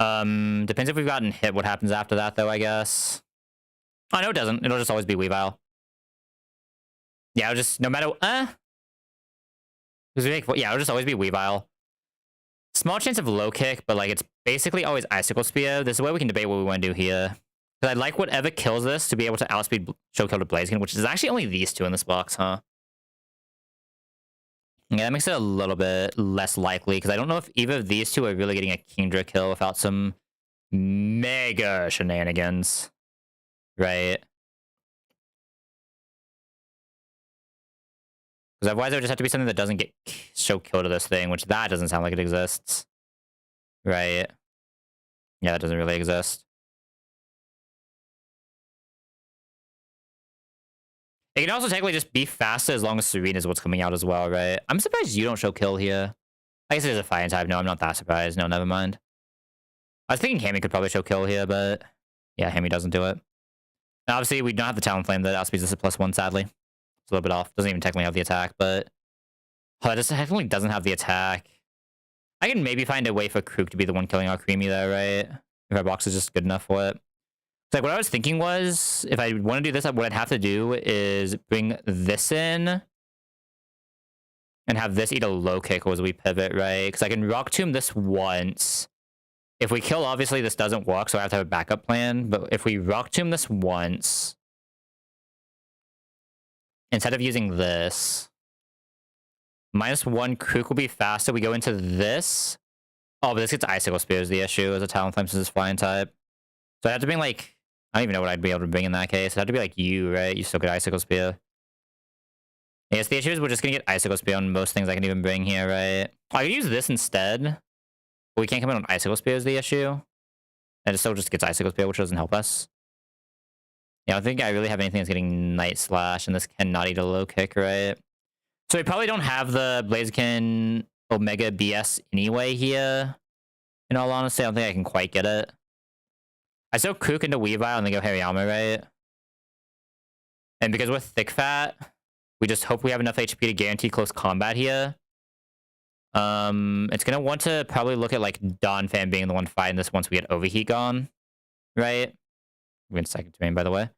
Depends if we've gotten hit what happens after that, though, I guess. Oh, no, it doesn't. It'll just always be Weavile. Yeah, it'll just... No matter... yeah, it'll just always be Weavile. Small chance of low kick, but, like, it's basically always Icicle Spear. This is where we can debate what we want to do here. Because I'd like whatever kills this to be able to outspeed Show Kill to Blaziken, which is actually only these two in this box, huh? Yeah, that makes it a little bit less likely, because I don't know if either of these two are really getting a Kingdra kill without some mega shenanigans. Right? Because otherwise it would just have to be something that doesn't get Show Kill to this thing, which that doesn't sound like it exists. Right? Yeah, that doesn't really exist. It can also technically just be faster as long as Serene is what's coming out as well, right? I'm surprised you don't show kill here. I guess it is a fire type. No, I'm not that surprised. No, never mind. I was thinking Hammy could probably show kill here, but yeah, Hammy doesn't do it. Now, obviously, we don't have the Talonflame that outspeeds us at +1, sadly. It's a little bit off. Doesn't even technically have the attack, but... Oh, it technically doesn't have the attack. I can maybe find a way for Krook to be the one killing our Creamy there, right? If our box is just good enough for it. So, like, what I was thinking was, if I want to do this, what I'd have to do is bring this in and have this eat a low kick as we pivot, right? Because I can Rock Tomb this once. If we kill, obviously, this doesn't work, so I have to have a backup plan. But if we Rock Tomb this once, instead of using this, -1 Krook will be faster. We go into this. Oh, but this gets Icicle Spear is the issue as a Talonflame since it's flying type. So I have to bring, like... I don't even know what I'd be able to bring in that case. It'd have to be like you, right? You still get Icicle Spear. Yes, the issue is we're just gonna get Icicle Spear on most things I can even bring here, right? I could use this instead. But we can't come in on Icicle Spear is the issue. And it still just gets Icicle Spear, which doesn't help us. Yeah, I don't think I really have anything that's getting Night Slash, and this cannot eat a low kick, right? So we probably don't have the Blaziken Omega BS anyway here. In all honesty, I don't think I can quite get it. I still Krook into Weavile and then go Hariyama, right? And because we're thick fat, we just hope we have enough HP to guarantee close combat here. It's gonna want to probably look at like Donphan being the one fighting this once we get Overheat gone. right? We're in second terrain, by the way.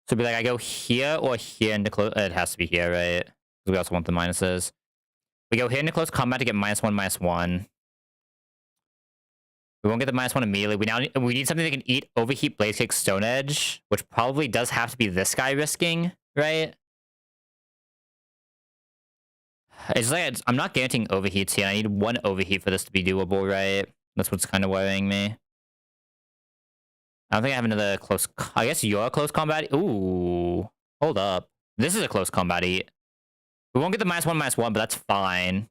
So it'd be like I go here or here into close. It has to be here, right? Because we also want the minuses. We go here into close combat to get -1, -1. We won't get the -1 immediately. We need something that can eat overheat, blaze kick, stone edge, which probably does have to be this guy risking, right? It's like I'm not guaranteeing overheats here. I need one overheat for this to be doable, right? That's what's kind of worrying me. I don't think I have another close. I guess you're a close combat. Ooh, hold up. This is a close combat eat. We won't get the -1, -1, but that's fine.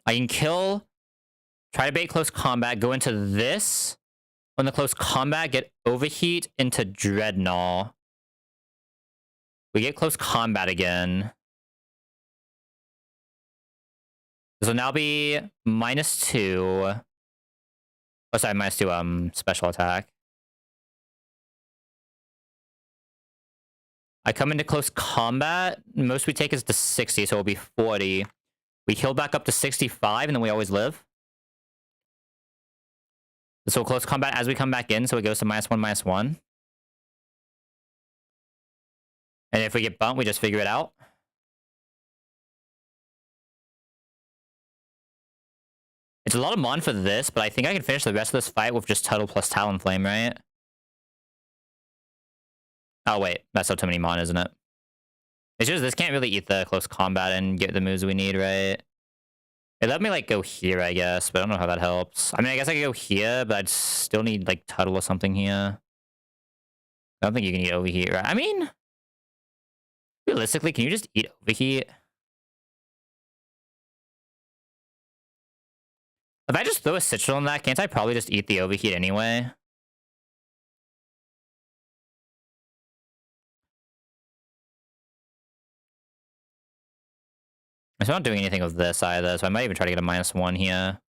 I can kill. Try to bait close combat. Go into this. On the close combat, get overheat into Dreadnought. We get close combat again. This will now be -2. Oh, sorry, -2 special attack. I come into close combat. Most we take is to 60, so it'll be 40. We heal back up to 65, and then we always live. So close combat as we come back in, so it goes to -1, -1. And if we get bumped, we just figure it out. It's a lot of mon for this, but I think I can finish the rest of this fight with just Tuttle plus Talonflame, right? Oh, wait. That's not too many mon, isn't it? It's just this can't really eat the close combat and get the moves we need, right? It let me, like, go here, I guess, but I don't know how that helps. I mean, I guess I could go here, but I'd still need, like, Tuttle or something here. I don't think you can eat overheat, right? I mean, realistically, can you just eat overheat? If I just throw a Citral on that, can't I probably just eat the overheat anyway? I'm not doing anything with this either, so I might even try to get a -1 here.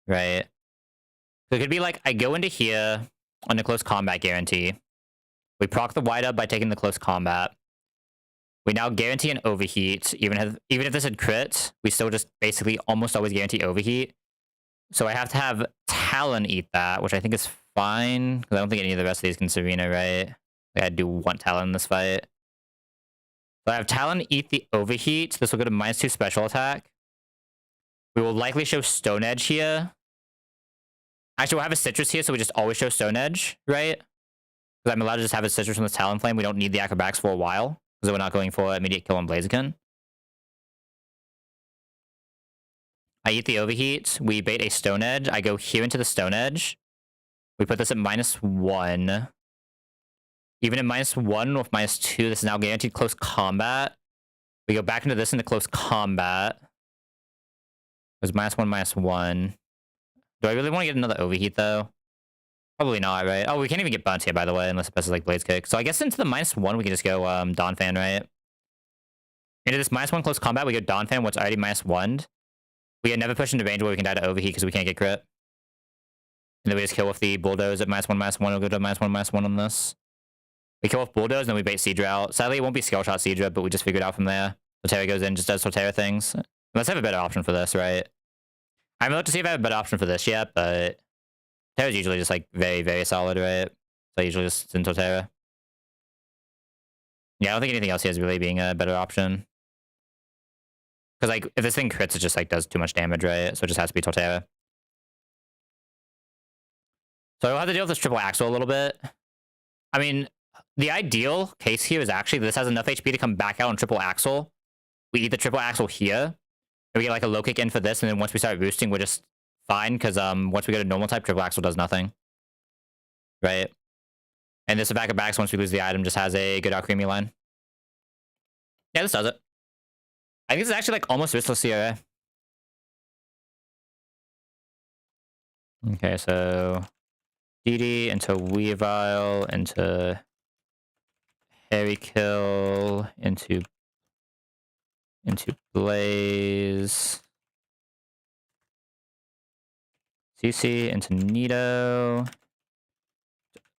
Right. So it could be like, I go into here on the close combat guarantee. We proc the wide up by taking the close combat. We now guarantee an overheat. Even if this had crit, we still just basically almost always guarantee overheat. So I have to have Talon eat that, which I think is fine, because I don't think any of the rest of these can Serena, right? Like, I do want Talon in this fight. So I have Talon eat the overheat. This will go to -2 special attack. We will likely show Stone Edge here. Actually, we'll have a Citrus here, so we just always show Stone Edge, right? Because I'm allowed to just have a Citrus from this Talonflame. We don't need the acrobatics for a while, because we're not going for immediate kill on Blaziken. I eat the overheat. We bait a Stone Edge. I go here into the Stone Edge. We put this at -1. Even at -1 with -2, this is now guaranteed close combat. We go back into this into close combat. It was -1, -1. Do I really want to get another overheat, though? Probably not, right? Oh, we can't even get burnt here, by the way, unless it passes like Blaze Kick. So I guess into the -1, we can just go Donphan, right? Into this -1 close combat, we go Donphan, what's already -1'd. We can never push into range where we can die to overheat because we can't get crit. And then we just kill with the Bulldoze at -1, -1. We'll go to -1, -1 on this. We kill with Bulldoze, and then we bait Siege out. Sadly, it won't be Skill Shot Siege, but we just figured out from there. Torterra goes in, just does Torterra things. Let's have a better option for this, right? I haven't looked to see if I have a better option for this yet, but Torterra's usually just like very, very solid, right? So I usually just in Torterra. Yeah, I don't think anything else here is really being a better option. Because like if this thing crits, it just like does too much damage, right? So it just has to be Torterra. So I'll have to deal with this triple axle a little bit. I mean, the ideal case here is actually this has enough HP to come back out on triple axle. We eat the triple axle here. And we get like a low kick in for this, and then once we start boosting, we're just fine, because once we go to normal type, triple axle does nothing. Right? And this back of backs, once we lose the item, just has a good Alchemy line. Yeah, this does it. I think this is actually like almost riskless CRA. Okay, so DD into Weavile, into Harry Kill, into Blaze, CC into Nito,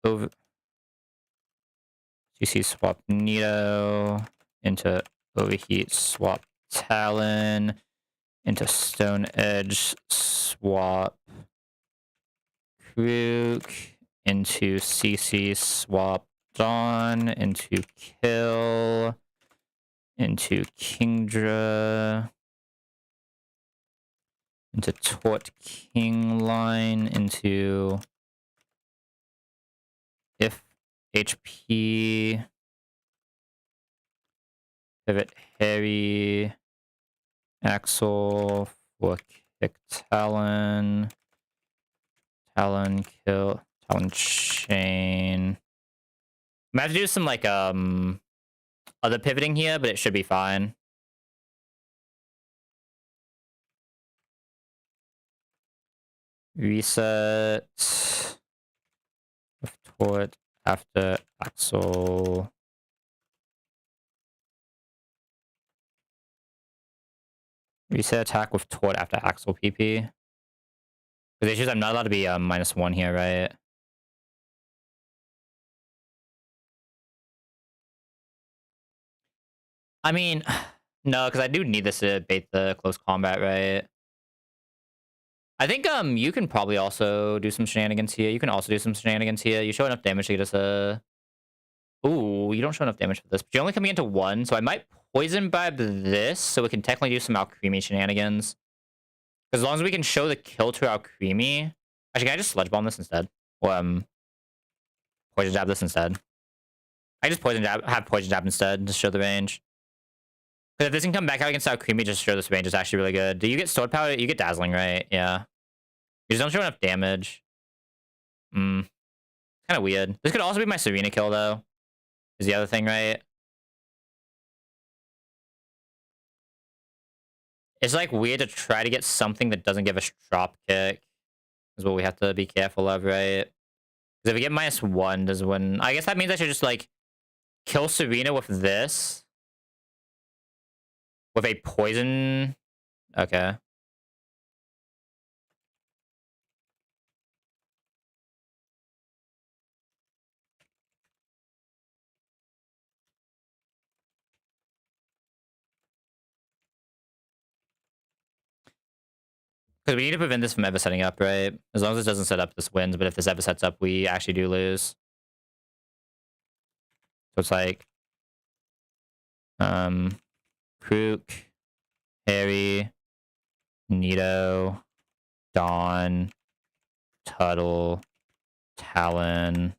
over CC swap Nito into Overheat swap Talon. into Stone Edge, swap Krook, into CC, swap Dawn, into Kill, into Kingdra, into Tort King line, into if HP, pivot Harry, Axel, for kick Talon, Talon kill, Talon chain. I'm gonna have to do some like other pivoting here, but it should be fine. Reset with Tort after Axel. Reset attack with Tort after Axel PP. Because issues, I'm not allowed to be -1 here, right? I mean, no, because I do need this to bait the close combat, right? I think you can probably also do some shenanigans here. You can also do some shenanigans here. You show enough damage to get us a... Ooh, you don't show enough damage for this. But you're only coming into 1, so I might poison vibe this, so we can technically do some Alcremie shenanigans. As long as we can show the kill to Alcremie... Actually, can I just Sludge Bomb this instead? Or Poison Jab this instead? I just have Poison Jab instead to show the range. Because if this can come back out against Alcremie, just show this range is actually really good. Do you get Sword Power? You get Dazzling, right? Yeah. You just don't show enough damage. Kind of weird. This could also be my Serena kill, though. Is the other thing, right? It's like weird to try to get something that doesn't give us drop kick. Is what we have to be careful of, right? Because if we get -1, does win. I guess that means I should just like kill Serena with this. With a poison. Okay. Because we need to prevent this from ever setting up, right? As long as this doesn't set up, this wins. But if this ever sets up, we actually do lose. So it's like... Krook, Harry, Nito, Dawn, Tuttle, Talon,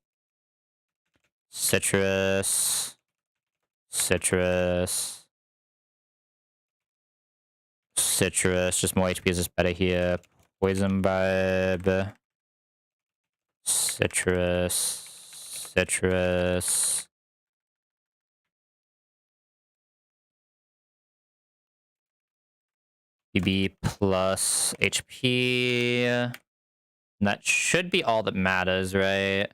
Citrus, Citrus, Citrus. Just more HP is just better here. Poison Vibe, Citrus, Citrus. BB plus HP. And that should be all that matters, right?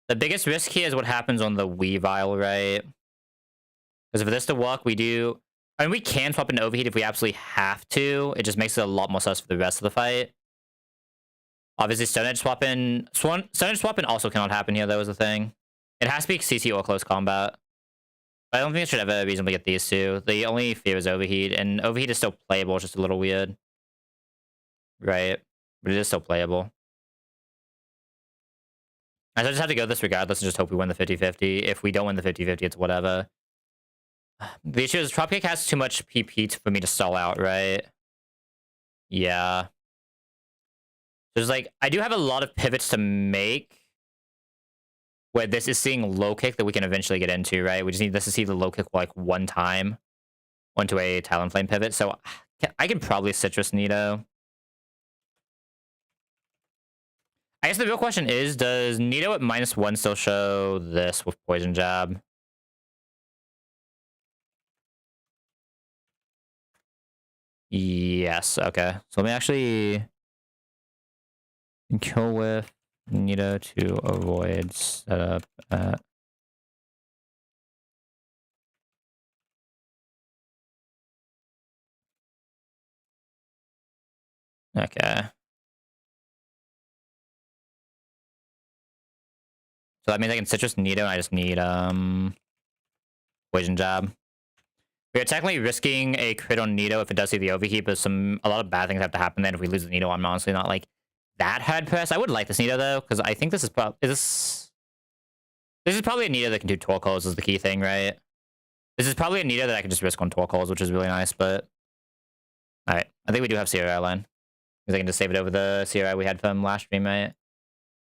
The biggest risk here is what happens on the Weavile, right? Because for this to work, we do... I mean, we can swap into Overheat if we absolutely have to. It just makes it a lot more sus for the rest of the fight. Obviously, Stone Edge swap-in... Stone Edge swap-in also cannot happen here, though, is the thing. It has to be CC or close combat. But I don't think it should ever reasonably get these two. The only fear is Overheat, and Overheat is still playable, it's just a little weird. Right? But it is still playable. I just have to go this regardless and just hope we win the 50-50. If we don't win the 50-50, it's whatever. The issue is Dropkick has too much PP for me to stall out, right? Yeah. There's like, I do have a lot of pivots to make where this is seeing low kick that we can eventually get into, right? We just need this to see the low kick like one time onto a Talonflame pivot. So I can probably Citrus Nito. I guess the real question is, does Nito at -1 still show this with Poison Jab? Yes, okay. So let me actually kill with Nito to avoid setup at... Okay. So that means I can Citrus Nito and I just need Poison Jab. We are technically risking a crit on Nito if it does see the overheat, but a lot of bad things have to happen then if we lose the Nito. I'm honestly not like that hard pressed. I would like this Nito though, because I think this is probably this is probably a Nito that can do torque holes is the key thing, right? This is probably a Nito that I can just risk on torque holes, which is really nice, but alright. I think we do have CRI line. Because I can just save it over the CRI we had from last stream, right?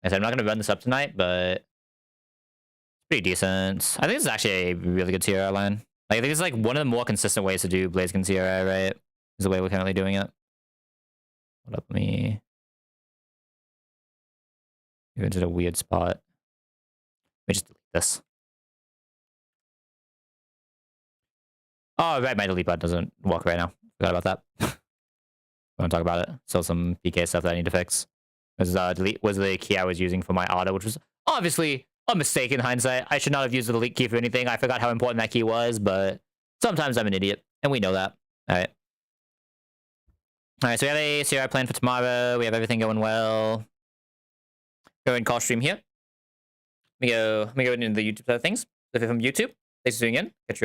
I said I'm not gonna run this up tonight, but it's pretty decent. I think this is actually a really good CRI line. Like, I think it's like one of the more consistent ways to do Blaziken CRI, right? Is the way we're currently doing it. Hold up, let me go into a weird spot. Let me just delete this. Oh, right, my delete button doesn't work right now. Forgot about that. I want to talk about it. Still some PK stuff that I need to fix. Because delete was the key I was using for my auto, which was obviously a mistake in hindsight. I should not have used the delete key for anything. I forgot how important that key was, but sometimes I'm an idiot, and we know that. Alright. Alright, so we have a CRI plan for tomorrow. We have everything going well. Go and call stream here. Let me go into the YouTube side of things. If you're from YouTube, thanks for tuning in. Catch you